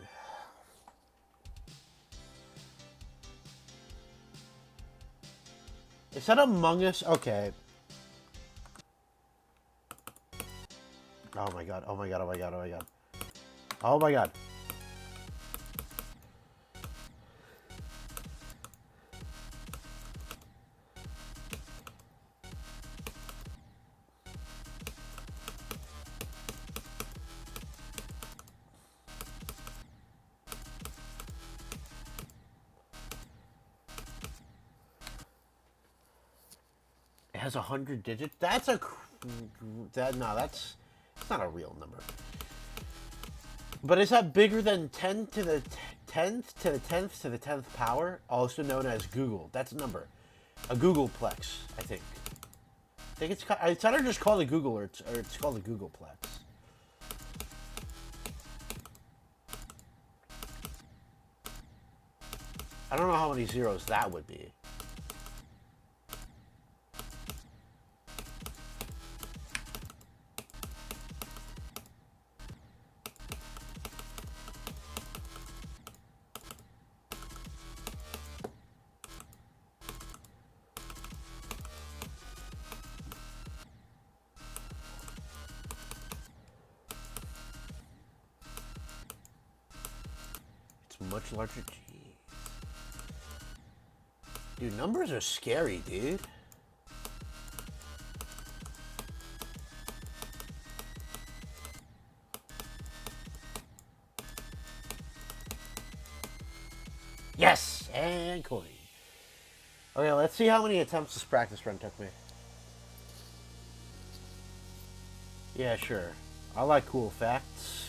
Is that Among Us? Okay. Oh my god, oh my god, oh my god, oh my god. Oh my god. It has 100 digits? That's a... no, that's not a real number. But is that bigger than 10 to the 10th to the 10th to the 10th power, also known as Google? That's a number. A Googleplex, I think. I think it's either just called a Google or it's called a Googleplex. I don't know how many zeros that would be. It's much larger. Dude, numbers are scary, dude. Yes! And coin. Okay, let's see how many attempts this practice run took me. Yeah, sure. I like cool facts.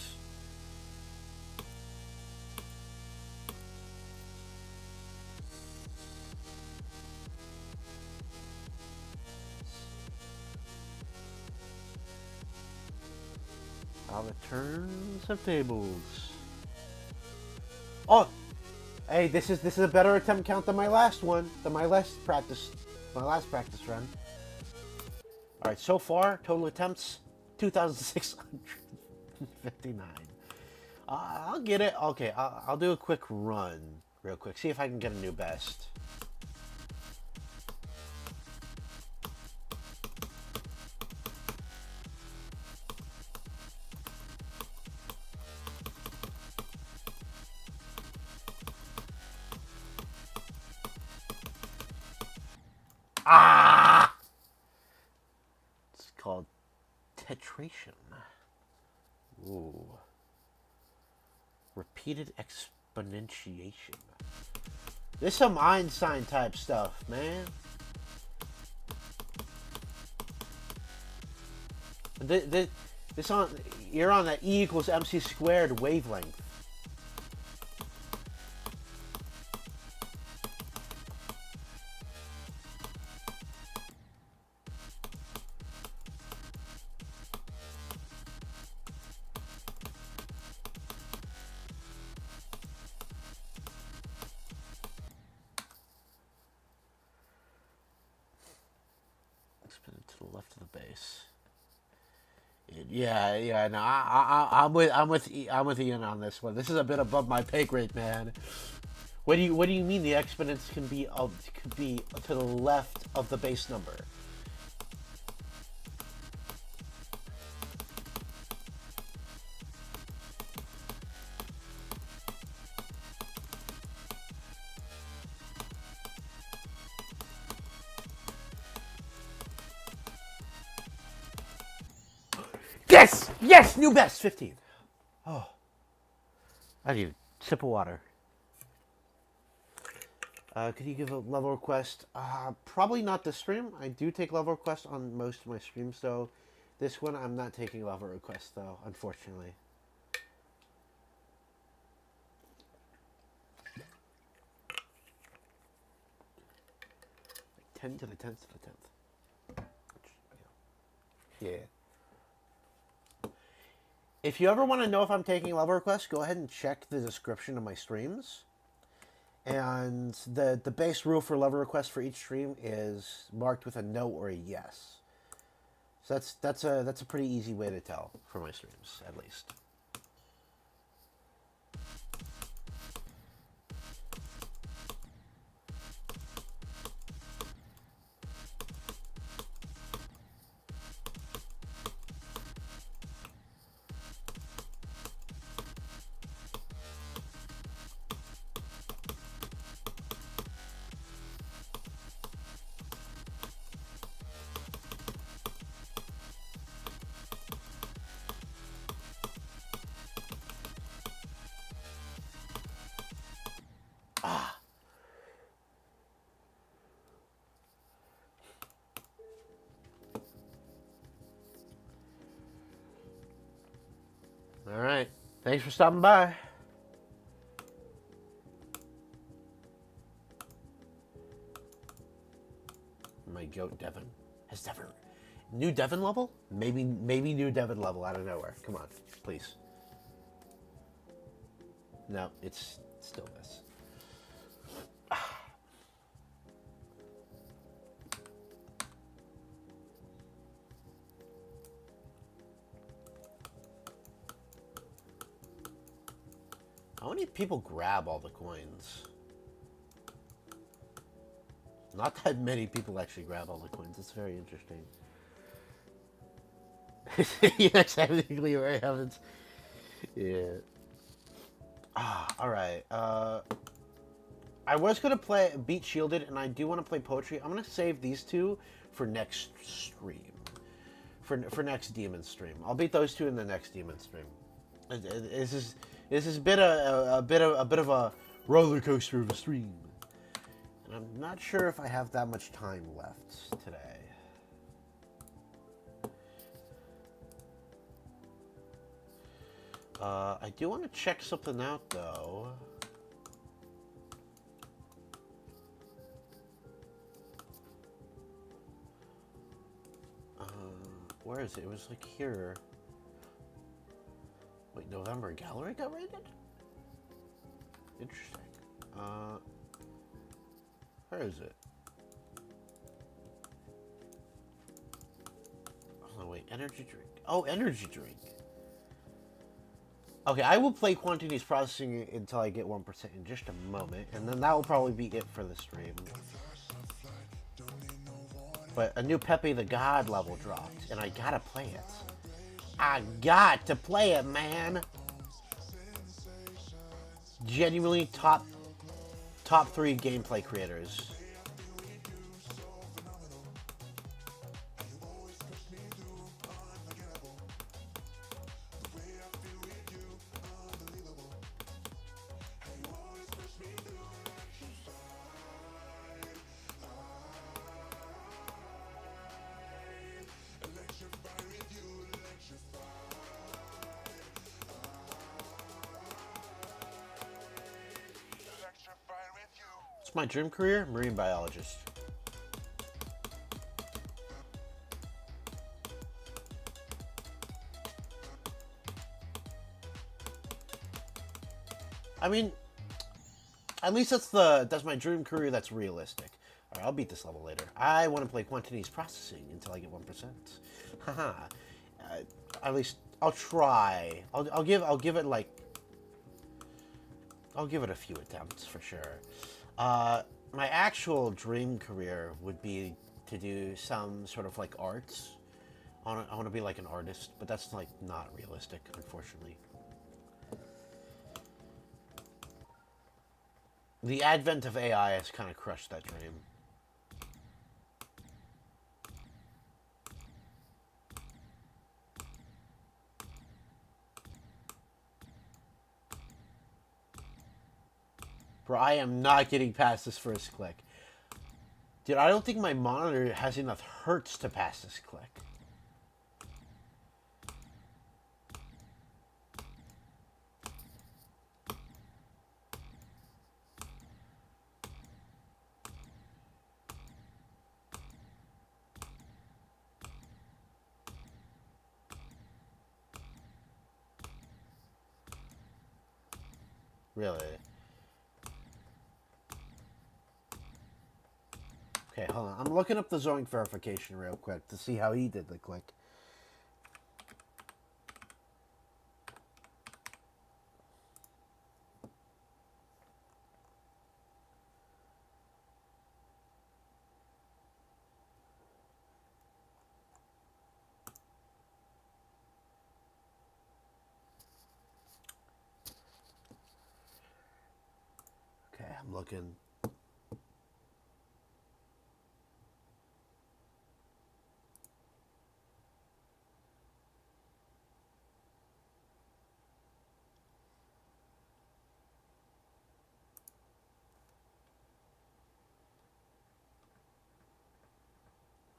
How the turns of tables. Oh! Hey, this is a better attempt count than my last one. Than my last practice run. Alright, so far, total attempts, 2,659. I'll get it. Okay, I'll do a quick run. Real quick. See if I can get a new best. Ah! It's called tetration. Ooh. Repeated exponentiation. This is some Einstein type stuff, man. You're on that E equals MC squared wavelength. Spin it to the left of the base. Yeah. No, I'm with Ian on this one. This is a bit above my pay grade, man. What do you mean the exponents could be to the left of the base number? Yes! Yes! New best! 15. Oh. I need a sip of water. Could you give a level request? Probably not this stream. I do take level requests on most of my streams, though. This one, I'm not taking level requests, though, unfortunately. Ten to the 10th to the 10th. Yeah. If you ever want to know if I'm taking level requests, go ahead and check the description of my streams. And the base rule for level requests for each stream is marked with a no or a yes. So that's a pretty easy way to tell for my streams, at least. All right. Thanks for stopping by. My goat Devon. Has Devon new Devon level? Maybe new Devon level out of nowhere. Come on, please. No, it's still this. How many people grab all the coins? Not that many people actually grab all the coins. It's very interesting. Yeah, technically, right, Heavens. Yeah. All right. I was gonna beat Shielded, and I do want to play Poetry. I'm gonna save these two for next stream. For next Demon stream, I'll beat those two in the next Demon stream. This has been a bit of a roller coaster of a stream, and I'm not sure if I have that much time left today. I do want to check something out though. Where is it? It was like here. Wait, November Gallery got raided? Interesting. Where is it? Oh, wait, energy drink. Oh, energy drink. Okay, I will play Quantity's Processing until I get 1% in just a moment, and then that will probably be it for the stream. But a new Pepe the God level dropped, and I gotta play it. I got to play it, man. Genuinely top 3 gameplay creators. My dream career? Marine biologist. I mean, at least that's my dream career that's realistic. Alright, I'll beat this level later. I want to play Quantity's Processing until I get 1%. Haha. At least I'll try. I'll give it like I'll give it a few attempts for sure. My actual dream career would be to do some sort of like arts. I want to be like an artist, but that's like not realistic, unfortunately. The advent of AI has kind of crushed that dream. Bro, I am not getting past this first click. Dude, I don't think my monitor has enough hertz to pass this click. Really? Okay, hold on. I'm looking up the Zoink verification real quick to see how he did the click. Okay, I'm looking.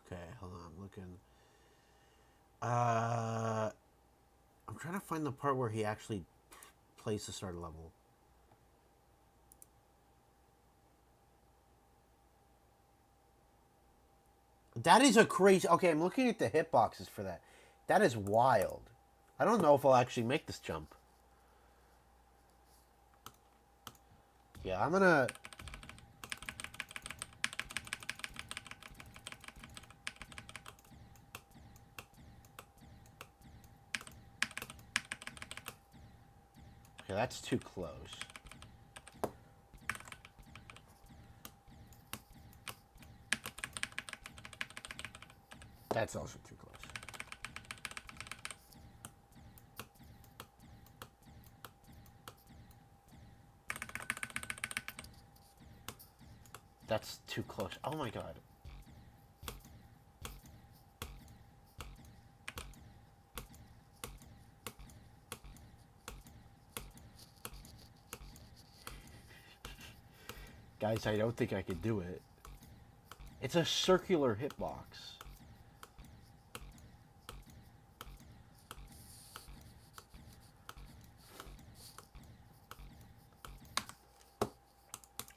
Okay, hold on, I'm looking. I'm trying to find the part where he actually place to start a level. That is a crazy... Okay, I'm looking at the hitboxes for that. That is wild. I don't know if I'll actually make this jump. Yeah, I'm gonna... Okay, that's too close. That's also too close. That's too close. Oh my god. Guys, I don't think I could do it. It's a circular hitbox.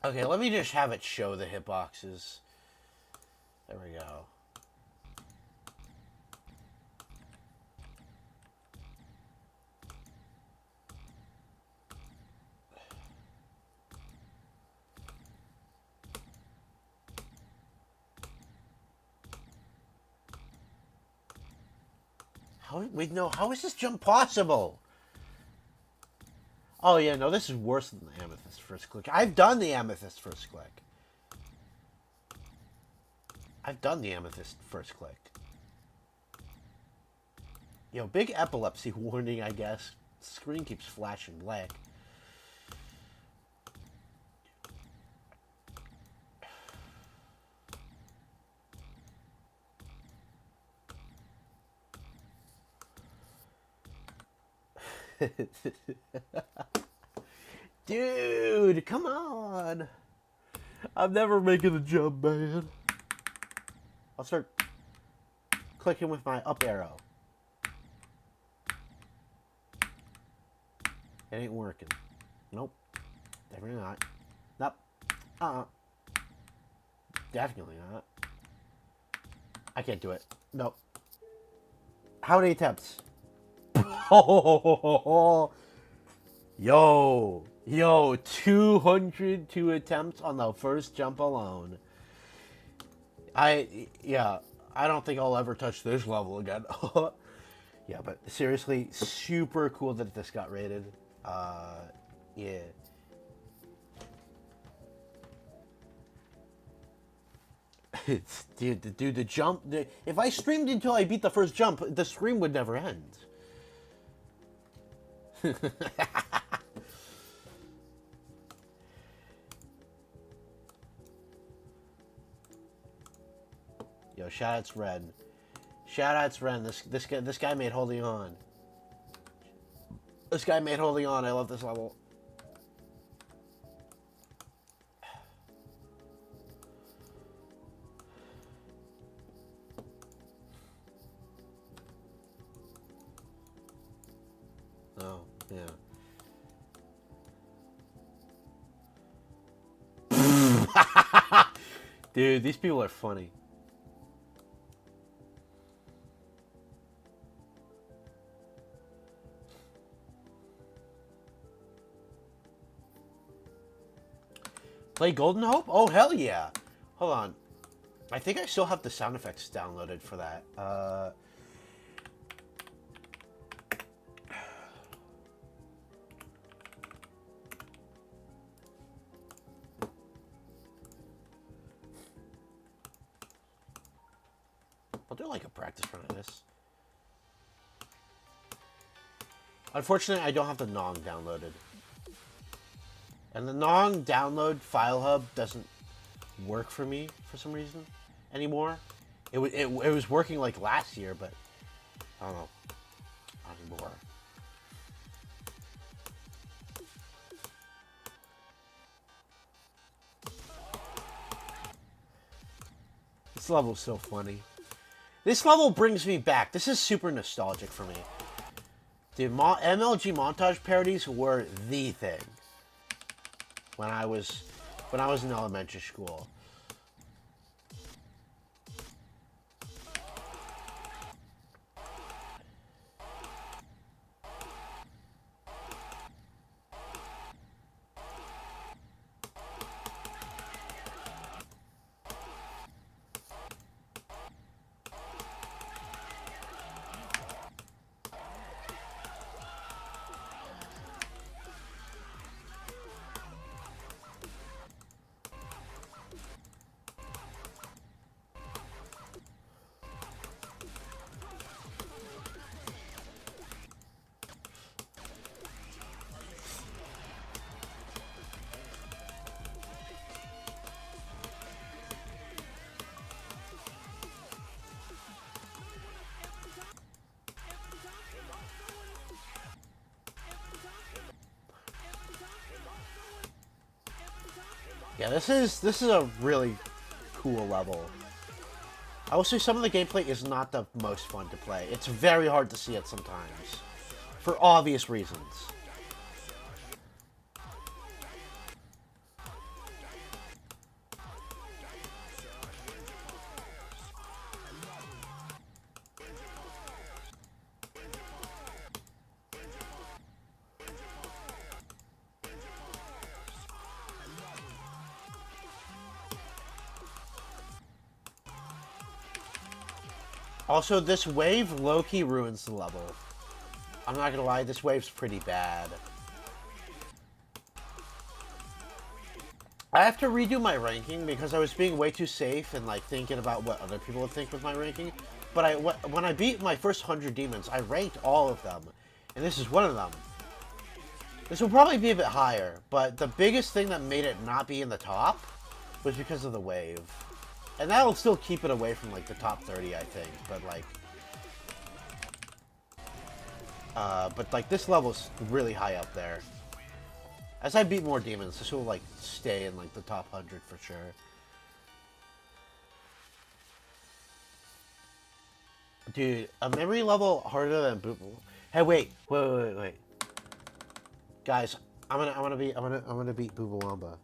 Okay, let me just have it show the hitboxes. There we go. Wait, no, how is this jump possible? Oh, yeah, no, this is worse than the Amethyst First Click. I've done the Amethyst First Click. I've done the Amethyst First Click. Yo, big epilepsy warning, I guess. The screen keeps flashing black. Dude, come on. I'm never making the jump, man. I'll start clicking with my up arrow. It ain't working. Nope. Definitely not. Nope. Definitely not. I can't do it. Nope. How many attempts? Yo, 202 attempts on the first jump alone. I don't think I'll ever touch this level again. Yeah, but seriously, super cool that this got rated. Yeah. Dude, the jump... if I streamed until I beat the first jump, the stream would never end. Yo, shoutouts Red. Shoutouts Red. This guy made Holding On. This guy made Holding On. I love this level. Oh, yeah. Dude, these people are funny. Play Golden Hope? Oh, hell yeah. Hold on. I think I still have the sound effects downloaded for that. I'll do like a practice run of this. Unfortunately, I don't have the Nong downloaded. And the Nong download file hub doesn't work for me for some reason anymore. It was working like last year, but I don't know, not anymore. This level's so funny. This level brings me back. This is super nostalgic for me. Dude, MLG montage parodies were the thing when I was in elementary school. Yeah, this is a really cool level. I will say some of the gameplay is not the most fun to play. It's very hard to see it sometimes, for obvious reasons. Also, this wave low-key ruins the level. I'm not gonna lie, this wave's pretty bad. I have to redo my ranking because I was being way too safe and like thinking about what other people would think with my ranking. But when I beat my first 100 demons, I ranked all of them. And this is one of them. This will probably be a bit higher, but the biggest thing that made it not be in the top was because of the wave. And that'll still keep it away from, like, the top 30, I think. But, like, this level's really high up there. As I beat more demons, this will, like, stay in, like, the top 100 for sure. Dude, a memory level harder than boot. Hey, wait. Guys, I'm gonna beat Boobalamba.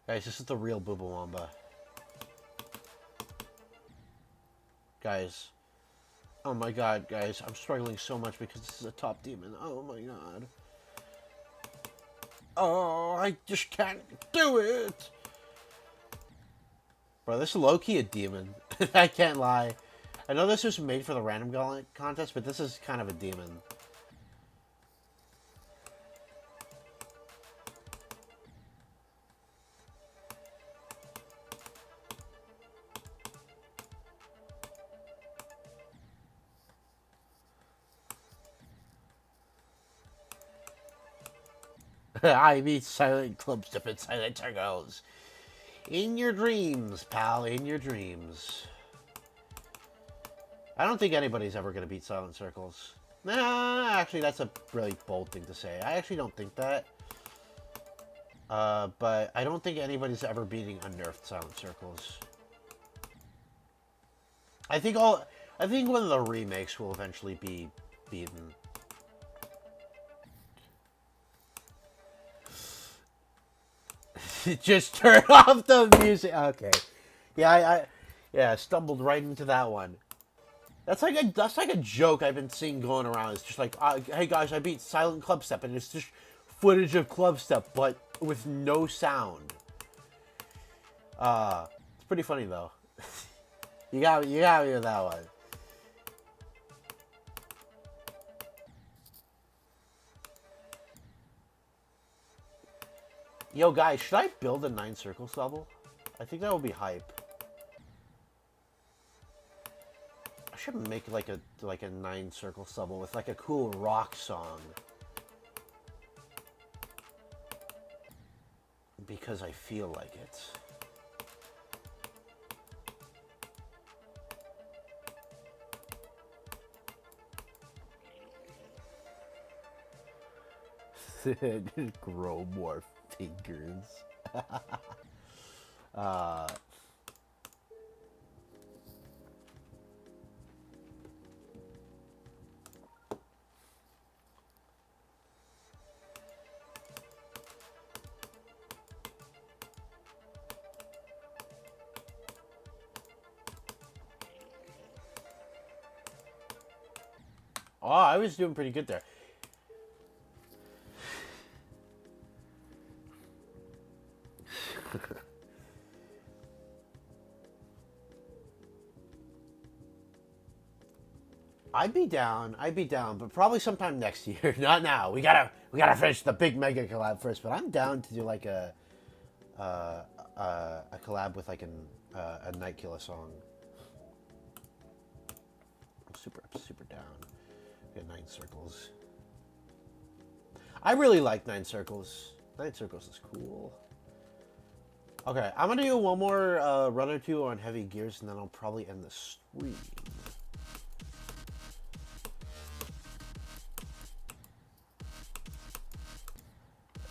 Guys, this is the real Boobalamba. Guys. Oh my god, guys. I'm struggling so much because this is a top demon. Oh my god. Oh, I just can't do it! Bro, this is low-key a demon. I can't lie. I know this was made for the random gauntlet contest, but this is kind of a demon. I meet silent clubstep and silent circles. In your dreams, pal, in your dreams. I don't think anybody's ever going to beat silent circles. Nah, actually, that's a really bold thing to say. I actually don't think that. But I don't think anybody's ever beating unnerfed silent circles. I think one of the remakes will eventually be beaten. Just turn off the music. Okay. Yeah, I stumbled right into that one. That's like a joke I've been seeing going around. It's just like, hey guys, I beat Silent Clubstep, and it's just footage of Clubstep, but with no sound. It's pretty funny though. you got me with that one. Yo, guys, should I build a 9 circles level? I think that would be hype. I should make like a 9 circles level with like a cool rock song. Because I feel like it. Grow more fingers. uh, oh, I was doing pretty good there. I'd be down, but probably sometime next year. Not now. We gotta finish the big mega collab first. But I'm down to do like a collab with like a Night Killer song. I'm super down. Get 9 circles. I really like 9 circles. 9 circles is cool. Okay, I'm gonna do one more run or two on heavy gears, and then I'll probably end the stream.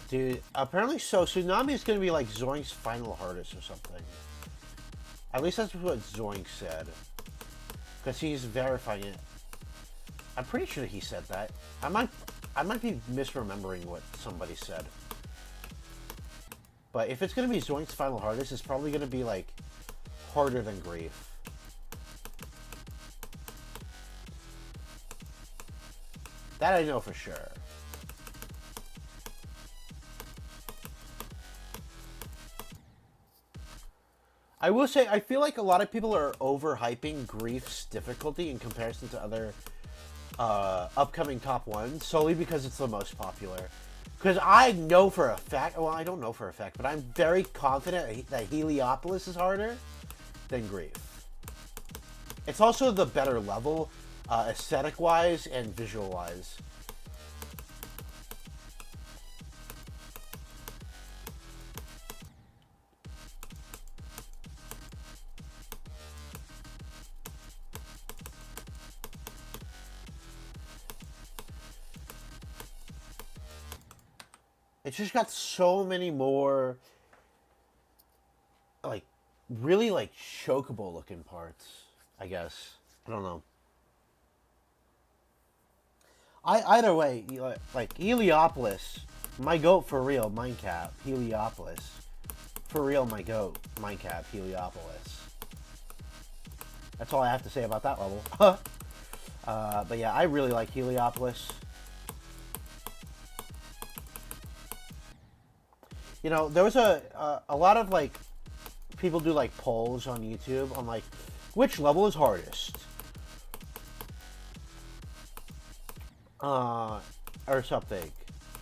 Dude, apparently so. Tsunami is going to be like Zoink's final hardest or something. At least that's what Zoink said. Because he's verifying it. I'm pretty sure he said that. I might be misremembering what somebody said. But if it's going to be Zoink's final hardest, it's probably going to be like harder than Grief. That I know for sure. I will say, I feel like a lot of people are overhyping Grief's difficulty in comparison to other upcoming top ones, solely because it's the most popular. Because I know for a fact, well, I don't know for a fact, but I'm very confident that Heliopolis is harder than Grief. It's also the better level, aesthetic-wise and visual-wise. It's just got so many more, like, really, like, chokeable looking parts, I guess. I don't know. Either way, like, Heliopolis, my goat for real, Mindcap, Heliopolis. For real, my goat, Mindcap, Heliopolis. That's all I have to say about that level. But yeah, I really like Heliopolis. You know, there was a lot of, like, people do, like, polls on YouTube on, like, which level is hardest? Or something.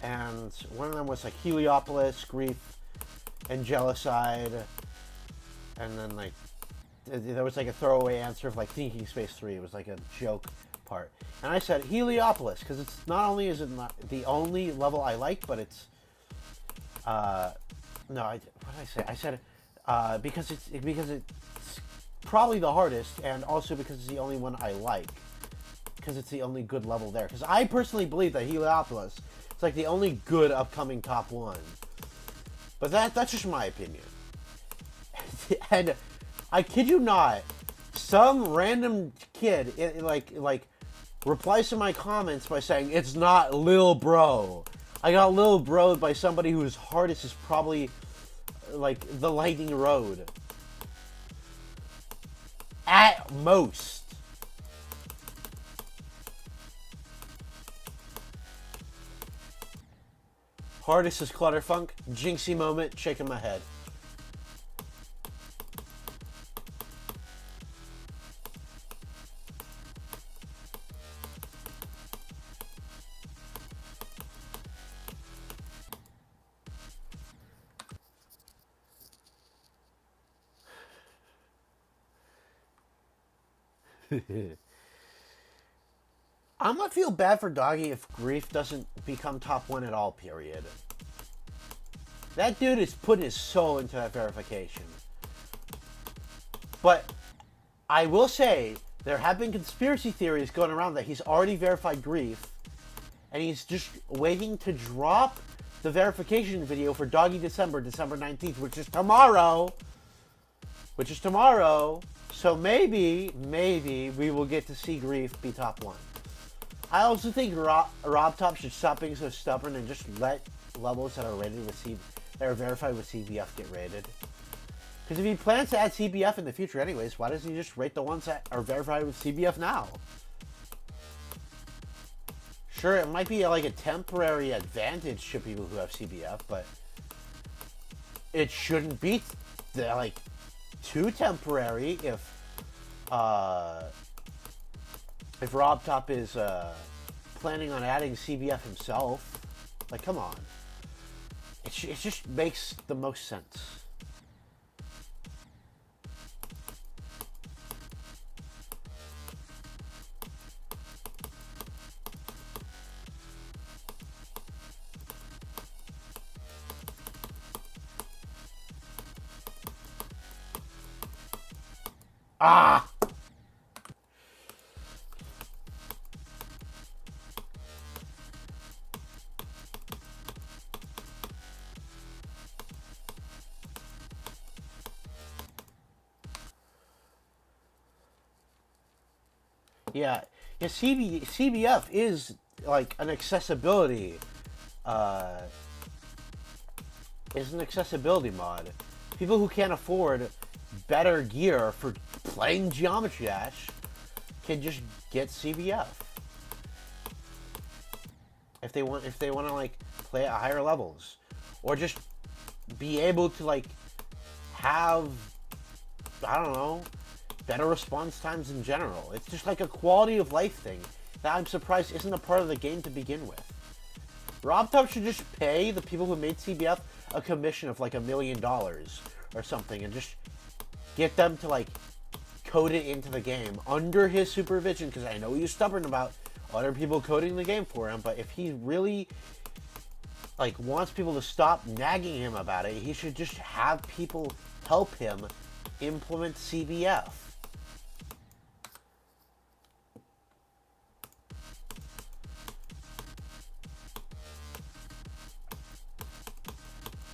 And one of them was, like, Heliopolis, Grief, Angelicide, and then, like, there was, like, a throwaway answer of, like, Thinking Space 3. It was, like, a joke part. And I said Heliopolis, because it's not only is it not the only level I like, but it's... no, what did I say? I said, because it's probably the hardest, and also because it's the only one I like. Because it's the only good level there. Because I personally believe that Heliopolis is like the only good upcoming top one. But that's just my opinion. And I kid you not, some random kid like replies to my comments by saying it's not Lil Bro. I got Lil Bro'd by somebody whose hardest is probably, like, the Lightning Road. At most. Hardest is Clutterfunk. Jinxie moment, shaking my head. I'm gonna feel bad for Doggy if Grief doesn't become top one at all, period. That dude is putting his soul into that verification. But I will say, there have been conspiracy theories going around that he's already verified Grief, and he's just waiting to drop the verification video for Doggy December, December 19th, which is tomorrow. So maybe we will get to see Grief be top 1. I also think Rob Top should stop being so stubborn and just let levels that are rated with that are verified with CBF get rated. Because if he plans to add CBF in the future anyways, why doesn't he just rate the ones that are verified with CBF now? Sure, it might be like a temporary advantage to people who have CBF, but it shouldn't be like too temporary if Rob Top is planning on adding CBF himself. Like, come on. It just makes the most sense. Ah! Yeah, CBF is like an accessibility mod. People who can't afford better gear for playing Geometry Dash can just get CBF if they want to like play at higher levels, or just be able to like have, I don't know, better response times in general. It's just like a quality of life thing that I'm surprised isn't a part of the game to begin with. Rob Top should just pay the people who made CBF a commission of like $1 million or something, and just get them to like code it into the game under his supervision, because I know he's stubborn about other people coding the game for him, but if he really like wants people to stop nagging him about it, he should just have people help him implement CBF.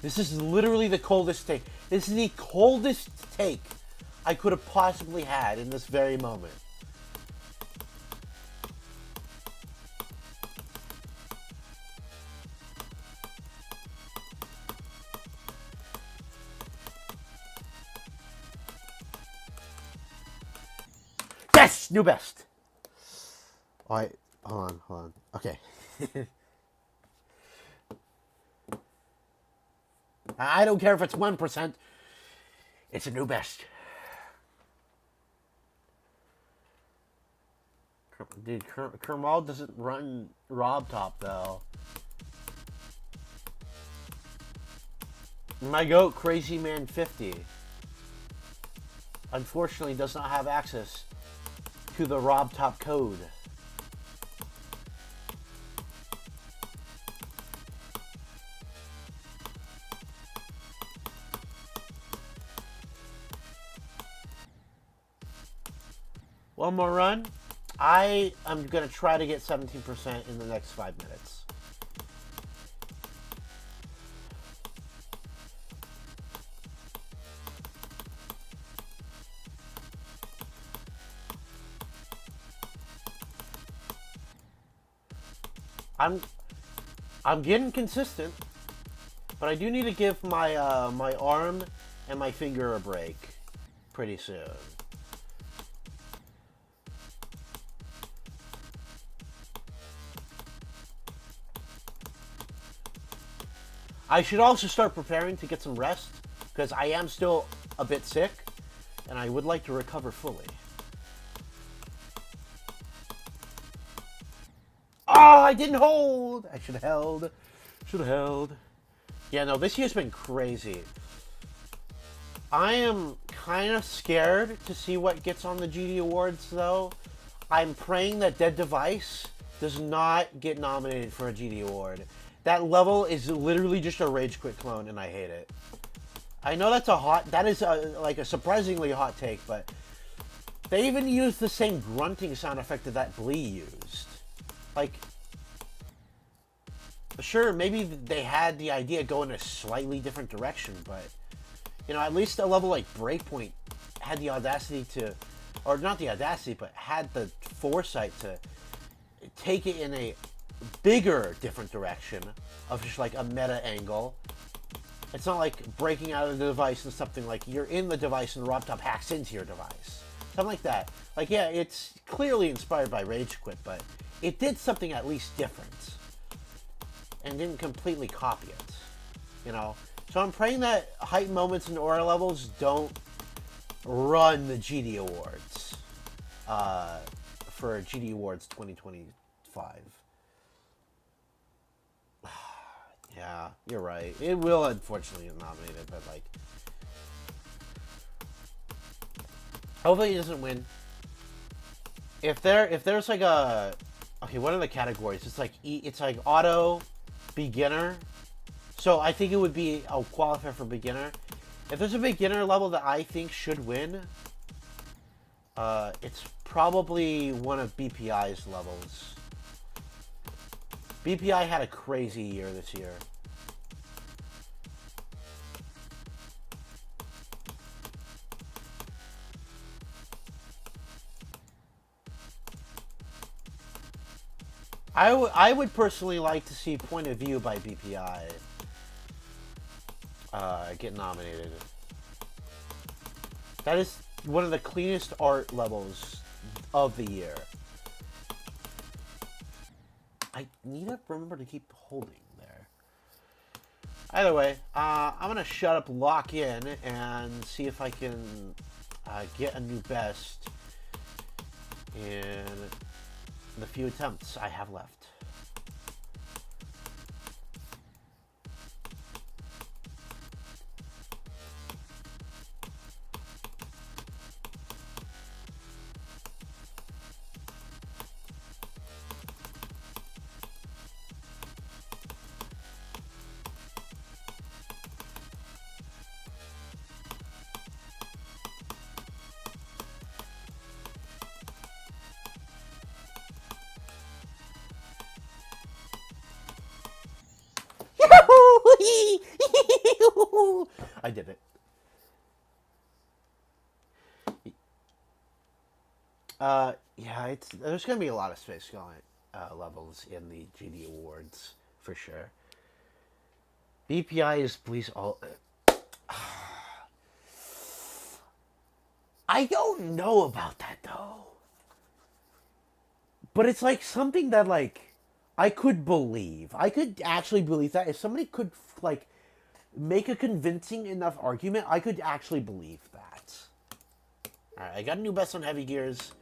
This is literally the coldest take. This is the coldest take I could have possibly had in this very moment. Yes! New best! Alright, hold on. Okay. I don't care if it's 1%. It's a new best. Dude, Kermal doesn't run Rob Top, though. My goat, Crazy Man 50, unfortunately does not have access to the Rob Top code. One more run. I am going to try to get 17% in the next 5 minutes. I'm getting consistent, but I do need to give my my arm and my finger a break pretty soon. I should also start preparing to get some rest, because I am still a bit sick, and I would like to recover fully. Oh, I didn't hold! I should have held. Should have held. Yeah, no, this year's been crazy. I am kind of scared to see what gets on the GD Awards, though. I'm praying that Dead Device does not get nominated for a GD Award. That level is literally just a Rage Quit clone, and I hate it. I know that is like a surprisingly hot take, but they even used the same grunting sound effect that Blee used. Like, Sure, maybe they had the idea go in a slightly different direction, but you know, at least a level like Breakpoint had the audacity to, or not the audacity, but had the foresight to take it in a bigger, different direction of just like a meta angle. It's not like breaking out of the device and something like you're in the device and RobTop hacks into your device. Something like that. Like, yeah, it's clearly inspired by Rage Quit, but it did something at least different and didn't completely copy it, you know? So I'm praying that hype moments and aura levels don't run the GD Awards for GD Awards 2025. Yeah, you're right. It will unfortunately get nominated, but like, hopefully it doesn't win. If there's like a, okay, what are the categories? It's like auto, beginner. So I think it would be a qualifier for beginner. If there's a beginner level that I think should win, it's probably one of BPI's levels. BPI had a crazy year this year. I would personally like to see Point of View by BPI get nominated. That is one of the cleanest art levels of the year. I need to remember to keep holding there. Either way, I'm going to shut up, lock in, and see if I can get a new best in the few attempts I have left. I did it. Yeah, there's gonna be a lot of space going levels in the GD Awards for sure. BPI is please all. I don't know about that though, but it's like something that like I could believe. I could actually believe that if somebody could like make a convincing enough argument, I could actually believe that. All right, I got a new best on heavy gears.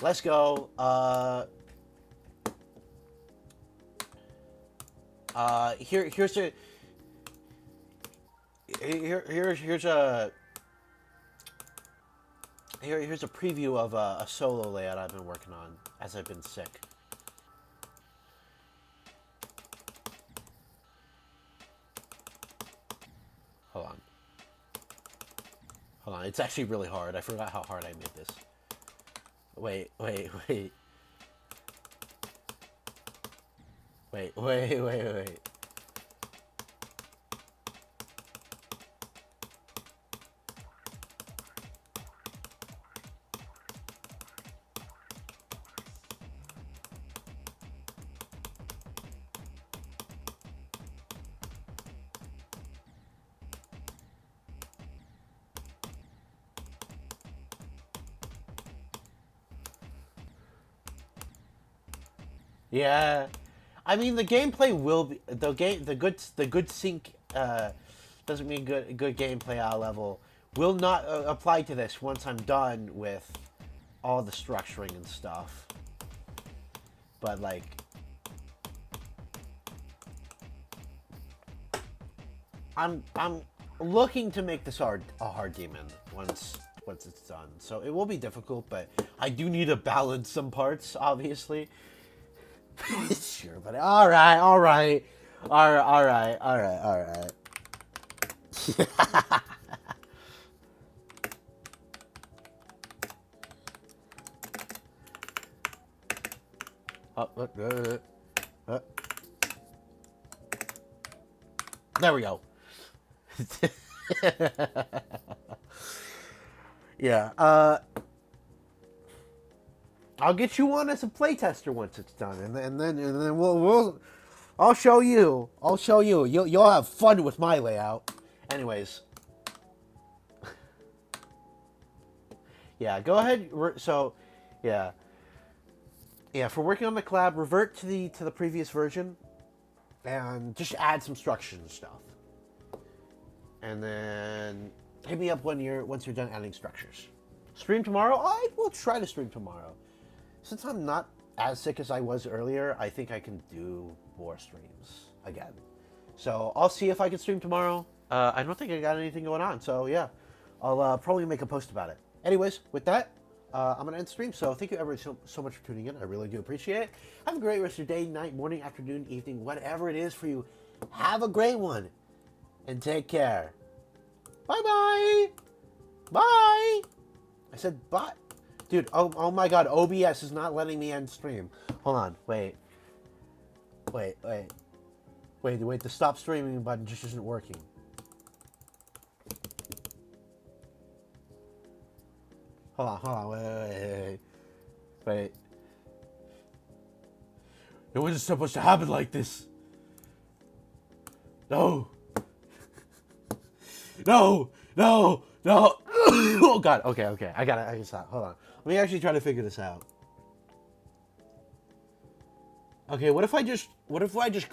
Let's go. Here's a here's a preview of a solo layout I've been working on as I've been sick. Hold on. Hold on. It's actually really hard. I forgot how hard I made this. Wait. Yeah, I mean the gameplay will be the good sync doesn't mean good gameplay at level will not apply to this once I'm done with all the structuring and stuff. But like, I'm looking to make this a hard demon once it's done. So it will be difficult, but I do need to balance some parts, obviously. Sure, buddy. All right. There we go. Yeah. I'll get you on as a playtester once it's done, and then we'll I'll show you. You'll have fun with my layout. Anyways. Yeah, go ahead. So, yeah. Yeah, for working on the collab, revert to the previous version and just add some structures and stuff. And then hit me up once you're done adding structures. Stream tomorrow? I will try to stream tomorrow. Since I'm not as sick as I was earlier, I think I can do more streams again. So I'll see if I can stream tomorrow. I don't think I got anything going on, so yeah. I'll probably make a post about it. Anyways, with that, I'm going to end the stream. So thank you everyone so much for tuning in. I really do appreciate it. Have a great rest of your day, night, morning, afternoon, evening, whatever it is for you. Have a great one. And take care. Bye-bye. Bye. I said bye. Dude, oh my god, OBS is not letting me end stream. Hold on, wait. Wait, the stop streaming button just isn't working. Hold on, wait. It wasn't supposed to happen like this. No. No. Oh god, okay. I can stop. Hold on. Let me actually try to figure this out. Okay, what if I just